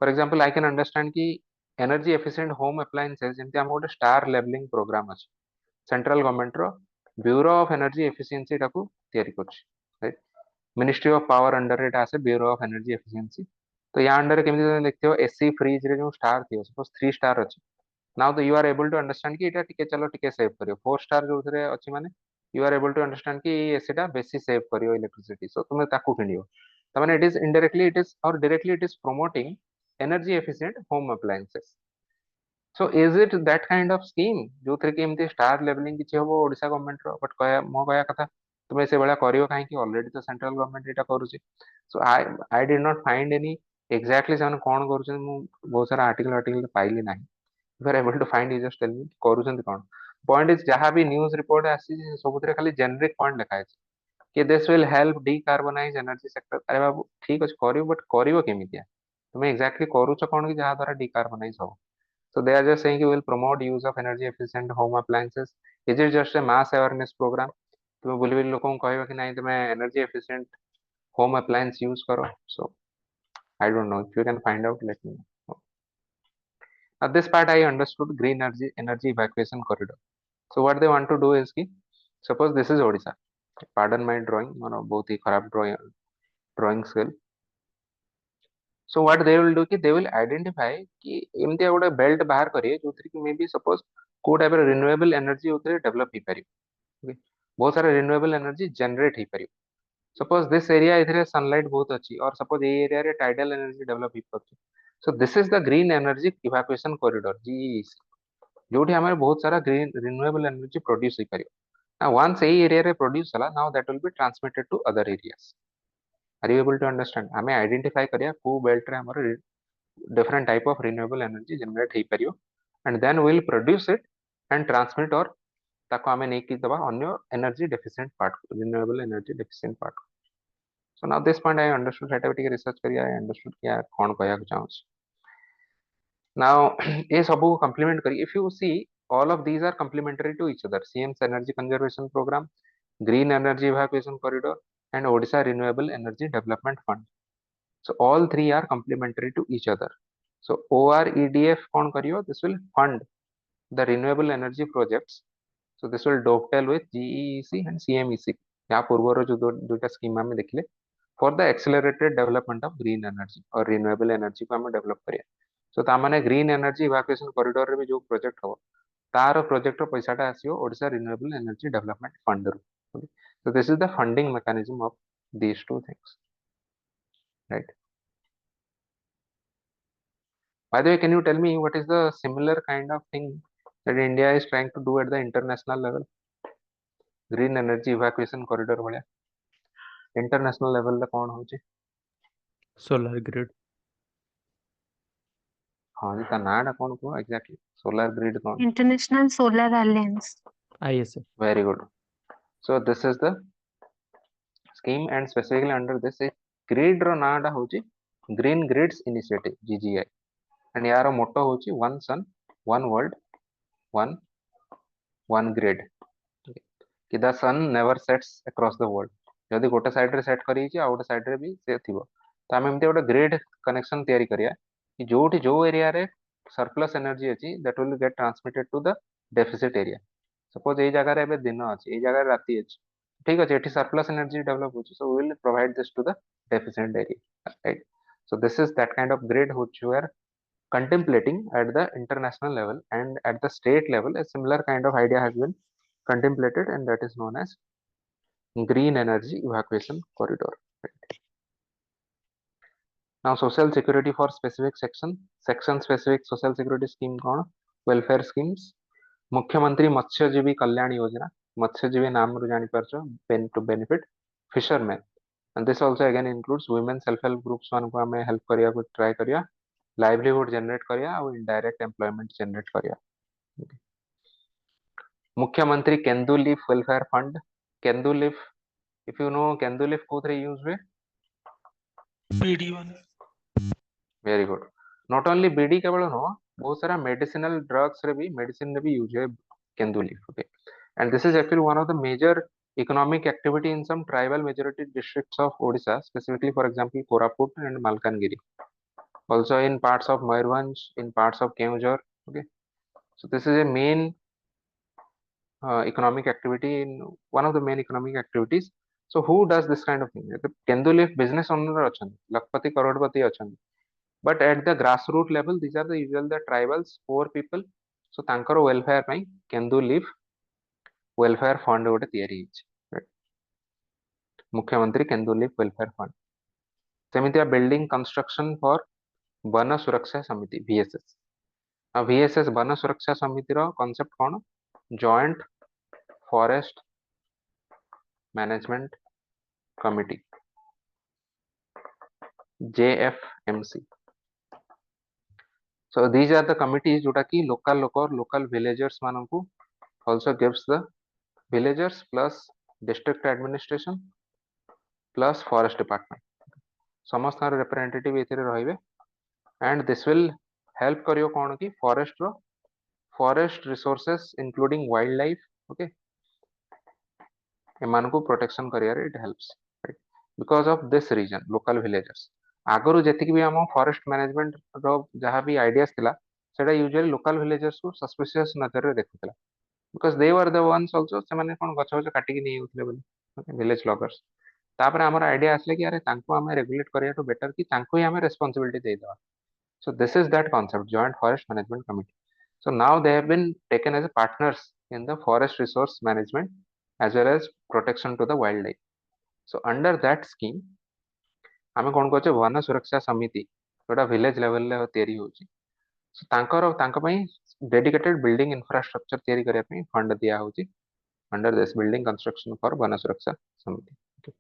for example I can understand कि energy efficient home appliances जेमति हम गोटे स्टार लेवलिंग प्रोग्राम अछि सेंट्रल गवर्नमेंट रो ब्यूरो ऑफ एनर्जी एफिशिएंसी टाकू तयारी करछि right ministry of power under एटा आसे ब्यूरो ऑफ एनर्जी एफिशिएंसी तो या अंडर केमि देखथियो एसी फ्रिज रे जो स्टार थियो सपोज 3 स्टार अछि नाउ तो you are able to understand कि एटा टिके चलो टिके सेव करियो 4 स्टार जो थरे अछि माने you are able to understand कि एसी टा बेसी सेव करियो इलेक्ट्रिसिटी सो तुमे ताकू किनियो त माने it is indirectly it is or directly it is promoting energy efficient home appliances so is it that kind of scheme जो थरे कि एमती स्टार लेवलिंग किछि होबो ओडिसा गवर्नमेंट रो बट कया मो कया कथा तुमे से बळा करियो काहे कि ऑलरेडी तो सेंट्रल गवर्नमेंट एटा करूछि so I did not find any exactly say कोन करूछन मु बहुत सारा आर्टिकल पाइली नाही if you are able to find you just tell me କରୁଛନ୍ତି କଣ point is ଯାହା ବି ନ୍यूज रिपोर्ट आसी ସବୁଥିରେ ଖାଲି जेनेरिक पॉइंट लिखा ଅଛି कि this will help decarbonize energy sector अरे बाबू ठीक ଅଛି କରିବ बट କରିବ କେମିତିଆ ତୁମେ एग्जैक्टली କରୁଛ କଣ କି ଯାହା ଦ୍ୱାରା decarbonize ହବ so they are just saying you will promote use of energy efficient home appliances is it just a mass awareness program ତୁମେ ବୁଲି ବୁଲି ଲୋକଙ୍କୁ କହିବ कि ନାଇଁ ତୁମେ energy efficient home appliance use करो so I don't know if you can find out let me know this part I understood green energy evacuation corridor so what they want to do is कि suppose this is Odisha pardon my drawing मोर बहुत ही खराब drawing skill so what they will do कि they will identify कि एमती गोटे belt बाहर करिए जो कि मे बी सपोज को टाइप रिन्यूएबल एनर्जी उतरे डेवलप ही परियो बहुत सारा रिन्यूएबल एनर्जी जनरेट ही परियो सपोज दिस एरिया इधरे सनलाइट बहुत अच्छी और सपोज ये एरिया रे टाइडल एनर्जी डेवलप ही पड़छ so this is the green energy evacuation corridor जी जोठी हमारे बहुत सारा ग्रीन रिन्यूएबल एनर्जी प्रोड्यूस ही परियो now once ए एरिया रे प्रोड्यूस हला now that will be transmitted to other areas are you able to understand हमें आइडेंटिफाई करिया को बेल्ट रे हमर different type of renewable energy generate ही परियो and then we will produce it and transmit और ताको हमें नहीं की दबा अन्य energy deficient part renewable energy deficient part so now this point I understood सेटा भी रिसर्च करिया I understood क्या कौन कहया चाहूँ now ये सब को complement करी if you see all of these are complementary to each other CM's energy conservation program green energy evacuation corridor and Odisha renewable energy development fund so all three are complementary to each other so OREDF कौन करियो this will fund the renewable energy projects so this will dovetail with GEEC and CMEC या पूर्वर जो दुईटा scheme आम देखिले for the accelerated development of green energy और renewable energy को आम डेवलप करिया सो तामाने ग्रीन एनर्जी इवाकुएशन कॉरिडोर रे भी जो प्रोजेक्ट हो तार प्रोजेक्ट पैसाटा आसीओ Odisha renewable energy development fund रू so this is the funding mechanism of these two things, right? By the way, can you tell me what is the similar kind of thing that India is trying to do at the international level? Green energy evacuation corridor भलिया international level रे कौन होची? Solar grid. हाँ जी ता नाडा कौन को exactly solar grid कौन? International Solar Alliance. ISA। Very good. So this is the scheme and specifically under this is grid रो नाडा होची Green Grids Initiative GGI and यार motto होची one sun one world one grid कि the sun never sets across the world जदि गोटे side रे set करी आ गोटे side रे भी से थिबो तो आम एमती गोटे ग्रिड कनेक्शन तैयारी करिया कि जोठी जो एरिया रे सरप्लस एनर्जी अछि that will get transmitted to the deficit area suppose एई जगह रे एबे दिन अछि एई जगह रे राति अछि ठीक अछि एठी सरप्लस एनर्जी डेवलप होछि so we will provide this to the deficit area right so this is that kind of grid which we are contemplating at the international level and at the state level a similar kind of idea has been contemplated and that is known as green energy evacuation corridor. Now social security for specific section specific social security scheme कौन welfare schemes मुख्यमंत्री मत्स्यजीवी कल्याण योजना मत्स्यजीवी नाम रू जानी परछो to benefit fishermen and this also again includes women self help groups मान को हमें help करिया को try करिया livelihood generate करिया और indirect employment generate करिया मुख्यमंत्री kendu leaf welfare fund kendu leaf if you know kendu leaf कोथरे यूज हुए BD1 very good not only bidi केवल नो बहुत सारा मेडिसिनल ड्रग्स रे भी मेडिसिन रे भी यूज है kendu leaf okay and this is actually one of the major economic activity in some tribal majority districts of Odisha specifically for example Koraput and Malkangiri also in parts of Mayurbhanj in parts of Keonjhar okay so this is a main economic activity in one of the main economic activities so who does this kind of thing the kendu leaf business owner achandi lakpati crorepati achandi but at the grassroots level these are the usual the tribals poor people so tankar welfare ପାଇଁ kendu leaf welfare fund ଗୋଟେ ତିଆରି ହେଇଛି right? मुख्यमंत्री kendu leaf welfare fund ସେମିତିଆ building construction for one सुरक्षा समिति VSS ଆଉ VSS one सुरक्षा समिति ର concept କଣ joint forest management committee JFMC so these are the committees जोटा कि local लोक और local villagers माननकु also gives the villagers plus district administration plus forest department समस्त representative एथिरे रहिबे and this will help करियो कोन कि forest रो forest resources including wildlife okay एमानकु प्रोटेक्शन करियारे it helps right because of this region local villagers आगरु जेतिक भी हम फॉरेस्ट मैनेजमेंट रो जहां भी आइडियाज थिला सेटा यूजुअली लोकल विलेजर्स को सस्पिशियस नजर रे देखुतला because they were the ones also say माने कोन गछ गछ काटी कि नहीं होतले बोली ओके विलेज लॉगर्स तापर हमर आइडिया आसले कि अरे तांको हमें रेगुलेट करिया तो बेटर कि तांको ही हमें रिस्पांसिबिलिटी दे दवा so this is that concept joint forest management committee so now they have been taken as partners in the forest resource management as well as protection to the wildlife so under that scheme आमे कोन कहचे one सुरक्षा समिति जोटा village level ले तयारी होची सो तांकर तांक पई डेडिकेटेड बिल्डिंग इंफ्रास्ट्रक्चर तयारी करिया पई फंड दिया होची under this building construction for one सुरक्षा समिति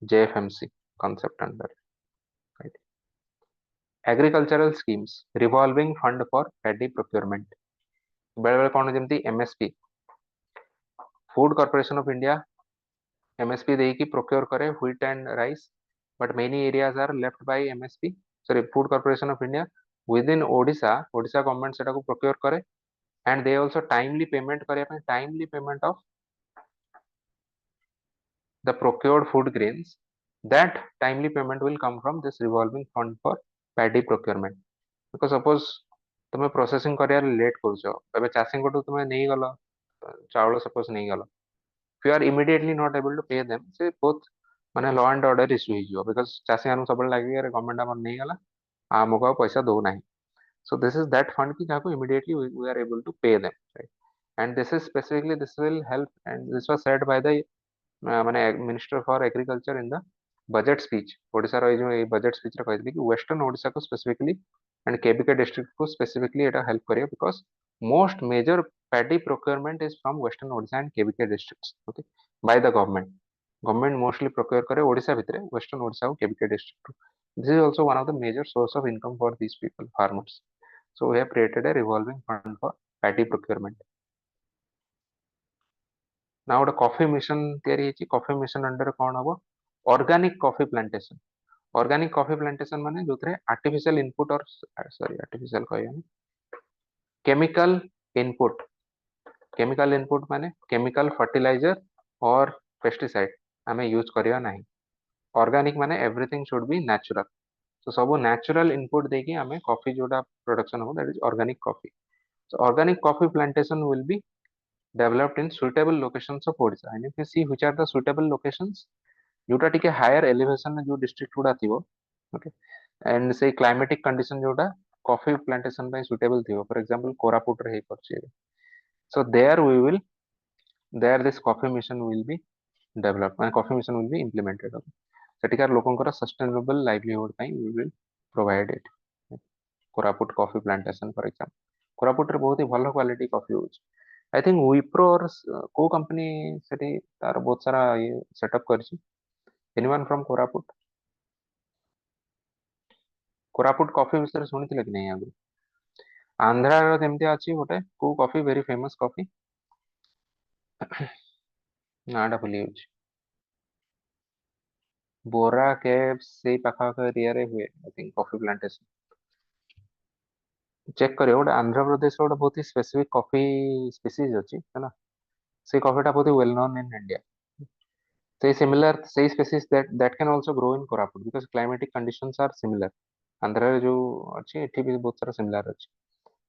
JFMC concept under right agricultural schemes revolving fund for paddy procurement बेले बेले कोन जेमती MSP food corporation of India MSP देकी प्रोक्योर करे wheat and rice but many areas are left by MSP sorry food corporation of India within Odisha government सेटा को procure करे and they also timely payment करे ପାଇଁ timely payment of the procured food grains that timely payment will come from this revolving fund for paddy procurement because suppose तुमे processing करिया late करछो एबे चासिंग कोटू तुमे नहीं गलो चावल सपोज नहीं गलो if you are immediately not able to pay them, say both ମାନେ law and order issue ହେଇଯିବ, because ଚାଷୀ ମାନଙ୍କୁ ସବୁବେଳେ ଲାଗିବ ଆରେ ଗଭର୍ଣ୍ଣମେଣ୍ଟ ଆମର ନେଇଗଲା ଆମକୁ ଆଉ ପଇସା ଦଉନାହିଁ। So this is that fund ki jahaku immediately we are able to pay them, right? And this is specifically, this will help, and this was said by the ମାନେ Minister for Agriculture in the budget speech। Odisha रो ए जो ए budget speech रे कहले कि western Odisha को specifically and KBK district को specifically एटा help करियो, because most major paddy procurement is from western Odisha and KBK districts, okay, by the government mostly procure करे ओडिशा भितरे western Odisha और KBK district। This is also one of the major source of income for these people, farmers। So we have created a revolving fund for paddy procurement। now ଗୋଟେ coffee mission ତିଆରି ହେଇଛି। coffee mission under କଣ ହବ, organic coffee plantation। organic coffee plantation ମାନେ ଯୋଉଥିରେ artificial input or sorry artificial କହିବାନି, chemical input। chemical input ମାନେ chemical fertilizer or pesticide ଆମେ use କରିବା ନାହିଁ। organic ମାନେ everything should be natural। so ସବୁ natural input ଦେଇକି ଆମେ coffee ଯୋଉଟା production ହବ, that is organic coffee। so organic coffee plantation will be developed in suitable locations of Odisha, and if you see which are the suitable locations, जोटा टिके higher elevation में जो district गुड़ा थिवो, okay, and say climatic condition जोटा coffee plantation ପାଇଁ suitable थिवो, for example Koraput रे ହେଇପାରୁଛି। so there this coffee mission will be developed, and coffee mission will be implemented। ସେଠିକାର ଲୋକଙ୍କର sustainable livelihood ପାଇଁ we will provide it। Koraput coffee plantation for example, କୋରାପୁଟରେ ବହୁତ ହି ଭଲ quality coffee ହଉଛି। I think Wipro or କୋଉ company ସେଠି ତାର ବହୁତ ସାରା setup କରିଛି। anyone from Koraput? Koraput coffee ବିଷୟରେ ଶୁଣିଥିଲେ କି ନାହିଁ ଆଗରୁ? ଆନ୍ଧ୍ରାର ଯେମିତି ଅଛି ଗୋଟେ କୋଉ କଫି very famous କଫି, ନାଁଟା ଭୁଲି ଯାଉଛି। ବୋରା କେଭ୍ସ ସେଇ ପାଖାପାଖି ଏରିଆରେ ହୁଏ I think coffee plantation. Check କରିବ, ଗୋଟେ ଆନ୍ଧ୍ରପ୍ରଦେଶର ଗୋଟେ ବହୁତ ହି ସ୍ପେସିଫିକ କଫି ସ୍ପେସିସ୍ ଅଛି ହେଲା, ସେଇ କଫିଟା ବହୁତ ହି well known in India। ସେଇ ସିମିଲାର ସେଇ species that can also grow in Koraput because climatic conditions are similar। ଆନ୍ଧ୍ରାରେ ଯୋଉ ଅଛି ଏଠି ବି ବହୁତ ସାରା ସିମିଲାର ଅଛି।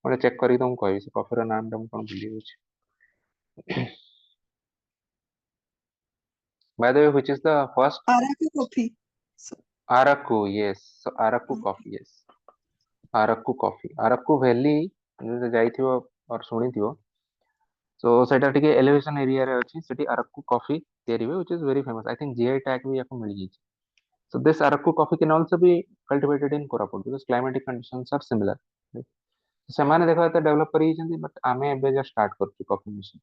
ଗୋଟେ ଚେକ୍ କରିକି ତମକୁ କହିବି ସେ କଫିର ନାମଟା ମୁଁ କଣ ଭୁଲି ଯାଉଛି। by the way, which is the first? Araku coffee. Araku, yes, so Araku coffee, yes, Araku coffee। Araku valley ଯଦି ଯାଇଥିବ or ଶୁଣିଥିବ, so ସେଇଟା ଟିକେ elevation area ରେ ଅଛି, ସେଠି Araku coffee ତିଆରି ହୁଏ which is very famous। I think GI tag ବି ୟାକୁ ମିଳିଯାଇଛି। so this Araku coffee can also be cultivated in Koraput because climatic conditions are similar। ସେମାନେ ଦେଖ ଏତେ ଡେଭଲପ କରିଯାଇଛନ୍ତି, ବଟ୍ ଆମେ ଏବେ ଜଷ୍ଟ ଷ୍ଟାର୍ଟ କରୁଛୁ coffee mission.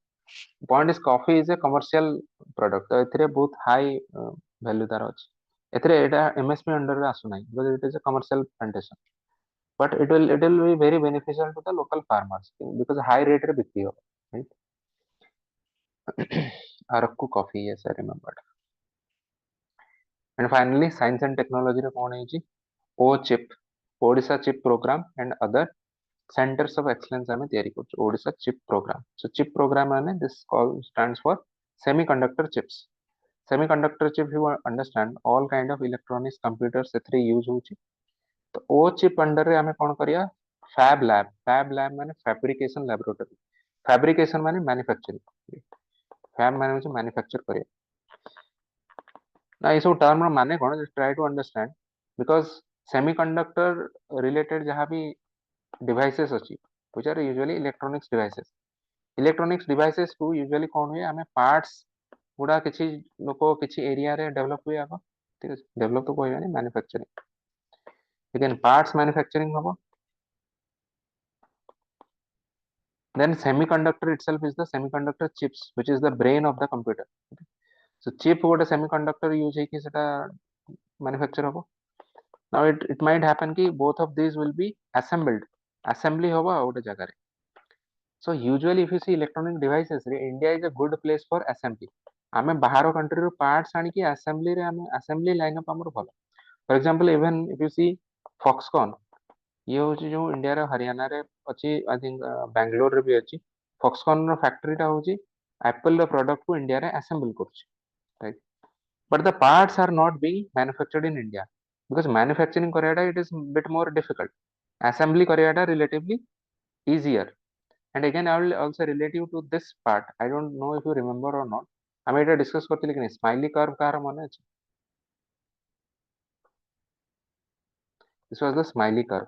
Point is coffee is a commercial product, ତ ଏଥିରେ ବହୁତ ହାଇ ଭ୍ୟାଲ୍ୟୁ ତାର ଅଛି। ଏଥିରେ ଏଇଟା ଏମଏସପି ଅଣ୍ଡରରେ ଆସୁନାହିଁ because it is a commercial plantation, but it will be very beneficial to the local farmers because high rate ରେ ବିକ୍ରି ହବ, right? Araku coffee, yes I remembered। and finally science and technology ରେ କଣ ହେଇଛି, ଓ chip, Odisha chip programme and other centers of excellence ଆମେ ତିଆରି କରୁଛୁ Odisha chip programme. so chip programme ମାନେ this call stands for semiconductor chips। semiconductor chip you understand all kind of electronics computers ସେଥିରେ use ହଉଛି। ତ ଓ ଚିପ୍ ଅଣ୍ଡରରେ ଆମେ କଣ କରିବା, fab lab ମାନେ fabrication laboratory। fabrication ମାନେ manufacturing, fab ମାନେ ହଉଛି manufacture କରିବା। ନା ଏ ସବୁ ଟର୍ମ ର ମାନେ କଣ, just try to understand because semiconductor related ଯାହା ବି devices ଅଛି which are usually electronics devices। electronics devices କୁ usually କଣ ହୁଏ, ଆମେ parts ଗୁଡା କିଛି ଲୋକ କିଛି ଏରିଆରେ ଡେଭଲପ ହୁଏ ଆଗ, ଠିକ ଅଛି, ଡେଭଲପ ତ କହିବାନି, ମ୍ୟାନୁଫ୍ୟାକ୍ଚରିଂ। again parts manufacturing ହବ, then semiconductor itself is the semiconductor chips which is the brain of the computer। so chip ଗୋଟେ semiconductor use ହେଇକି ସେଟା manufacture ହବ। now it might happen ki both of these will be assembled, assembly ହବ ଆଉ ଗୋଟେ ଜାଗାରେ। so usually if you see electronic devices ରେ India is a good place for assembly। ଆମେ ବାହାର country ରୁ parts ଆଣିକି assembly ରେ ଆମେ assembly lineup ଆମର ଭଲ। for example even if you see Foxconn, ଇଏ ହଉଛି ଯୋଉ ଇଣ୍ଡିଆର ହରିୟାଣାରେ ଅଛି, I think ବାଙ୍ଗାଲୋରରେ ବି ଅଛି। Foxconn ର ଫ୍ୟାକ୍ଟ୍ରି ଟା ହଉଛି Apple ର ପ୍ରଡକ୍ଟ କୁ ଇଣ୍ଡିଆରେ assemble କରୁଛି, right? but the parts are not being manufactured in India because manufacturing କରିବାଟା it is bit more difficult, assembly କରିବାଟା relatively easier। and again I will also relate you to this part, I don't know if you remember or not। आम ये discuss करथिले कि smiley curve कार मन अछि this was the smiley curve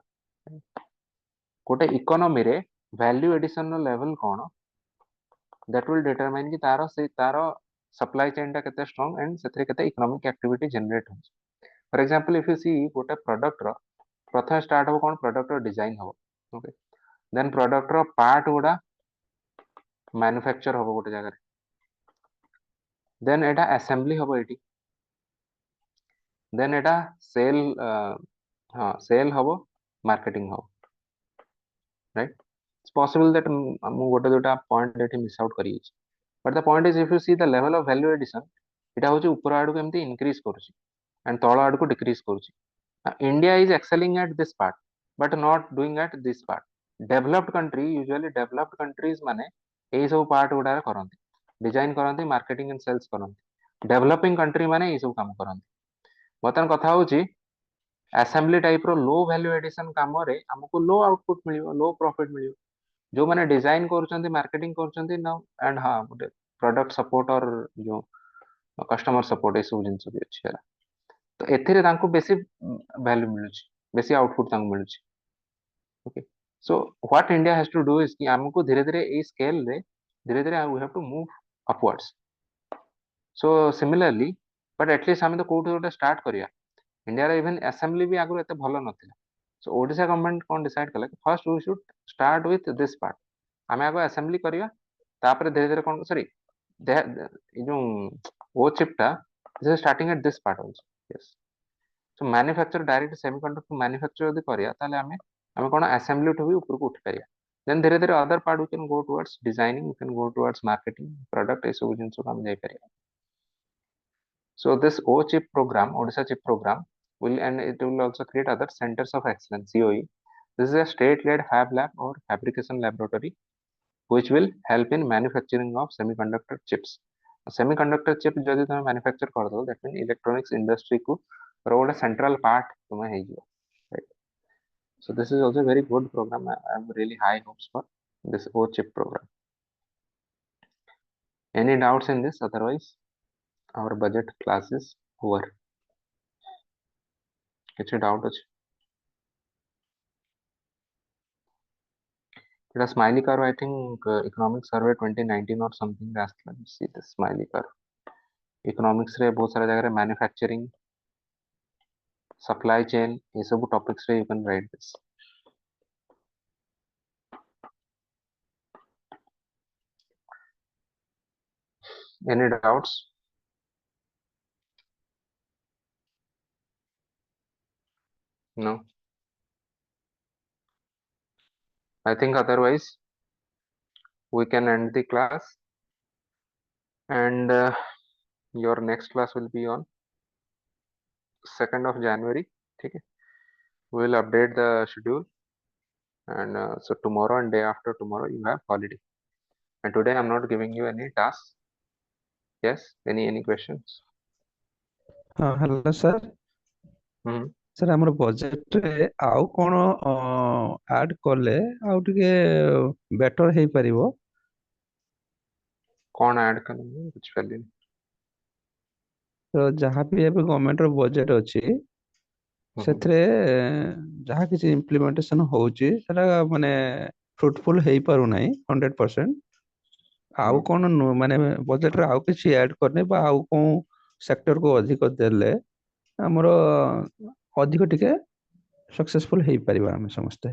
गोटे economy रे वैल्यू एडिशन रो लेवल कोन that will determine कि तारो supply chain टा केते strong and सेथरे केते economic activity generate हो for example if you see गोटे product रो प्रथम start हो कोन product रो design हो okay then product रो part गुडा manufacture हो गोटे जगह then एटा assembly हो एटी then एटा sell हाँ sell हो marketing हो right it's possible that मु गोटे जोटा point एटी miss out करी but the point is if you see the level of value addition एटा होची ऊपर आडू केमती increase करूची and तଳ आडू decrease करूची India is excelling at this part but not doing at this part developed country usually developed countries माने एई सब part गुडा करंती डिजाइन करंती मार्केटिंग एंड सेल्स करंती डेवलपिंग कंट्री माने एई सब काम करंती बतन कथा होची असेंबली टाइप रो लो वैल्यू एडिशन काम रे हमको लो आउटपुट मिलियो लो प्रॉफिट मिलियो जो माने डिजाइन करछंती मार्केटिंग करछंती ना एंड हां गुटे प्रोडक्ट सपोर्ट और जो कस्टमर सपोर्ट ए सब जिंस भी अछि तो एथिरे तांको बेसी वैल्यू मिलुछि बेसी आउटपुट तांको मिलुछि okay so what India has to do is कि हमको धीरे धीरे ए स्केल रे धीरे धीरे we have to move upwards so similarly but at least हम तो कोठे गोटे स्टार्ट करिया इंडिया रे इवन असेंबली भी आगु एते भलो नथिला सो ओडिसा गवर्नमेंट कोन डिसाइड कला कि first we should start with this part हमें आगो असेंबली करिया तापर धीरे धीरे कोन सॉरी जो वो चिपटा this is starting at this part also yes so manufacture direct semiconductor manufacture यदि करिया ताले हमें कोन असेंबली ठो भी ऊपर को उठ परिया देन धीरे धीरे other part we can go towards designing we can go towards marketing product ए सब जिंस को हम जाई परिया so this O chip program Odisha chip program will and it will also create other centers of excellence COE this is a state led fab lab or fabrication laboratory which will help in manufacturing of semiconductor chips semiconductor chip जदि तुम manufacture कर दो that means electronics industry को road central part तुम्हें है जो right so this is also a very good program I have really high hopes for this O chip program any doubts in this otherwise our budget class is over କିଛି doubt ଅଛି it a smiley curve I think economic survey 2019 or something last time see the smiley curve economics रे बहुत सारा जगह रे manufacturing supply chain ये सब topics रे you can write this any doubts no I think otherwise we can end the class and your next class will be on 2nd of January ठीक है we will update the schedule and so tomorrow and day after tomorrow you have holiday and today I'm not giving you any tasks yes any questions ହଁ hello sir hmm sir ଆମର ବଜେଟରେ ଆଉ କଣ add କଲେ ଆଉ ଟିକେ better ହେଇପାରିବ कौन ऐड करेंगे कुछ पहले ତ ଯାହା ବି ଏବେ ଗଭର୍ଣ୍ଣମେଣ୍ଟର ବଜେଟ ଅଛି ସେଥିରେ ଯାହା କିଛି ଇମ୍ପ୍ଲିମେଣ୍ଟେସନ ହଉଛି ସେଟା ମାନେ ଫ୍ରୁଟଫୁଲ ହେଇପାରୁନାହିଁ 100% ଆଉ କଣ ମାନେ ବଜେଟରେ ଆଉ କିଛି ଆଡ୍ କରିନେ ବା ଆଉ କୋଉ ସେକ୍ଟରକୁ ଅଧିକ ଦେଲେ ଆମର ଅଧିକ ଟିକେ ସକ୍ସେସଫୁଲ ହେଇପାରିବା ଆମେ ସମସ୍ତେ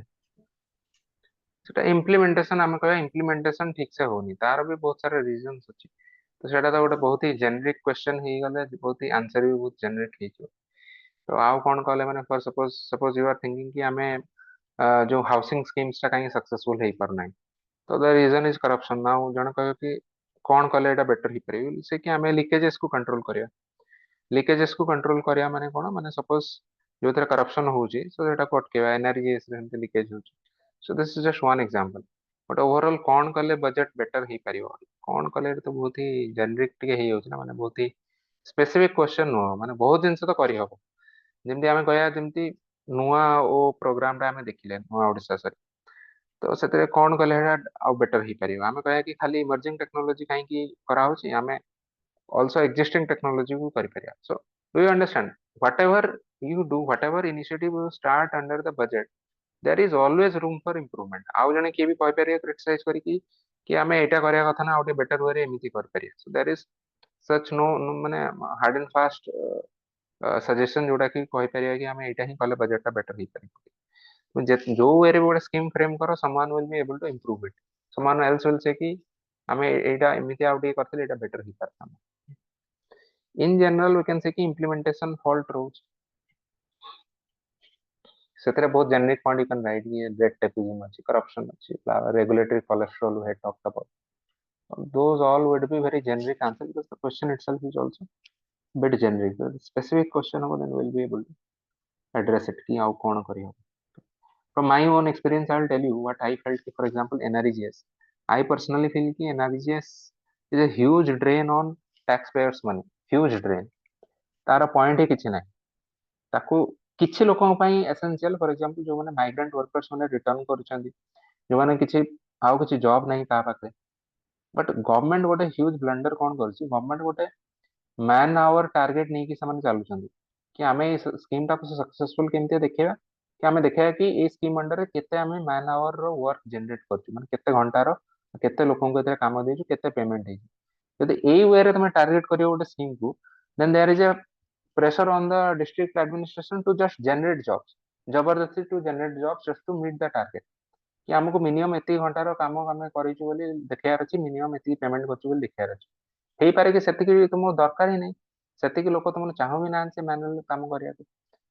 ସେଟା ଇମ୍ପ୍ଲିମେଣ୍ଟେସନ ଆମେ କହିବା ଇମ୍ପ୍ଲିମେଣ୍ଟେସନ ଠିକ ସେ ହଉନି ତାର ବି ବହୁତ ସାରା ରିଜନ୍ସ ଅଛି ତ ସେଟା ତ ଗୋଟେ ବହୁତ ହି ଜେନେରିକ କ୍ୱେଶ୍ଚନ ହେଇଗଲେ ବହୁତ ହି ଆନ୍ସର ବି ବହୁତ ଜେନେରିକ ହେଇଯିବ ତ ଆଉ କଣ କଲେ ମାନେ ଫର ସପୋଜ ୟୁ ଆର ଥିଙ୍କିଙ୍ଗ କି ଆମେ ଯୋଉ ହାଉସିଂ ସ୍କିମ୍ସ ଟା କାହିଁକି ସକ୍ସେସଫୁଲ ହେଇପାରୁନାହିଁ ତ ଦ ରିଜନ ଇଜ କରପ୍ସନ ନା ଜଣେ କହିବ କି କଣ କଲେ ଏଟା ବେଟର ହେଇପାରିବ ସେ କି ଆମେ ଲିକେଜେସ୍ କୁ କଣ୍ଟ୍ରୋଲ କରିବା ଲିକେଜେସ୍ କୁ କଣ୍ଟ୍ରୋଲ କରିବା ମାନେ କଣ ମାନେ ସପୋଜ ଯୋଉଥିରେ କରପ୍ସନ ହଉଛି so ସେଟାକୁ ଅଟକେଇବା ଏନଆରଜିଏସ୍ ରେ ଏମିତି ଲିକେଜ ହଉଛି so this is just one example but overall କଣ କଲେ ବଜେଟ ବେଟର ହେଇପାରିବ କଣ କଲେ ଏଟା ତ ବହୁତ ହି ଜେନେରିକ ଟିକେ ହେଇଯାଉଛି ନା ମାନେ ବହୁତ ହି ସ୍ପେସିଫିକ କ୍ୱେଶ୍ଚନ ନୁହଁ ମାନେ ବହୁତ ଜିନିଷ ତ କରିହବ ଯେମିତି ଆମେ କହିବା ଯେମିତି ନୂଆ ଓ ପ୍ରୋଗ୍ରାମ ଟା ଆମେ ଦେଖିଲେ ନୂଆ ଓଡିଶା ସରି ତ ସେଥିରେ କଣ କଲେ ସେଟା ଆଉ ବେଟର ହେଇପାରିବ ଆମେ କହିବା କି ଖାଲି ଇମର୍ଜିଂ ଟେକ୍ନୋଲୋଜି କାହିଁକି କରାହଉଛି ଆମେ also existing technology को करि परिया. So do you understand, whatever you do, whatever initiative you start under the budget, there is always room for improvement. आउ जने किए भी कहि परिया क्रिटिसाइज करी कि आमे एटा करिया कथा ना आउटे बेटर वे रे एमिति कर परिया. So there is such no माने हार्ड एंड फास्ट सजेशन जोड़ा कि कहि परिया कि आमे एटा ही कले बजट टा बेटर ही करी. तो जो वे रे गोटे स्कीम फ्रेम करो, someone will be able to improve it. someone else will say कि आमे एटा एमिति आउटे करथिले एटा बेटर ही करथाम. In general we can say कि implementation fault रहुଛି. ସେଥିରେ ବହୁତ generic point you can write कि debt tapeism ଅଛି, corruption ଅଛି, regulatory cholesterol we had talked about. Those all would be very generic answer because the question itself is also bit generic. The specific question होगा then we'll be able to address it कि आउ कौन करी हो. From my own experience I'll tell you what I felt. For example NREGS, I personally feel कि NREGS is a huge drain on taxpayers money, huge drain. तार point ही किछि नाही. ताकू किछि लोकन ପାଇଁ essential. For example जो माने migrant workers माने return करूछंदी, जो माने किछि आउ किछि job नाही ता पाखे. But government गोटे huge blunder कौन करछि, government गोटे man hour target नहीं कि समान चालुछंदी कि आमे इस स्कीम टा को सक्सेसफुल केमते देखिया कि आमे देखिया कि ए स्कीम अंडर केते आमे मैन आवर रो वर्क जनरेट करछु, माने केते घंटा रो केते लोकन को एते काम देछु, केते पेमेंट हेछि. यदि एई वे रे तमे टारगेट करियो गोटे स्कीम को, then there is a pressure on the district administration to just generate jobs, जबरदस्ती to generate jobs just to meet the target. कि हमको मिनिमम एति घंटा रो काम हमें करिछु बोली देखियार अछि, मिनिमम एति पेमेंट करछु बोली देखियार अछि. हेई पारे कि सेतिकी तुम दरकार ही नहीं, सेतिकी लोक तुम चाहो भी ना से मैनुअल काम करिया को.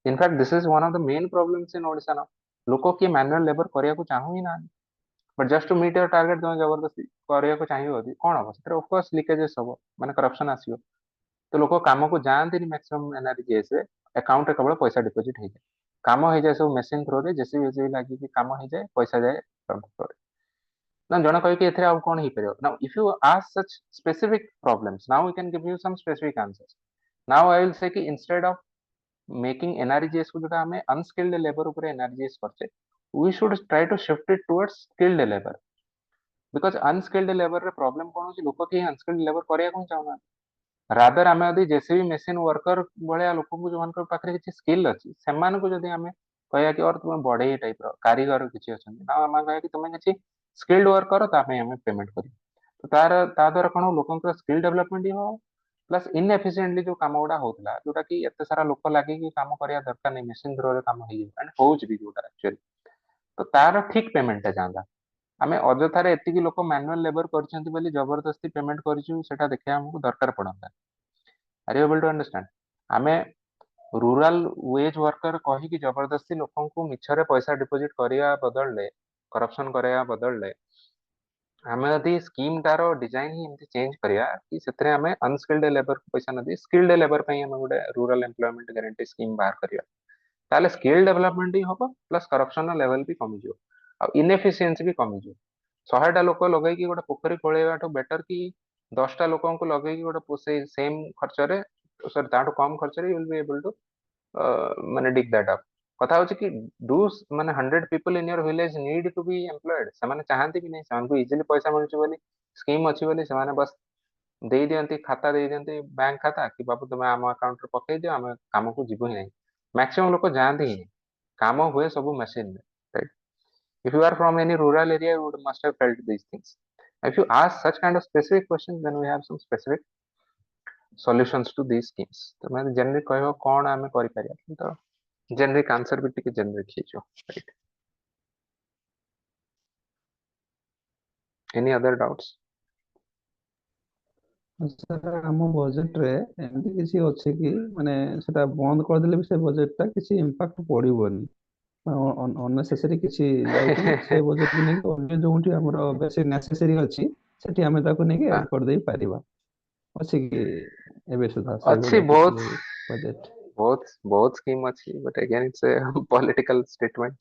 In fact this is one of the main problems in Odisha now. लोक कि मैनुअल लेबर करिया को चाहो ही ना, but just to meet your target तुम जबरदस्ती करिया को चाहियो होती कोन हो सेतर ऑफ कोर्स लीकेजेस हो, माने करप्शन आसीयो. तो लोक काम को जानते नहीं मैक्सिमम एनआरजीएस रे अकाउंट रे केवल पैसा डिपॉजिट हो जाए, काम हो जाए सब मशीन थ्रो रे जेसीबी जेसीबी लागी कि काम हो जाए, पैसा जाए अकाउंट थ्रो रे. ना जण कहि कि एथरे आउ कोन ही परियो. Now if you ask such specific problems, now we can give you some specific answers. Now I will say कि इंस्टेड ऑफ मेकिंग एनआरजीएस को जोटा हमें अनस्किल्ड लेबर ऊपर एनआरजीएस करछे, we should try to shift it towards skilled labour. Because unskilled labour रे problem कोन होची, लोक कि अनस्किल्ड लेबर करिया कोन चाहना. रादर आमे यदि जेसीबी मशीन वर्कर भलिया लोक को जो मानकर पाखरे किछि स्किल अछि, सेमान को जदि आमे कहया कि और तुम बडे टाइप रो कारीगर किछि अछन ना, आमे कहया कि तुम किछि स्किल्ड वर्कर ता पे हमें पेमेंट करी. तो तार ता द्वारा कोन लोकन को स्किल डेवलपमेंट ही हो, प्लस इनएफिशिएंटली जो काम उडा होतला जोटा कि एते सारा लोक लागे कि काम करिया दरकार नहीं, मशीन थ्रो रे काम होई एंड होउच भी जोटा एक्चुअली. तो तार ठीक पेमेंट जांदा. आमे अजथारे एतिकी लोक मैनुअल लेबर करछंती बोली जबरदस्ती पेमेंट करिछु, सेटा देखिया हमको दरकार पड़ंता. Are you able to understand. आमे रूरल वेज वर्कर कही कि जबरदस्ती लोकन को मिछरे पैसा डिपॉजिट करिया बदलले, करप्शन करिया बदलले, आमे यदि स्कीम तारो डिजाइन ही एमती चेंज करिया कि सेतरे आमे अनस्किल्ड लेबर को पैसा न दे स्किल्ड लेबर पई आमे गोटे रूरल एम्प्लॉयमेंट गारंटी स्कीम बाहर करिया, ताले स्किल डेवलपमेंट ही होबो, प्लस करप्शन लेवल भी कमी जो आ इनएफिशिएंसी भी कमी जो. 100टा लोक लगै कि गोटे पोखरी खोलेबाटो बेटर कि 10टा लोकन को लगै कि गोटे से सेम खर्च रे, सॉरी ताटो कम खर्च रे you will be able to माने डिग दैट अप. कथा होची कि डू माने 100 people in your village need to be employed, say माने चाहते भी नहीं, से को इजीली पैसा मिलुची बोली स्कीम अछि बोली से माने बस देई दियंती, खाता देई दियंती बैंक खाता कि बाबू तुम आम अकाउंट रे पकई दियो, आम काम को जीवो ही नहीं. मैक्सिमम लोक जानते ही नहीं, काम हुए सब मशीन में, right. If you are from any rural area, you would must have felt these things. If you ask such kind of specific questions, then we have some specific solutions to these schemes. तो मैं generic कहबो कोन आमे करि परिया, तो generic answer भी टिके generic ही जो, right. Any other doubts? Sir ଆମ ବଜେଟରେ ଏମିତି କିଛି ଅଛି କି ମାନେ ସେଟା ବନ୍ଦ କରିଦେଲେ ବି ସେ ବଜେଟଟା କିଛି ଇମ୍ପାକ୍ଟ ପଡିବନି, ଅନନେସେସରି କିଛି ଯାଉଛି ନା ସେ ବଜେଟକୁ ନେଇକି ଅନ୍ୟ ଯୋଉଠି ଆମର ବେଶୀ ନେସେସରି ଅଛି ସେଠି ଆମେ ତାକୁ ନେଇକି हाँ, ଆଡ୍ କରିଦେଇ ପାରିବା, ଅଛି कि ଏବେ ସୁଦ୍ଧା अच्छी ସେଇଭଳିଆ बहुत କିଛି ବଜେଟ? बहुत बहुत स्कीम अच्छी, but again it's a political statement.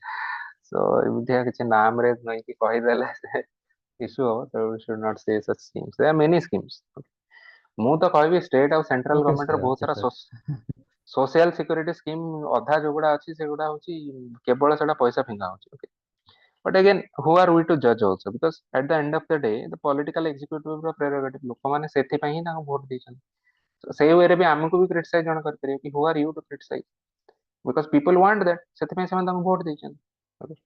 So एमितिया किछि नाम रे नहीं कि कहि देले से इशू हो, so we should not say such schemes. There are many schemes. ମୁଁ ତ କହିବି ଷ୍ଟେଟ୍ ଆଉ ସେଣ୍ଟ୍ରାଲ ଓକେ ଗଭର୍ଣ୍ଣମେଣ୍ଟର ସାର୍, ବହୁତ ଓକେ ସାରା ସାର୍। सोशल सिक्योरिटी स्कीम अधा जोगुड़ा अच्छी सेगुड़ा होची केवल सेटा पैसा फिंगा होची. Okay, but again who are we to जज also, because at the end of the day the political executive रो प्रेरोगेटिव लोक माने सेथि पई ही ना वोट दैछन. So ସେଇ ୱେରେ ବି ଆମକୁ ବି କ୍ରିଟିସାଇଜ ଜଣ କରିପାରିବେ କି who are you to criticise, because people want that, ସେଥିପାଇଁ ସେମାନେ ତାଙ୍କୁ ଭୋଟ ଦେଇଛନ୍ତି। Okay?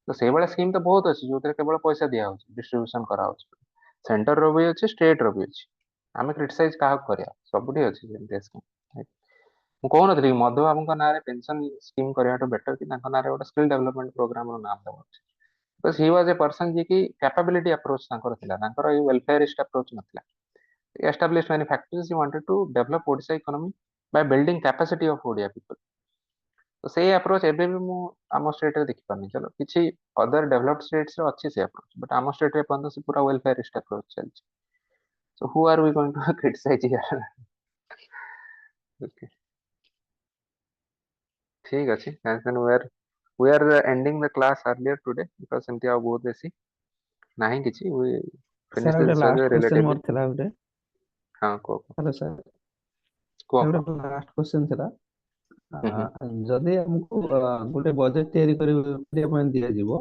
ତ ସେଇଭଳିଆ ସ୍କିମ୍ ତ ବହୁତ ଅଛି ଯୋଉଥିରେ କେବଳ ପଇସା ଦିଆହଉଛି, ଡିଷ୍ଟ୍ରିବ୍ୟୁସନ କରାହଉଛି। ସେଣ୍ଟରର ବି ଅଛି, ଷ୍ଟେଟର ବି ଅଛି। ଆମେ କ୍ରିଟିସାଇଜ କାହାକୁ କରିବା, ସବୁଠି ଅଛି ସେମିତିଆ ସ୍କିମ୍। ମୁଁ କହୁନଥିଲି କି ମଧୁବାବୁଙ୍କ ନାଁରେ ପେନସନ ସ୍କିମ୍ କରିବାଠୁ ବେଟର କି ତାଙ୍କ ନାଁରେ ଗୋଟେ ସ୍କିଲ୍ ଡେଭଲପମେଣ୍ଟ ପ୍ରୋଗ୍ରାମର ନାମ ଦେବା ଉଚିତ। Because Hi was A person ଯିଏକି କ୍ୟାପାବିଲିଟି ଆପ୍ରୋଚ ତାଙ୍କର ଥିଲା, ତାଙ୍କର ଏଇ ୱେଲଫେୟାରିଷ୍ଟ ଆପ୍ରୋଚ ନଥିଲା। Established many factories, he wanted to develop Odisha economy by building capacity of Odia people. तो ସେଇ ଆପ୍ରୋଚ ଏବେ ବି ମୁଁ ଆମ ଷ୍ଟେଟରେ ଦେଖିପାରୁନି। ଚलो କିଛି ଅଦର ଡେଭଲପଡ ଷ୍ଟେଟ୍ସରେ ଅଛି ସେ ଆପ୍ରୋଚ, ବଟ୍ ଆମ ଷ୍ଟେଟରେ ଏପର୍ଯ୍ୟନ୍ତ ସେ ପୁରା ୱେଲଫେୟାରିଷ୍ଟ ଆପ୍ରୋଚ ଚାଲିଛି। So who are we going to criticize here? Okay, ଠିକ ଅଛି। then we are ending the class earlier today because ସେମିତି ଆଉ ବହୁତ ବେଶୀ ନାହିଁ କିଛି। we finish ସାର୍ the ଗୋଟେ discussion ଲାଷ୍ଟ କ୍ୱେଶ୍ଚନ relatively। ମୋର ଥିଲା ଗୋଟେ। ହଁ କୁହ ହ୍ୟାଲୋ ସାର୍, କୁହ କୁହ। ଗୋଟେ ଲାଷ୍ଟ କ୍ୱେଶ୍ଚନ ଥିଲା। ହୁଁ ହୁଁ ଯଦି ଆମକୁ ଗୋଟେ ବଜେଟ ତିଆରି କରିବା ପାଇଁ ଦିଆଯିବ,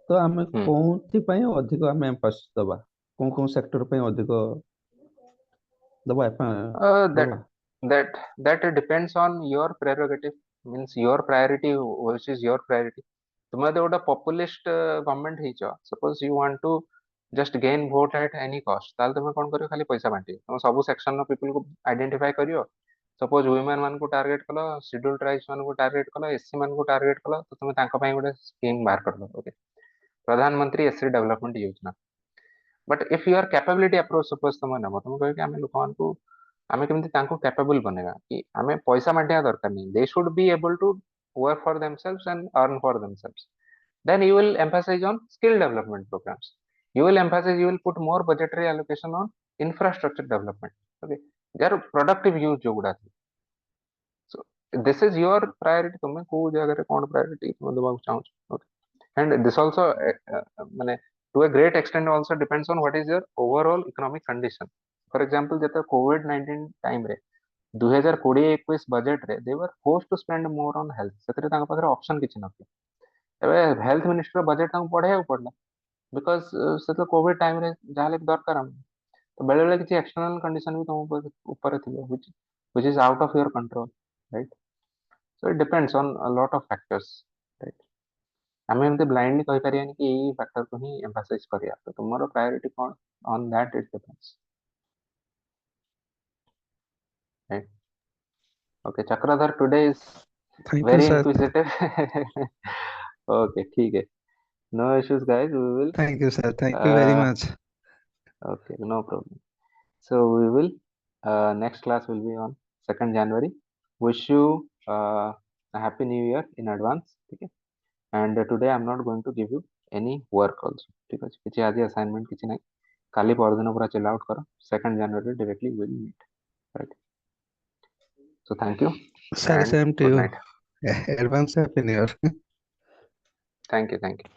ତ ଆମେ ହୁଁ। କୋଉଥିପାଇଁ ଅଧିକ ଆମେ ଏମ୍ଫାସିସ୍ ଦବା, କୋଉ ସେକ୍ଟର ପାଇଁ ଅଧିକ ଦବା That ଦବା? that depends on your prerogative, means your priority, which is your priority। ତୁମେ ଯଦି ଗୋଟେ ପପୁଲିଷ୍ଟ ଗଭର୍ଣ୍ଣମେଣ୍ଟ ହେଇଛ, suppose you want to just gain vote at any cost, ତାହେଲେ ତୁମେ କଣ କରିବ, ଖାଲି ପଇସା ବାଣ୍ଟିବ। ତମେ ସବୁ ସେକ୍ସନର ପିପୁଲକୁ ଆଇଡେଣ୍ଟିଫାଇ କରିବ। ସପୋଜ ୱିମେନ୍ ମାନଙ୍କୁ ଟାର୍ଗେଟ କଲ, ସିଡ୍ୟୁଲ ଟ୍ରାଇବ୍ସ ମାନଙ୍କୁ ଟାର୍ଗେଟ କଲ, ଏସସି ମାନଙ୍କୁ ଟାର୍ଗେଟ କଲ, ତ ତୁମେ ତାଙ୍କ ପାଇଁ ଗୋଟେ ସ୍କିମ୍ ବାହାର କରିବ। ଓକେ, ପ୍ରଧାନମନ୍ତ୍ରୀ ଏସସି ଡେଭଲପମେଣ୍ଟ ଯୋଜନା। But if your capability approach suppose ତମେ ନେବ, ତମେ କହିବ କି ଆମେ ଲୋକମାନଙ୍କୁ ଆମେ କେମିତି ତାଙ୍କୁ କ୍ୟାପେବଲ ବନେଇବା, କି ଆମେ ପଇସା ବାଣ୍ଟିବା ଦରକାର ନାହିଁ, they should be able to work for themselves and earn for themselves, then you will emphasize on skill development programs, you will put more budgetary allocation on infrastructure development। Okay, ଯାହାର productive use ଯୋଉଗୁଡା ଅଛି। So this is your priority, ତୁମେ କୋଉ ଜାଗାରେ କଣ priority ତୁମେ ଦେବାକୁ ଚାହୁଁଛ। Okay, and this also ମାନେ to a great extent also depends on what is your overall economic condition। For example, ଯେତେ COVID-19 ଟାଇମରେ 2020-21 ବଜେଟରେ they were forced to spend more on health, ସେଥିରେ ତାଙ୍କ ପାଖରେ ଅପସନ କିଛି ନଥିଲା। ଏବେ ହେଲ୍ଥ ମିନିଷ୍ଟ୍ରିର ବଜେଟ ତାଙ୍କୁ ବଢେଇବାକୁ ପଡିଲା, ବିକଜ ସେତେବେଳେ କୋଭିଡ ଟାଇମରେ ଯାହାହେଲେ ବି ଦରକାର ଆମକୁ। ତ ବେଳେବେଳେ କିଛି ଏକ୍ସଟର୍ନାଲ କଣ୍ଡିସନ ବି ତମ ଉପରେ ଥିବ, which is out of your control, right? So it depends on a lot of factors, right? ଆମେ ଏମିତି ବ୍ଲାଇଣ୍ଡଲି କହିପାରିବାନି କି ଏଇ ଫ୍ୟାକ୍ଟରକୁ ହିଁ ଏମ୍ଫାସାଇଜ କରିବା। ତ ତୁମର ପ୍ରାୟୋରିଟି କଣ, on that it depends, right? Okay, Chakradhar today is thank you very sir, inquisitive। Okay, ठीक है, no issues guys, we will thank you sir, thank you very uh, much. okay, no problem। So we will next class will be on 2nd January। Wish you a happy new year in advance। ठीक है, and today I'm not going to give you any work also। ठीक है, କିଛି ଆଜି assignment କିଛି ନାହିଁ, କାଲି ପରଦିନ ପୁରା chill out କର, 2nd January directly we will meet, right? So thank you sir and same to good you, night। Advance happy new year. Thank you, thank you।